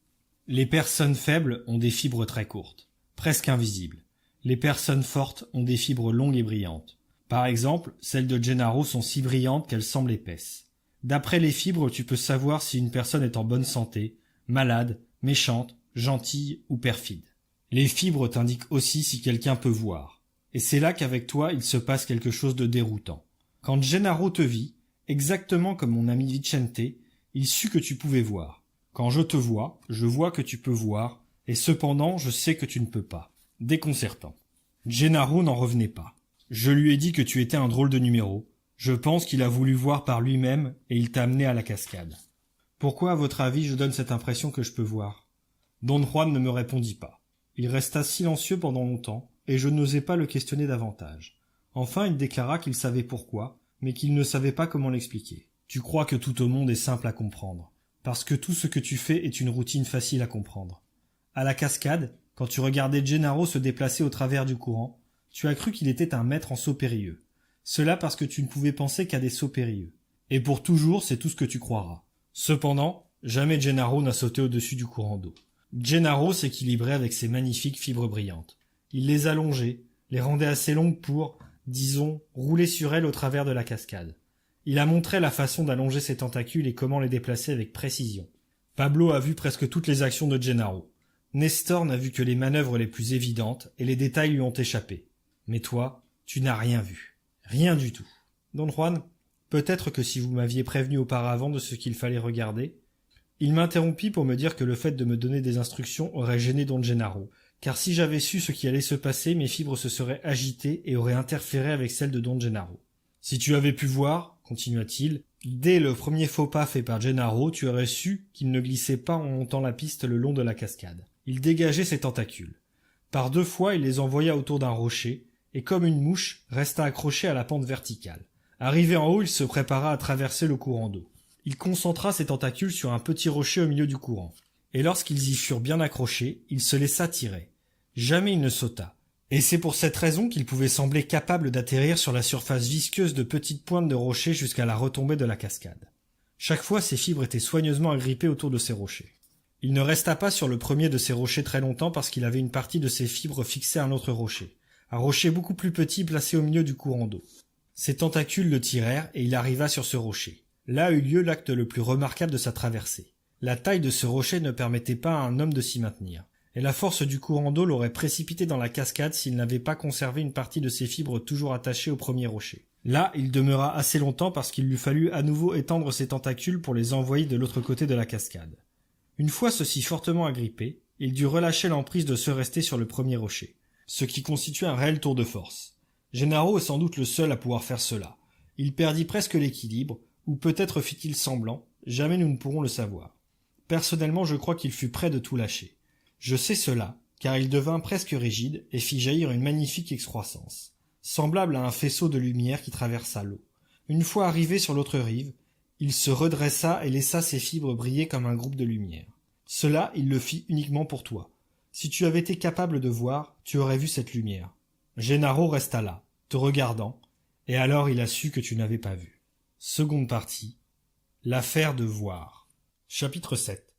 Les personnes faibles ont des fibres très courtes, presque invisibles. Les personnes fortes ont des fibres longues et brillantes. Par exemple, celles de Gennaro sont si brillantes qu'elles semblent épaisses. D'après les fibres, tu peux savoir si une personne est en bonne santé, malade, méchante, gentille ou perfide. Les fibres t'indiquent aussi si quelqu'un peut voir. Et c'est là qu'avec toi, il se passe quelque chose de déroutant. Quand Gennaro te vit, exactement comme mon ami Vicente, il sut que tu pouvais voir. Quand je te vois, je vois que tu peux voir, et cependant je sais que tu ne peux pas. Déconcertant. Gennaro n'en revenait pas. Je lui ai dit que tu étais un drôle de numéro. Je pense qu'il a voulu voir par lui-même, et il t'a amené à la cascade. Pourquoi, à votre avis, je donne cette impression que je peux voir ? Don Juan ne me répondit pas. Il resta silencieux pendant longtemps, et je n'osais pas le questionner davantage. Enfin, il déclara qu'il savait pourquoi, mais qu'il ne savait pas comment l'expliquer. Tu crois que tout au monde est simple à comprendre, parce que tout ce que tu fais est une routine facile à comprendre. À la cascade, quand tu regardais Gennaro se déplacer au travers du courant, tu as cru qu'il était un maître en sauts périlleux. Cela parce que tu ne pouvais penser qu'à des sauts périlleux. Et pour toujours, c'est tout ce que tu croiras. Cependant, jamais Gennaro n'a sauté au-dessus du courant d'eau. Gennaro s'équilibrait avec ses magnifiques fibres brillantes. Il les allongeait, les rendait assez longues pour, disons, rouler sur elles au travers de la cascade. Il a montré la façon d'allonger ses tentacules et comment les déplacer avec précision. Pablo a vu presque toutes les actions de Gennaro. Nestor n'a vu que les manœuvres les plus évidentes et les détails lui ont échappé. Mais toi, tu n'as rien vu. Rien du tout. Don Juan, peut-être que si vous m'aviez prévenu auparavant de ce qu'il fallait regarder... Il m'interrompit pour me dire que le fait de me donner des instructions aurait gêné Don Gennaro, car si j'avais su ce qui allait se passer, mes fibres se seraient agitées et auraient interféré avec celles de Don Gennaro. Si tu avais pu voir, continua-t-il, dès le premier faux pas fait par Gennaro, tu aurais su qu'il ne glissait pas en montant la piste le long de la cascade. Il dégageait ses tentacules. Par 2 fois, il les envoya autour d'un rocher, et comme une mouche, resta accroché à la pente verticale. Arrivé en haut, il se prépara à traverser le courant d'eau. Il concentra ses tentacules sur un petit rocher au milieu du courant. Et lorsqu'ils y furent bien accrochés, il se laissa tirer. Jamais il ne sauta. Et c'est pour cette raison qu'il pouvait sembler capable d'atterrir sur la surface visqueuse de petites pointes de rochers jusqu'à la retombée de la cascade. Chaque fois, ses fibres étaient soigneusement agrippées autour de ces rochers. Il ne resta pas sur le premier de ces rochers très longtemps parce qu'il avait une partie de ses fibres fixée à un autre rocher. Un rocher beaucoup plus petit placé au milieu du courant d'eau. Ses tentacules le tirèrent et il arriva sur ce rocher. Là eut lieu l'acte le plus remarquable de sa traversée. La taille de ce rocher ne permettait pas à un homme de s'y maintenir, et la force du courant d'eau l'aurait précipité dans la cascade s'il n'avait pas conservé une partie de ses fibres toujours attachées au premier rocher. Là, il demeura assez longtemps parce qu'il lui fallut à nouveau étendre ses tentacules pour les envoyer de l'autre côté de la cascade. Une fois ceux-ci fortement agrippés, il dut relâcher l'emprise de ceux restés sur le premier rocher, ce qui constituait un réel tour de force. Gennaro est sans doute le seul à pouvoir faire cela. Il perdit presque l'équilibre, ou peut-être fit-il semblant, jamais nous ne pourrons le savoir. Personnellement, je crois qu'il fut près de tout lâcher. Je sais cela, car il devint presque rigide et fit jaillir une magnifique excroissance, semblable à un faisceau de lumière qui traversa l'eau. Une fois arrivé sur l'autre rive, il se redressa et laissa ses fibres briller comme un groupe de lumière. Cela, il le fit uniquement pour toi. Si tu avais été capable de voir, tu aurais vu cette lumière. Gennaro resta là, te regardant, et alors il a su que tu n'avais pas vu. Seconde partie. L'affaire de voir. Chapitre 7.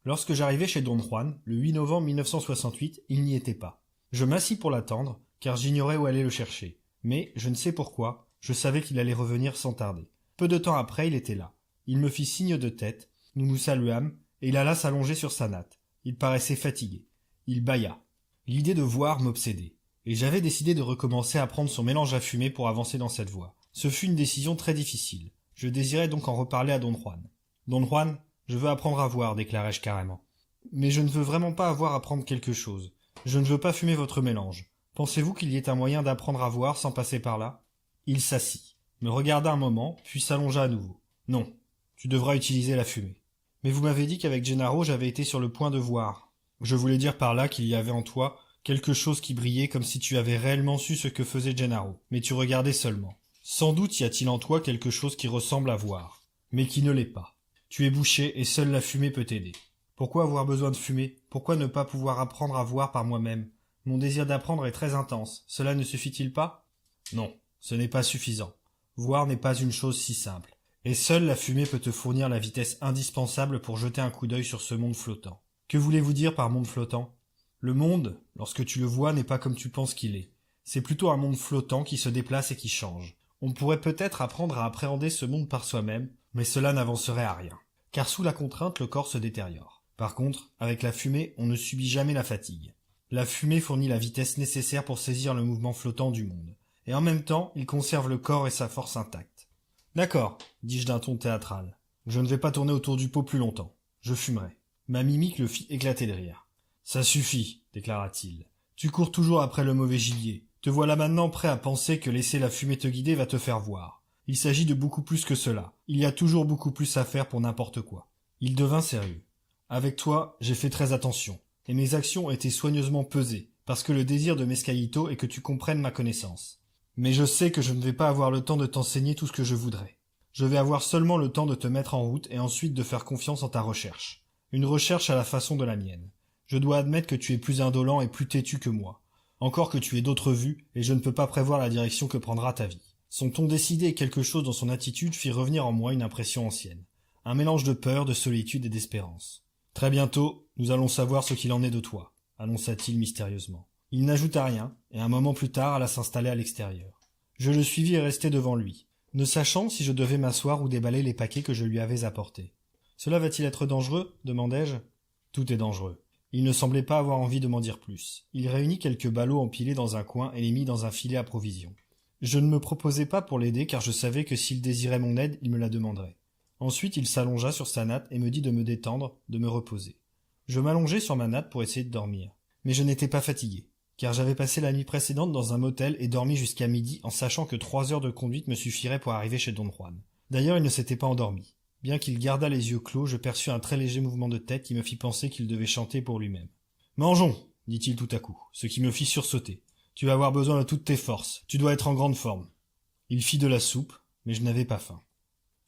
Lorsque j'arrivai chez Don Juan, le 8 novembre 1968, il n'y était pas. Je m'assis pour l'attendre, car j'ignorais où aller le chercher. Mais, je ne sais pourquoi, je savais qu'il allait revenir sans tarder. Peu de temps après, il était là. Il me fit signe de tête, nous nous saluâmes, et il alla s'allonger sur sa natte. Il paraissait fatigué. Il bâilla. L'idée de voir m'obsédait, et j'avais décidé de recommencer à prendre son mélange à fumer pour avancer dans cette voie. Ce fut une décision très difficile. Je désirais donc en reparler à Don Juan. « Don Juan, je veux apprendre à voir, déclarai-je carrément. Mais je ne veux vraiment pas avoir à apprendre quelque chose. Je ne veux pas fumer votre mélange. Pensez-vous qu'il y ait un moyen d'apprendre à voir sans passer par là ?» Il s'assit, me regarda un moment, puis s'allongea à nouveau. « Non, tu devras utiliser la fumée. Mais vous m'avez dit qu'avec Gennaro j'avais été sur le point de voir. Je voulais dire par là qu'il y avait en toi quelque chose qui brillait comme si tu avais réellement su ce que faisait Gennaro, mais tu regardais seulement. Sans doute y a-t-il en toi quelque chose qui ressemble à voir, mais qui ne l'est pas. Tu es bouché et seule la fumée peut t'aider. Pourquoi avoir besoin de fumer? Pourquoi ne pas pouvoir apprendre à voir par moi-même? Mon désir d'apprendre est très intense. Cela ne suffit-il pas? Non, ce n'est pas suffisant. Voir n'est pas une chose si simple. Et seule la fumée peut te fournir la vitesse indispensable pour jeter un coup d'œil sur ce monde flottant. Que voulez-vous dire par monde flottant? Le monde, lorsque tu le vois, n'est pas comme tu penses qu'il est. C'est plutôt un monde flottant qui se déplace et qui change. On pourrait peut-être apprendre à appréhender ce monde par soi-même, mais cela n'avancerait à rien. Car sous la contrainte, le corps se détériore. Par contre, avec la fumée, on ne subit jamais la fatigue. La fumée fournit la vitesse nécessaire pour saisir le mouvement flottant du monde. Et en même temps, il conserve le corps et sa force intacts. D'accord, dis-je d'un ton théâtral. Je ne vais pas tourner autour du pot plus longtemps. Je fumerai. Ma mimique le fit éclater de rire. Ça suffit, déclara-t-il. Tu cours toujours après le mauvais gibier. Te voilà maintenant prêt à penser que laisser la fumée te guider va te faire voir. Il s'agit de beaucoup plus que cela. Il y a toujours beaucoup plus à faire pour n'importe quoi. Il devint sérieux. Avec toi, j'ai fait très attention, et mes actions ont été soigneusement pesées, parce que le désir de Mescalito est que tu comprennes ma connaissance. Mais je sais que je ne vais pas avoir le temps de t'enseigner tout ce que je voudrais. Je vais avoir seulement le temps de te mettre en route et ensuite de faire confiance en ta recherche. Une recherche à la façon de la mienne. Je dois admettre que tu es plus indolent et plus têtu que moi. Encore que tu aies d'autres vues, et je ne peux pas prévoir la direction que prendra ta vie. Son ton décidé et quelque chose dans son attitude fit revenir en moi une impression ancienne. Un mélange de peur, de solitude et d'espérance. Très bientôt, nous allons savoir ce qu'il en est de toi, annonça-t-il mystérieusement. Il n'ajouta rien, et un moment plus tard alla s'installer à l'extérieur. Je le suivis et restai devant lui, ne sachant si je devais m'asseoir ou déballer les paquets que je lui avais apportés. « Cela va-t-il être dangereux ?» demandai-je. « Tout est dangereux. » Il ne semblait pas avoir envie de m'en dire plus. Il réunit quelques ballots empilés dans un coin et les mit dans un filet à provisions. Je ne me proposais pas pour l'aider car je savais que s'il désirait mon aide, il me la demanderait. Ensuite, il s'allongea sur sa natte et me dit de me détendre, de me reposer. Je m'allongeai sur ma natte pour essayer de dormir. Mais je n'étais pas fatigué, car j'avais passé la nuit précédente dans un motel et dormi jusqu'à midi en sachant que 3 heures de conduite me suffiraient pour arriver chez Don Juan. D'ailleurs, il ne s'était pas endormi. Bien qu'il gardât les yeux clos, je perçus un très léger mouvement de tête qui me fit penser qu'il devait chanter pour lui-même. « Mangeons !» dit-il tout à coup, ce qui me fit sursauter. « Tu vas avoir besoin de toutes tes forces. Tu dois être en grande forme. » Il fit de la soupe, mais je n'avais pas faim.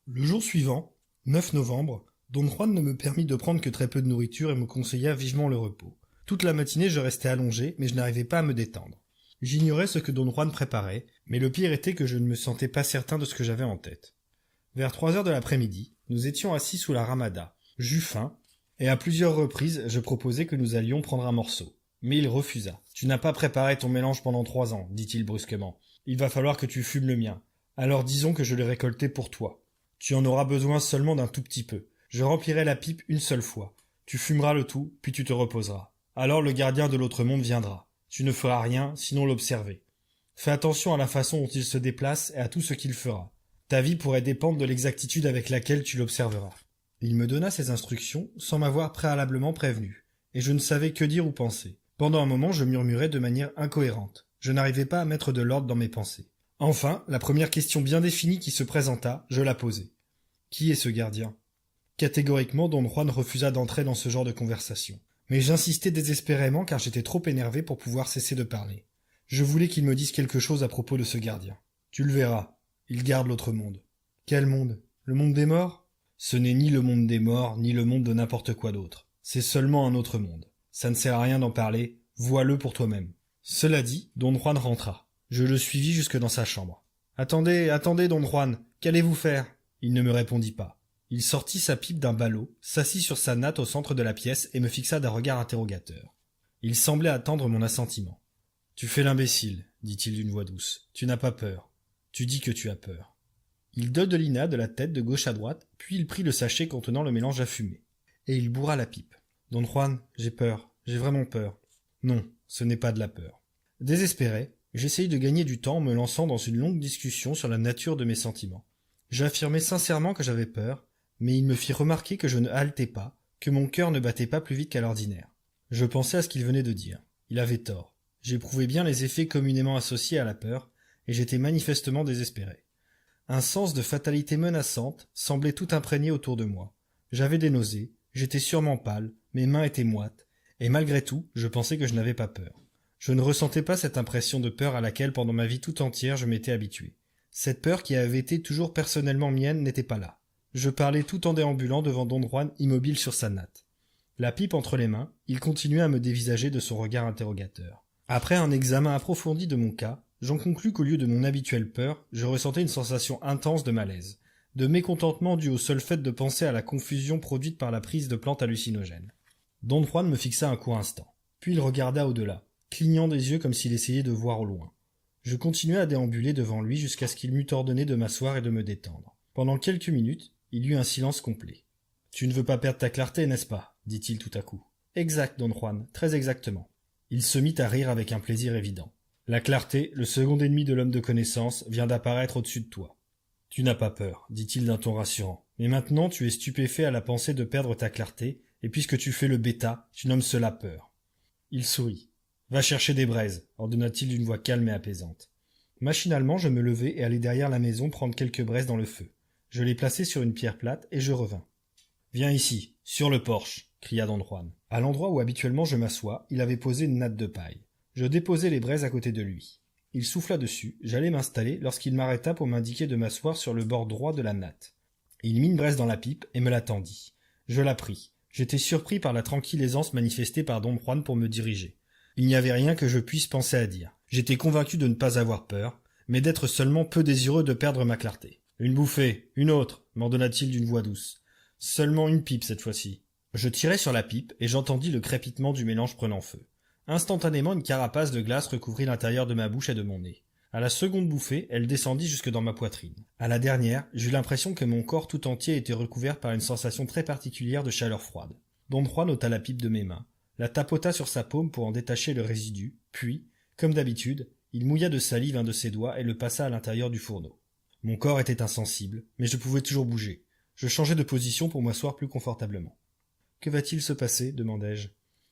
Le jour suivant, 9 novembre, Don Juan ne me permit de prendre que très peu de nourriture et me conseilla vivement le repos. Toute la matinée, je restais allongé, mais je n'arrivais pas à me détendre. J'ignorais ce que Don Juan préparait, mais le pire était que je ne me sentais pas certain de ce que j'avais en tête. Vers 3 heures de l'après-midi, nous étions assis sous la ramada. J'eus faim, et à plusieurs reprises, je proposai que nous allions prendre un morceau. Mais il refusa. « Tu n'as pas préparé ton mélange pendant 3 ans, dit-il brusquement. Il va falloir que tu fumes le mien. Alors disons que je l'ai récolté pour toi. Tu en auras besoin seulement d'un tout petit peu. Je remplirai la pipe une seule fois. Tu fumeras le tout, puis tu te reposeras. Alors le gardien de l'autre monde viendra. Tu ne feras rien, sinon l'observer. Fais attention à la façon dont il se déplace et à tout ce qu'il fera. Ta vie pourrait dépendre de l'exactitude avec laquelle tu l'observeras. » Il me donna ses instructions sans m'avoir préalablement prévenu, et je ne savais que dire ou penser. Pendant un moment, je murmurais de manière incohérente. Je n'arrivais pas à mettre de l'ordre dans mes pensées. Enfin, la première question bien définie qui se présenta, je la posai. « Qui est ce gardien ?» Catégoriquement, Don Juan refusa d'entrer dans ce genre de conversation. Mais j'insistais désespérément car j'étais trop énervé pour pouvoir cesser de parler. Je voulais qu'il me dise quelque chose à propos de ce gardien. « Tu le verras. Il garde l'autre monde. »« Quel monde ? Le monde des morts ? » ?»« Ce n'est ni le monde des morts, ni le monde de n'importe quoi d'autre. C'est seulement un autre monde. Ça ne sert à rien d'en parler, vois-le pour toi-même. » Cela dit, Don Juan rentra. Je le suivis jusque dans sa chambre. « Attendez, attendez, Don Juan, qu'allez-vous faire ?» Il ne me répondit pas. Il sortit sa pipe d'un ballot, s'assit sur sa natte au centre de la pièce et me fixa d'un regard interrogateur. Il semblait attendre mon assentiment. « Tu fais l'imbécile, dit-il d'une voix douce. Tu n'as pas peur. Tu dis que tu as peur. » Il dodelina de la tête de gauche à droite, puis il prit le sachet contenant le mélange à fumer. Et il bourra la pipe. « Don Juan, j'ai peur. J'ai vraiment peur. » « Non, ce n'est pas de la peur. » Désespéré, j'essayai de gagner du temps en me lançant dans une longue discussion sur la nature de mes sentiments. J'affirmai sincèrement que j'avais peur, mais il me fit remarquer que je ne haletais pas, que mon cœur ne battait pas plus vite qu'à l'ordinaire. Je pensais à ce qu'il venait de dire. Il avait tort. J'éprouvais bien les effets communément associés à la peur, et j'étais manifestement désespéré. Un sens de fatalité menaçante semblait tout imprégné autour de moi. J'avais des nausées, j'étais sûrement pâle, mes mains étaient moites, et malgré tout, je pensais que je n'avais pas peur. Je ne ressentais pas cette impression de peur à laquelle pendant ma vie tout entière je m'étais habitué. Cette peur qui avait été toujours personnellement mienne n'était pas là. Je parlais tout en déambulant devant Don Juan immobile sur sa natte. La pipe entre les mains, il continuait à me dévisager de son regard interrogateur. Après un examen approfondi de mon cas, j'en conclus qu'au lieu de mon habituelle peur, je ressentais une sensation intense de malaise, de mécontentement dû au seul fait de penser à la confusion produite par la prise de plantes hallucinogènes. Don Juan me fixa un court instant, puis il regarda au-delà, clignant des yeux comme s'il essayait de voir au loin. Je continuai à déambuler devant lui jusqu'à ce qu'il m'eût ordonné de m'asseoir et de me détendre. Pendant quelques minutes, il y eut un silence complet. « Tu ne veux pas perdre ta clarté, n'est-ce pas ?» dit-il tout à coup. « Exact, Don Juan, très exactement. » Il se mit à rire avec un plaisir évident. « La clarté, le second ennemi de l'homme de connaissance, vient d'apparaître au-dessus de toi. »« Tu n'as pas peur, dit-il d'un ton rassurant. Mais maintenant tu es stupéfait à la pensée de perdre ta clarté, et puisque tu fais le bêta, tu nommes cela peur. » Il sourit. « Va chercher des braises, ordonna-t-il d'une voix calme et apaisante. Machinalement, je me levai et allai derrière la maison prendre quelques braises dans le feu. Je les plaçai sur une pierre plate et je revins. « Viens ici, sur le porche !» cria Don Juan. À l'endroit où habituellement je m'assois, il avait posé une natte de paille. Je déposai les braises à côté de lui. Il souffla dessus, j'allais m'installer lorsqu'il m'arrêta pour m'indiquer de m'asseoir sur le bord droit de la natte. Il mit une braise dans la pipe et me la tendit. Je la pris. J'étais surpris par la tranquille aisance manifestée par Don Juan pour me diriger. Il n'y avait rien que je puisse penser à dire. J'étais convaincu de ne pas avoir peur, mais d'être seulement peu désireux de perdre ma clarté. « Une bouffée, une autre !» m'ordonna-t-il d'une voix douce. « Seulement une pipe cette fois-ci. » Je tirai sur la pipe et j'entendis le crépitement du mélange prenant feu. Instantanément, une carapace de glace recouvrit l'intérieur de ma bouche et de mon nez. À la seconde bouffée, elle descendit jusque dans ma poitrine. À la dernière, j'eus l'impression que mon corps tout entier était recouvert par une sensation très particulière de chaleur froide. Don Juan ôta la pipe de mes mains, la tapota sur sa paume pour en détacher le résidu, puis, comme d'habitude, il mouilla de salive un de ses doigts et le passa à l'intérieur du fourneau. Mon corps était insensible, mais je pouvais toujours bouger. Je changeai de position pour m'asseoir plus confortablement. « Que va-t-il se passer ?» demandai-je.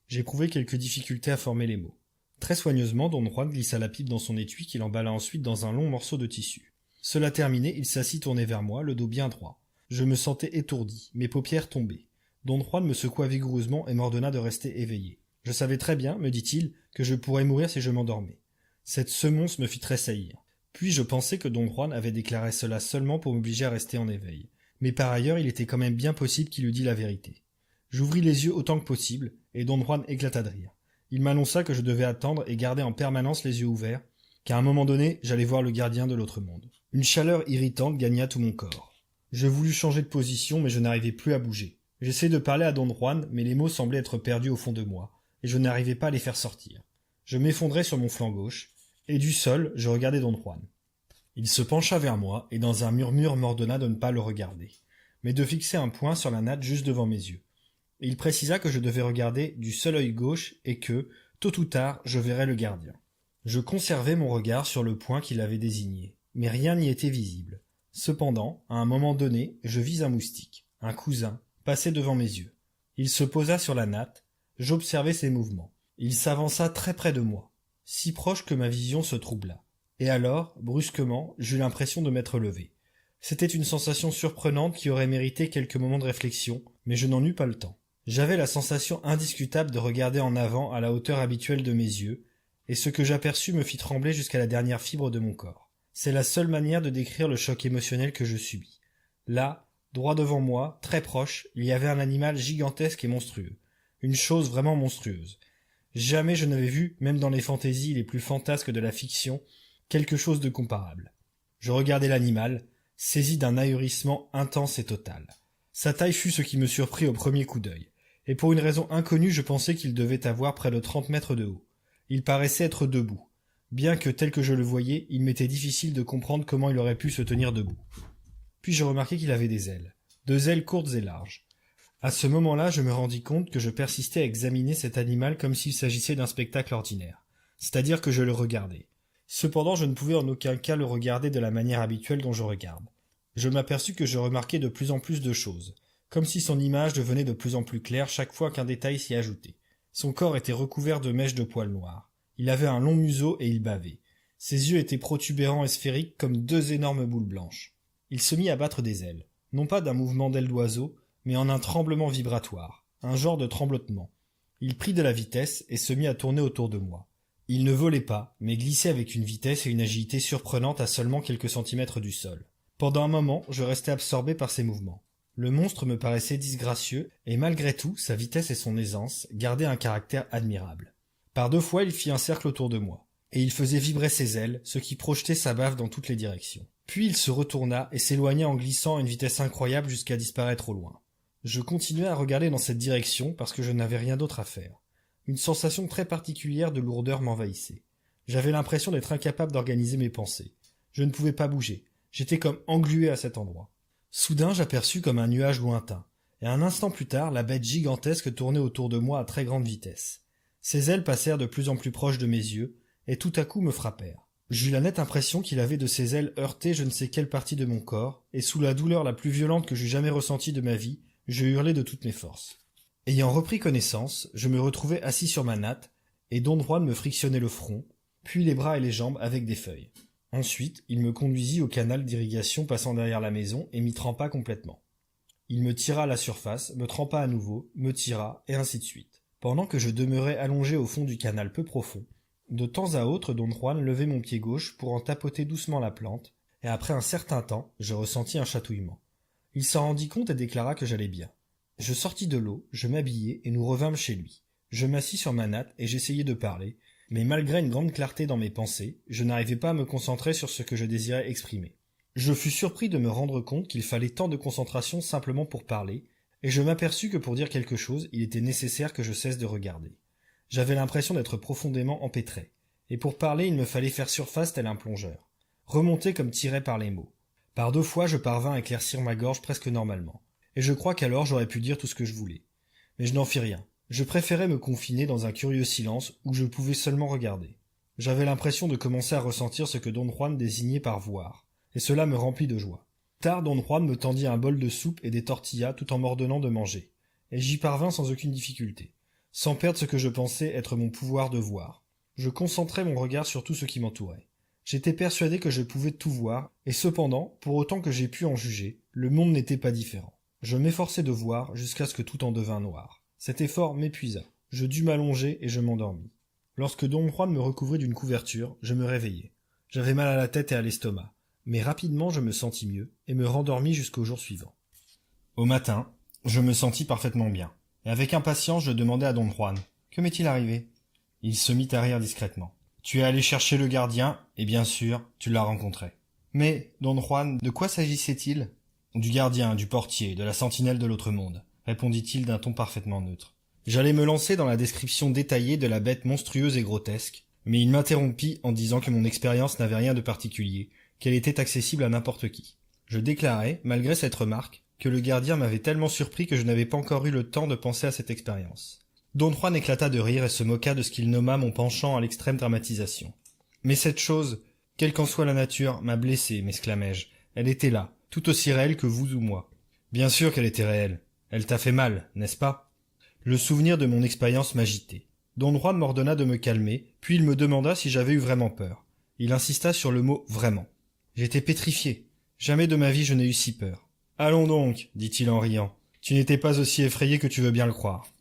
J'éprouvai quelques difficultés à former les mots. Très soigneusement, Don Juan glissa la pipe dans son étui qu'il emballa ensuite dans un long morceau de tissu. Cela terminé, il s'assit tourné vers moi, le dos bien droit. Je me sentais étourdi, mes paupières tombaient. Don Juan me secoua vigoureusement et m'ordonna de rester éveillé. Je savais très bien, me dit-il, que je pourrais mourir si je m'endormais. Cette semonce me fit tressaillir. Puis je pensai que Don Juan avait déclaré cela seulement pour m'obliger à rester en éveil. Mais par ailleurs, il était quand même bien possible qu'il eût dit la vérité. J'ouvris les yeux autant que possible, et Don Juan éclata de rire. Il m'annonça que je devais attendre et garder en permanence les yeux ouverts, qu'à un moment donné, j'allais voir le gardien de l'autre monde. Une chaleur irritante gagna tout mon corps. Je voulus changer de position, mais je n'arrivais plus à bouger. J'essayai de parler à Don Juan, mais les mots semblaient être perdus au fond de moi, et je n'arrivais pas à les faire sortir. Je m'effondrai sur mon flanc gauche, et du sol, je regardai Don Juan. Il se pencha vers moi, et dans un murmure m'ordonna de ne pas le regarder, mais de fixer un point sur la natte juste devant mes yeux. Et il précisa que je devais regarder du seul œil gauche et que, tôt ou tard, je verrais le gardien. Je conservai mon regard sur le point qu'il avait désigné, mais rien n'y était visible. Cependant, à un moment donné, je vis un moustique, un cousin, passer devant mes yeux. Il se posa sur la natte, j'observai ses mouvements. Il s'avança très près de moi, si proche que ma vision se troubla. Et alors, brusquement, j'eus l'impression de m'être levé. C'était une sensation surprenante qui aurait mérité quelques moments de réflexion, mais je n'en eus pas le temps. J'avais la sensation indiscutable de regarder en avant à la hauteur habituelle de mes yeux, et ce que j'aperçus me fit trembler jusqu'à la dernière fibre de mon corps. C'est la seule manière de décrire le choc émotionnel que je subis. Là, droit devant moi, très proche, il y avait un animal gigantesque et monstrueux. Une chose vraiment monstrueuse. Jamais je n'avais vu, même dans les fantaisies les plus fantasques de la fiction, quelque chose de comparable. Je regardai l'animal, saisi d'un ahurissement intense et total. Sa taille fut ce qui me surprit au premier coup d'œil, et pour une raison inconnue je pensais qu'il devait avoir près de 30 mètres de haut. Il paraissait être debout. Bien que tel que je le voyais, il m'était difficile de comprendre comment il aurait pu se tenir debout. Puis je remarquai qu'il avait des ailes. 2 ailes courtes et larges. À ce moment-là, je me rendis compte que je persistais à examiner cet animal comme s'il s'agissait d'un spectacle ordinaire. C'est-à-dire que je le regardais. Cependant, je ne pouvais en aucun cas le regarder de la manière habituelle dont je regarde. Je m'aperçus que je remarquais de plus en plus de choses, comme si son image devenait de plus en plus claire chaque fois qu'un détail s'y ajoutait. Son corps était recouvert de mèches de poils noirs. Il avait un long museau et il bavait. Ses yeux étaient protubérants et sphériques comme 2 énormes boules blanches. Il se mit à battre des ailes, non pas d'un mouvement d'aile d'oiseau, mais en un tremblement vibratoire, un genre de tremblotement. Il prit de la vitesse et se mit à tourner autour de moi. Il ne volait pas, mais glissait avec une vitesse et une agilité surprenantes à seulement quelques centimètres du sol. Pendant un moment, je restais absorbé par ses mouvements. Le monstre me paraissait disgracieux, et malgré tout, sa vitesse et son aisance gardaient un caractère admirable. Par 2 fois, il fit un cercle autour de moi, et il faisait vibrer ses ailes, ce qui projetait sa bave dans toutes les directions. Puis il se retourna et s'éloigna en glissant à une vitesse incroyable jusqu'à disparaître au loin. Je continuai à regarder dans cette direction parce que je n'avais rien d'autre à faire. Une sensation très particulière de lourdeur m'envahissait. J'avais l'impression d'être incapable d'organiser mes pensées. Je ne pouvais pas bouger. J'étais comme englué à cet endroit. Soudain, j'aperçus comme un nuage lointain, et un instant plus tard, la bête gigantesque tournait autour de moi à très grande vitesse. Ses ailes passèrent de plus en plus proches de mes yeux, et tout à coup me frappèrent. J'eus la nette impression qu'il avait de ses ailes heurté je ne sais quelle partie de mon corps, et sous la douleur la plus violente que j'eus jamais ressentie de ma vie, je hurlai de toutes mes forces. Ayant repris connaissance, je me retrouvai assis sur ma natte, et Don Juan me frictionnait le front, puis les bras et les jambes avec des feuilles. Ensuite, il me conduisit au canal d'irrigation passant derrière la maison et m'y trempa complètement. Il me tira à la surface, me trempa à nouveau, me tira, et ainsi de suite. Pendant que je demeurais allongé au fond du canal peu profond, de temps à autre Don Juan levait mon pied gauche pour en tapoter doucement la plante, et après un certain temps, je ressentis un chatouillement. Il s'en rendit compte et déclara que j'allais bien. Je sortis de l'eau, je m'habillai et nous revînmes chez lui. Je m'assis sur ma natte et j'essayai de parler, mais malgré une grande clarté dans mes pensées, je n'arrivais pas à me concentrer sur ce que je désirais exprimer. Je fus surpris de me rendre compte qu'il fallait tant de concentration simplement pour parler, et je m'aperçus que pour dire quelque chose, il était nécessaire que je cesse de regarder. J'avais l'impression d'être profondément empêtré, et pour parler il me fallait faire surface tel un plongeur, remonter comme tiré par les mots. Par 2 fois je parvins à éclaircir ma gorge presque normalement, et je crois qu'alors j'aurais pu dire tout ce que je voulais. Mais je n'en fis rien. Je préférais me confiner dans un curieux silence où je pouvais seulement regarder. J'avais l'impression de commencer à ressentir ce que Don Juan désignait par voir, et cela me remplit de joie. Tard, Don Juan me tendit un bol de soupe et des tortillas tout en m'ordonnant de manger, et j'y parvins sans aucune difficulté, sans perdre ce que je pensais être mon pouvoir de voir. Je concentrais mon regard sur tout ce qui m'entourait. J'étais persuadé que je pouvais tout voir, et cependant, pour autant que j'ai pu en juger, le monde n'était pas différent. Je m'efforçai de voir jusqu'à ce que tout en devint noir. Cet effort m'épuisa. Je dus m'allonger et je m'endormis. Lorsque Don Juan me recouvrit d'une couverture, je me réveillai. J'avais mal à la tête et à l'estomac, mais rapidement je me sentis mieux et me rendormis jusqu'au jour suivant. Au matin, je me sentis parfaitement bien, et avec impatience je demandai à Don Juan « Que m'est-il arrivé ?» Il se mit à rire discrètement. « Tu es allé chercher le gardien, et bien sûr, tu l'as rencontré. »« Mais, Don Juan, de quoi s'agissait-il ?»« Du gardien, du portier, de la sentinelle de l'autre monde. » répondit-il d'un ton parfaitement neutre. J'allais me lancer dans la description détaillée de la bête monstrueuse et grotesque, mais il m'interrompit en disant que mon expérience n'avait rien de particulier, qu'elle était accessible à n'importe qui. Je déclarai, malgré cette remarque, que le gardien m'avait tellement surpris que je n'avais pas encore eu le temps de penser à cette expérience. Don Juan éclata de rire et se moqua de ce qu'il nomma mon penchant à l'extrême dramatisation. « Mais cette chose, quelle qu'en soit la nature, m'a blessé, m'exclamai-je. Elle était là, tout aussi réelle que vous ou moi. Bien sûr qu'elle était réelle. Elle t'a fait mal, n'est-ce pas ?» Le souvenir de mon expérience m'agitait. Don Juan m'ordonna de me calmer, puis il me demanda si j'avais eu vraiment peur. Il insista sur le mot « vraiment ». J'étais pétrifié. Jamais de ma vie je n'ai eu si peur. « Allons donc, dit-il en riant. Tu n'étais pas aussi effrayé que tu veux bien le croire. »«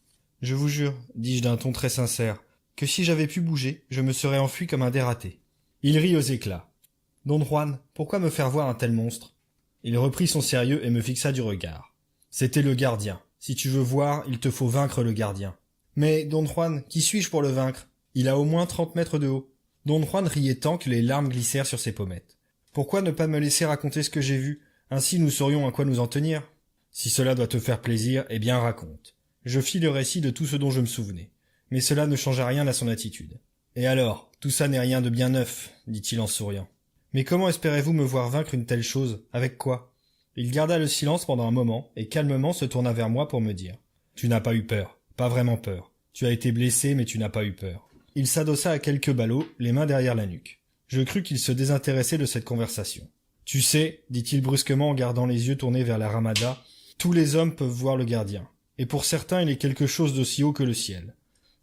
Je vous jure, dis-je d'un ton très sincère, que si j'avais pu bouger, je me serais enfui comme un dératé. » Il rit aux éclats. « Don Juan, pourquoi me faire voir un tel monstre ?» Il reprit son sérieux et me fixa du regard. « C'était le gardien. Si tu veux voir, il te faut vaincre le gardien. »« Mais, Don Juan, qui suis-je pour le vaincre ? Il a au moins 30 mètres de haut. » Don Juan riait tant que les larmes glissèrent sur ses pommettes. « Pourquoi ne pas me laisser raconter ce que j'ai vu ? Ainsi nous saurions à quoi nous en tenir. » Si cela doit te faire plaisir, eh bien raconte. Je fis le récit de tout ce dont je me souvenais. Mais cela ne changea rien à son attitude. Et alors, tout ça n'est rien de bien neuf, dit-il en souriant. Mais comment espérez-vous me voir vaincre une telle chose? Avec quoi? Il garda le silence pendant un moment, et calmement se tourna vers moi pour me dire. Tu n'as pas eu peur. Pas vraiment peur. Tu as été blessé, mais tu n'as pas eu peur. Il s'adossa à quelques ballots, les mains derrière la nuque. Je crus qu'il se désintéressait de cette conversation. Tu sais, dit-il brusquement en gardant les yeux tournés vers la ramada, tous les hommes peuvent voir le gardien. Et pour certains, il est quelque chose d'aussi haut que le ciel.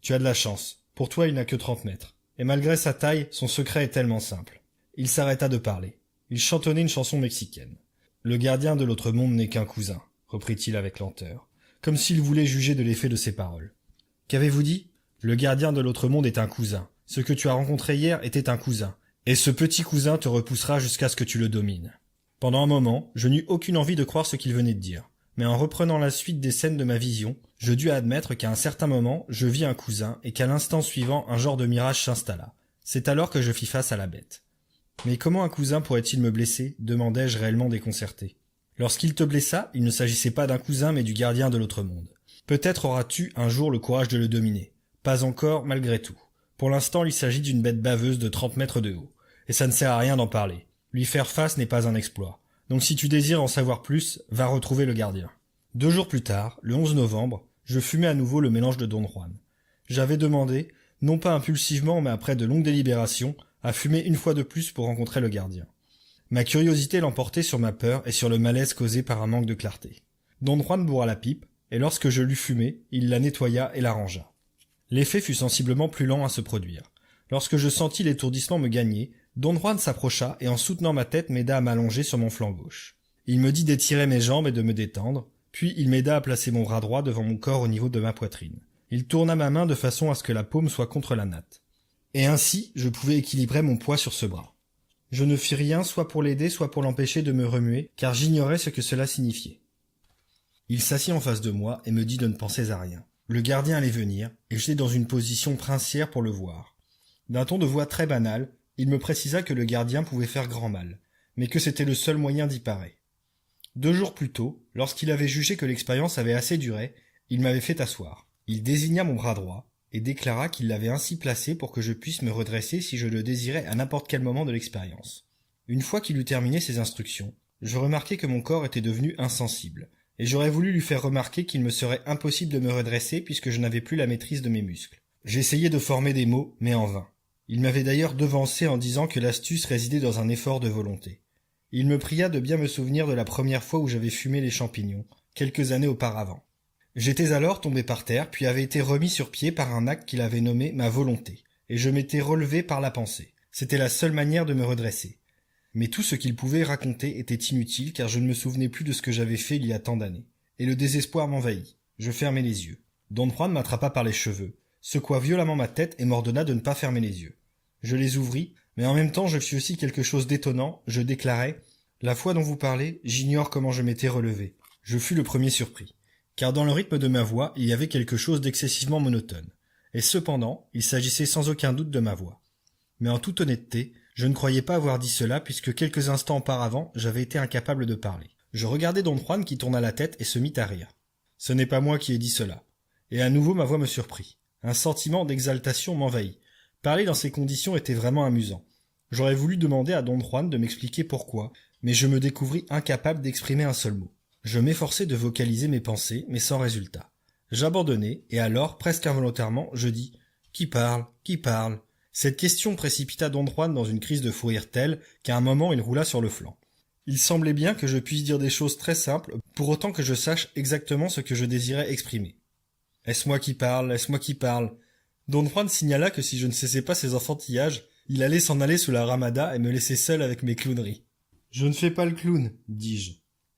Tu as de la chance. Pour toi, il n'a que 30 mètres. Et malgré sa taille, son secret est tellement simple. Il s'arrêta de parler. Il chantonnait une chanson mexicaine. Le gardien de l'autre monde n'est qu'un cousin, reprit-il avec lenteur, comme s'il voulait juger de l'effet de ses paroles. Qu'avez-vous dit? Le gardien de l'autre monde est un cousin. Ce que tu as rencontré hier était un cousin. Et ce petit cousin te repoussera jusqu'à ce que tu le domines. Pendant un moment, je n'eus aucune envie de croire ce qu'il venait de dire. Mais en reprenant la suite des scènes de ma vision, je dus admettre qu'à un certain moment, je vis un cousin et qu'à l'instant suivant, un genre de mirage s'installa. C'est alors que je fis face à la bête. Mais comment un cousin pourrait-il me blesser? Demandai-je réellement déconcerté. Lorsqu'il te blessa, il ne s'agissait pas d'un cousin mais du gardien de l'autre monde. Peut-être auras-tu un jour le courage de le dominer. Pas encore, malgré tout. Pour l'instant, il s'agit d'une bête baveuse de 30 mètres de haut. Et ça ne sert à rien d'en parler. Lui faire face n'est pas un exploit. Donc si tu désires en savoir plus, va retrouver le gardien. 2 jours plus tard, le 11 novembre, je fumais à nouveau le mélange de Don Juan. J'avais demandé, non pas impulsivement mais après de longues délibérations, à fumer une fois de plus pour rencontrer le gardien. Ma curiosité l'emportait sur ma peur et sur le malaise causé par un manque de clarté. Don Juan bourra la pipe, et lorsque je l'eus fumée, il la nettoya et la rangea. L'effet fut sensiblement plus lent à se produire. Lorsque je sentis l'étourdissement me gagner, Don Juan s'approcha et en soutenant ma tête m'aida à m'allonger sur mon flanc gauche. Il me dit d'étirer mes jambes et de me détendre, puis il m'aida à placer mon bras droit devant mon corps au niveau de ma poitrine. Il tourna ma main de façon à ce que la paume soit contre la natte. Et ainsi, je pouvais équilibrer mon poids sur ce bras. Je ne fis rien soit pour l'aider, soit pour l'empêcher de me remuer, car j'ignorais ce que cela signifiait. Il s'assit en face de moi et me dit de ne penser à rien. Le gardien allait venir, et j'étais dans une position princière pour le voir. D'un ton de voix très banal, il me précisa que le gardien pouvait faire grand mal, mais que c'était le seul moyen d'y parer. 2 jours plus tôt, lorsqu'il avait jugé que l'expérience avait assez duré, il m'avait fait asseoir. Il désigna mon bras droit, et déclara qu'il l'avait ainsi placé pour que je puisse me redresser si je le désirais à n'importe quel moment de l'expérience. Une fois qu'il eut terminé ses instructions, je remarquai que mon corps était devenu insensible, et j'aurais voulu lui faire remarquer qu'il me serait impossible de me redresser puisque je n'avais plus la maîtrise de mes muscles. J'essayai de former des mots, mais en vain. Il m'avait d'ailleurs devancé en disant que l'astuce résidait dans un effort de volonté. Il me pria de bien me souvenir de la première fois où j'avais fumé les champignons, quelques années auparavant. J'étais alors tombé par terre, puis avait été remis sur pied par un acte qu'il avait nommé ma volonté, et je m'étais relevé par la pensée. C'était la seule manière de me redresser. Mais tout ce qu'il pouvait raconter était inutile, car je ne me souvenais plus de ce que j'avais fait il y a tant d'années. Et le désespoir m'envahit. Je fermai les yeux. Don Juan m'attrapa par les cheveux, secoua violemment ma tête et m'ordonna de ne pas fermer les yeux. Je les ouvris, mais en même temps je fis aussi quelque chose d'étonnant, je déclarai « La fois dont vous parlez, j'ignore comment je m'étais relevé. » Je fus le premier surpris. Car dans le rythme de ma voix, il y avait quelque chose d'excessivement monotone. Et cependant, il s'agissait sans aucun doute de ma voix. Mais en toute honnêteté, je ne croyais pas avoir dit cela puisque quelques instants auparavant, j'avais été incapable de parler. Je regardai Don Juan qui tourna la tête et se mit à rire. Ce n'est pas moi qui ai dit cela. Et à nouveau ma voix me surprit. Un sentiment d'exaltation m'envahit. Parler dans ces conditions était vraiment amusant. J'aurais voulu demander à Don Juan de m'expliquer pourquoi, mais je me découvris incapable d'exprimer un seul mot. Je m'efforçai de vocaliser mes pensées, mais sans résultat. J'abandonnai, et alors, presque involontairement, je dis « Qui parle? Qui parle ?» Cette question précipita Don Juan dans une crise de fou rire telle qu'à un moment il roula sur le flanc. Il semblait bien que je puisse dire des choses très simples, pour autant que je sache exactement ce que je désirais exprimer. « Est-ce moi qui parle? Est-ce moi qui parle ?» Don Juan signala que si je ne cessais pas ses enfantillages, il allait s'en aller sous la ramada et me laisser seul avec mes clowneries. « Je ne fais pas le clown, dis-je. »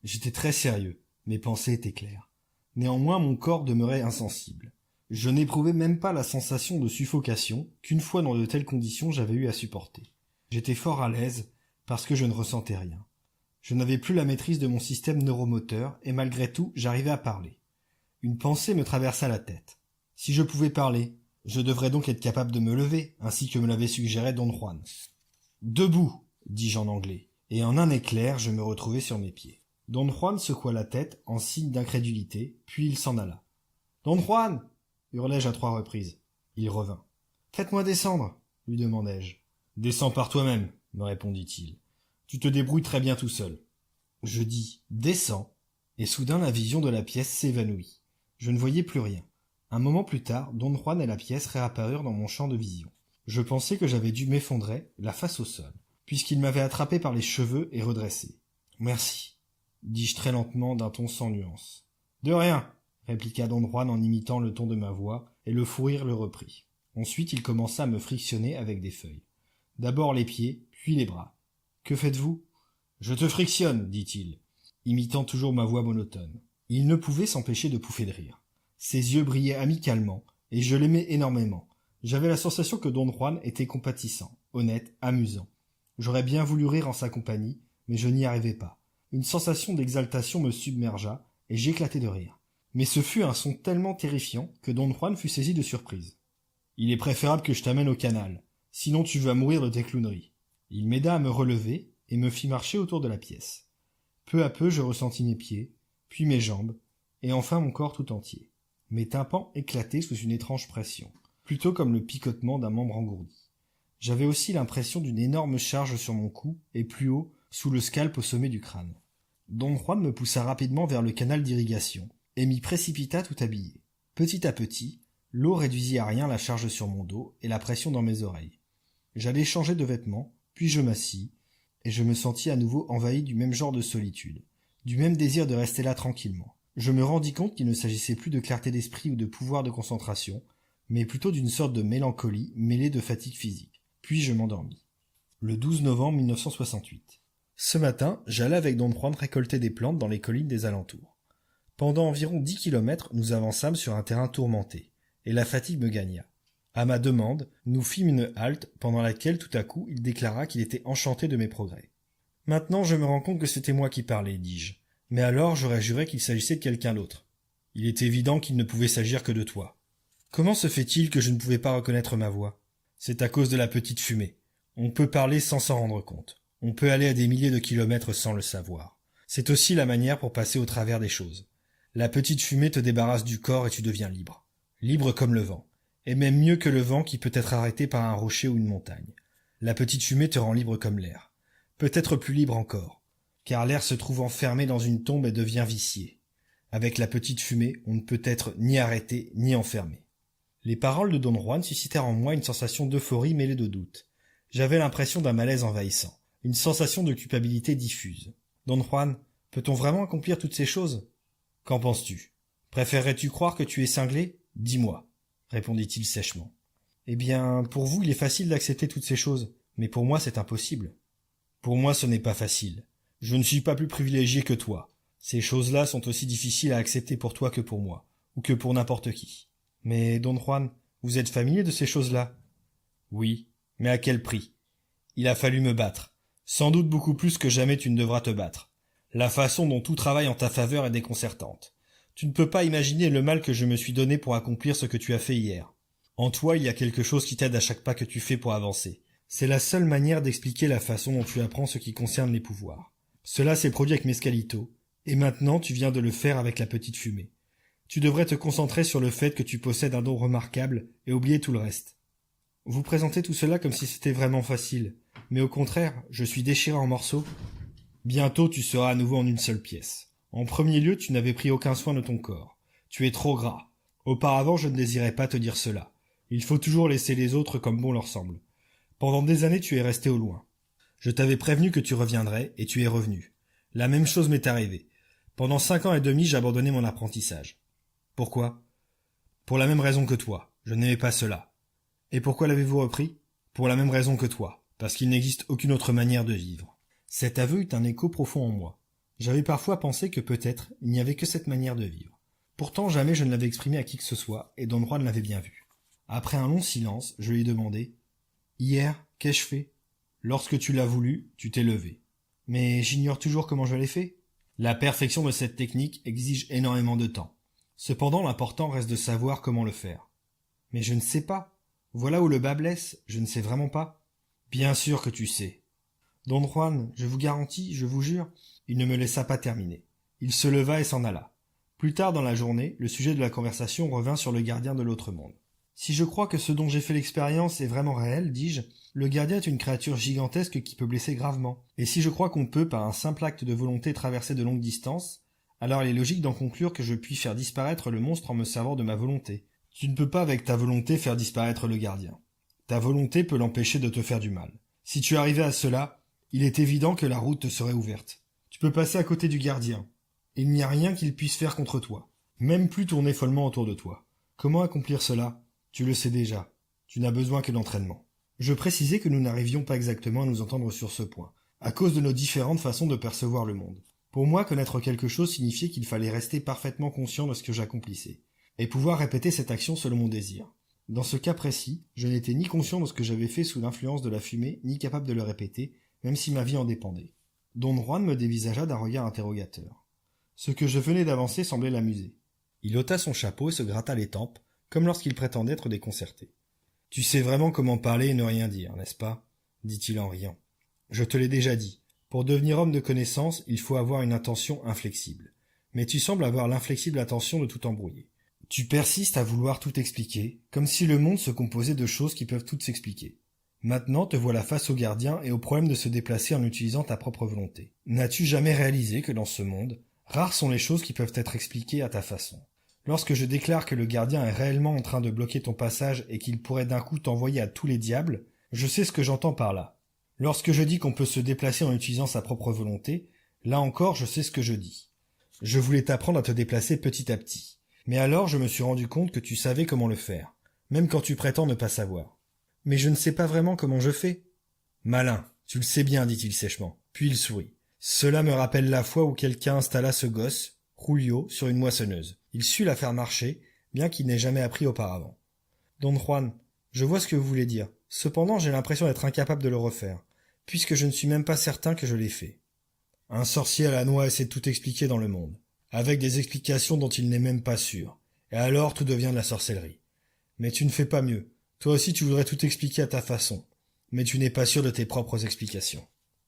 J'étais très sérieux, mes pensées étaient claires. Néanmoins, mon corps demeurait insensible. Je n'éprouvais même pas la sensation de suffocation qu'une fois dans de telles conditions j'avais eu à supporter. J'étais fort à l'aise parce que je ne ressentais rien. Je n'avais plus la maîtrise de mon système neuromoteur et malgré tout, j'arrivais à parler. Une pensée me traversa la tête. Si je pouvais parler, je devrais donc être capable de me lever, ainsi que me l'avait suggéré Don Juan. « Debout !» dis-je en anglais, et en un éclair, je me retrouvai sur mes pieds. Don Juan secoua la tête en signe d'incrédulité, puis il s'en alla. « Don Juan !» hurlai-je à 3 reprises. Il revint. « Faites-moi descendre !» lui demandai-je. « Descends par toi-même, » me répondit-il. « Tu te débrouilles très bien tout seul. » Je dis « Descends !» et soudain la vision de la pièce s'évanouit. Je ne voyais plus rien. Un moment plus tard, Don Juan et la pièce réapparurent dans mon champ de vision. Je pensais que j'avais dû m'effondrer, la face au sol, puisqu'il m'avait attrapé par les cheveux et redressé. « Merci », dis-je très lentement d'un ton sans nuance. « De rien !» répliqua Don Juan en imitant le ton de ma voix, et le fou rire le reprit. Ensuite il commença à me frictionner avec des feuilles. D'abord les pieds, puis les bras. « Que faites-vous ?»« Je te frictionne, dit-il, imitant toujours ma voix monotone. Il ne pouvait s'empêcher de pouffer de rire. Ses yeux brillaient amicalement, et je l'aimais énormément. J'avais la sensation que Don Juan était compatissant, honnête, amusant. J'aurais bien voulu rire en sa compagnie, mais je n'y arrivais pas. Une sensation d'exaltation me submergea, et j'éclatai de rire. Mais ce fut un son tellement terrifiant que Don Juan fut saisi de surprise. « Il est préférable que je t'amène au canal, sinon tu vas mourir de tes clowneries. » Il m'aida à me relever et me fit marcher autour de la pièce. Peu à peu je ressentis mes pieds, puis mes jambes, et enfin mon corps tout entier. Mes tympans éclataient sous une étrange pression, plutôt comme le picotement d'un membre engourdi. J'avais aussi l'impression d'une énorme charge sur mon cou, et plus haut, sous le scalp au sommet du crâne. Don Juan me poussa rapidement vers le canal d'irrigation, et m'y précipita tout habillé. Petit à petit, l'eau réduisit à rien la charge sur mon dos et la pression dans mes oreilles. J'allais changer de vêtements, puis je m'assis, et je me sentis à nouveau envahi du même genre de solitude, du même désir de rester là tranquillement. Je me rendis compte qu'il ne s'agissait plus de clarté d'esprit ou de pouvoir de concentration, mais plutôt d'une sorte de mélancolie mêlée de fatigue physique. Puis je m'endormis. Le 12 novembre 1968. Ce matin, j'allais avec Don Juan récolter des plantes dans les collines des alentours. Pendant environ 10 kilomètres, nous avançâmes sur un terrain tourmenté, et la fatigue me gagna. À ma demande, nous fîmes une halte, pendant laquelle tout à coup il déclara qu'il était enchanté de mes progrès. « Maintenant je me rends compte que c'était moi qui parlais, dis-je. Mais alors j'aurais juré qu'il s'agissait de quelqu'un d'autre. Il est évident qu'il ne pouvait s'agir que de toi. Comment se fait-il que je ne pouvais pas reconnaître ma voix? C'est à cause de la petite fumée. On peut parler sans s'en rendre compte. On peut aller à des milliers de kilomètres sans le savoir. C'est aussi la manière pour passer au travers des choses. La petite fumée te débarrasse du corps et tu deviens libre. Libre comme le vent. Et même mieux que le vent qui peut être arrêté par un rocher ou une montagne. La petite fumée te rend libre comme l'air. Peut-être plus libre encore. Car l'air se trouve enfermé dans une tombe et devient vicié. Avec la petite fumée, on ne peut être ni arrêté ni enfermé. Les paroles de Don Juan suscitèrent en moi une sensation d'euphorie mêlée de doute. J'avais l'impression d'un malaise envahissant, une sensation de culpabilité diffuse. Don Juan, peut-on vraiment accomplir toutes ces choses? Qu'en penses-tu? Préférerais-tu croire que tu es cinglé? Dis-moi, répondit-il sèchement. Eh bien, pour vous, il est facile d'accepter toutes ces choses, mais pour moi, c'est impossible. Pour moi, ce n'est pas facile. Je ne suis pas plus privilégié que toi. Ces choses-là sont aussi difficiles à accepter pour toi que pour moi, ou que pour n'importe qui. Mais, Don Juan, vous êtes familier de ces choses-là? Oui, mais à quel prix? Il a fallu me battre. Sans doute beaucoup plus que jamais tu ne devras te battre. La façon dont tout travaille en ta faveur est déconcertante. Tu ne peux pas imaginer le mal que je me suis donné pour accomplir ce que tu as fait hier. En toi, il y a quelque chose qui t'aide à chaque pas que tu fais pour avancer. C'est la seule manière d'expliquer la façon dont tu apprends ce qui concerne les pouvoirs. Cela s'est produit avec Mescalito, et maintenant tu viens de le faire avec la petite fumée. Tu devrais te concentrer sur le fait que tu possèdes un don remarquable et oublier tout le reste. Vous présentez tout cela comme si c'était vraiment facile, mais au contraire, je suis déchiré en morceaux. Bientôt tu seras à nouveau en une seule pièce. En premier lieu, tu n'avais pris aucun soin de ton corps. Tu es trop gras. Auparavant, je ne désirais pas te dire cela. Il faut toujours laisser les autres comme bon leur semble. Pendant des années, tu es resté au loin. Je t'avais prévenu que tu reviendrais, et tu es revenu. La même chose m'est arrivée. Pendant 5 ans et demi, j'ai abandonné mon apprentissage. Pourquoi? Pour la même raison que toi. Je n'aimais pas cela. Et pourquoi l'avez-vous repris? Pour la même raison que toi. Parce qu'il n'existe aucune autre manière de vivre. Cet aveu eut un écho profond en moi. J'avais parfois pensé que peut-être il n'y avait que cette manière de vivre. Pourtant jamais je ne l'avais exprimé à qui que ce soit, et Don Juan l'avait bien vu. Après un long silence, je lui ai demandé « Hier, qu'ai-je fait ?»« Lorsque tu l'as voulu, tu t'es levé. »« Mais j'ignore toujours comment je l'ai fait. » La perfection de cette technique exige énormément de temps. Cependant, l'important reste de savoir comment le faire. « Mais je ne sais pas. Voilà où le bât blesse, je ne sais vraiment pas. »« Bien sûr que tu sais. » Don Juan, je vous garantis, je vous jure. Il ne me laissa pas terminer. Il se leva et s'en alla. Plus tard dans la journée, le sujet de la conversation revint sur le gardien de l'autre monde. Si je crois que ce dont j'ai fait l'expérience est vraiment réel, dis-je, le gardien est une créature gigantesque qui peut blesser gravement. Et si je crois qu'on peut, par un simple acte de volonté, traverser de longues distances, alors il est logique d'en conclure que je puis faire disparaître le monstre en me servant de ma volonté. Tu ne peux pas avec ta volonté faire disparaître le gardien. Ta volonté peut l'empêcher de te faire du mal. Si tu arrivais à cela, il est évident que la route te serait ouverte. Tu peux passer à côté du gardien. Il n'y a rien qu'il puisse faire contre toi. Même plus tourner follement autour de toi. Comment accomplir cela ? Tu le sais déjà. Tu n'as besoin que d'entraînement. Je précisai que nous n'arrivions pas exactement à nous entendre sur ce point, à cause de nos différentes façons de percevoir le monde. Pour moi, connaître quelque chose signifiait qu'il fallait rester parfaitement conscient de ce que j'accomplissais, et pouvoir répéter cette action selon mon désir. Dans ce cas précis, je n'étais ni conscient de ce que j'avais fait sous l'influence de la fumée, ni capable de le répéter, même si ma vie en dépendait. Don Juan me dévisagea d'un regard interrogateur. Ce que je venais d'avancer semblait l'amuser. Il ôta son chapeau et se gratta les tempes, comme lorsqu'il prétendait être déconcerté. « Tu sais vraiment comment parler et ne rien dire, n'est-ce pas ?» dit-il en riant. « Je te l'ai déjà dit. Pour devenir homme de connaissance, il faut avoir une intention inflexible. Mais tu sembles avoir l'inflexible intention de tout embrouiller. Tu persistes à vouloir tout expliquer, comme si le monde se composait de choses qui peuvent toutes s'expliquer. Maintenant te voilà face au gardien et au problème de se déplacer en utilisant ta propre volonté. N'as-tu jamais réalisé que dans ce monde, rares sont les choses qui peuvent être expliquées à ta façon ? Lorsque je déclare que le gardien est réellement en train de bloquer ton passage et qu'il pourrait d'un coup t'envoyer à tous les diables, je sais ce que j'entends par là. Lorsque je dis qu'on peut se déplacer en utilisant sa propre volonté, là encore je sais ce que je dis. Je voulais t'apprendre à te déplacer petit à petit. Mais alors je me suis rendu compte que tu savais comment le faire, même quand tu prétends ne pas savoir. Mais je ne sais pas vraiment comment je fais. Malin, tu le sais bien, dit-il sèchement, puis il sourit. Cela me rappelle la fois où quelqu'un installa ce gosse, Julio, sur une moissonneuse. Il sut la faire marcher, bien qu'il n'ait jamais appris auparavant. Don Juan, je vois ce que vous voulez dire. Cependant, j'ai l'impression d'être incapable de le refaire, puisque je ne suis même pas certain que je l'ai fait. Un sorcier à la noix essaie de tout expliquer dans le monde, avec des explications dont il n'est même pas sûr, et alors tout devient de la sorcellerie. Mais tu ne fais pas mieux. Toi aussi tu voudrais tout expliquer à ta façon, mais tu n'es pas sûr de tes propres explications.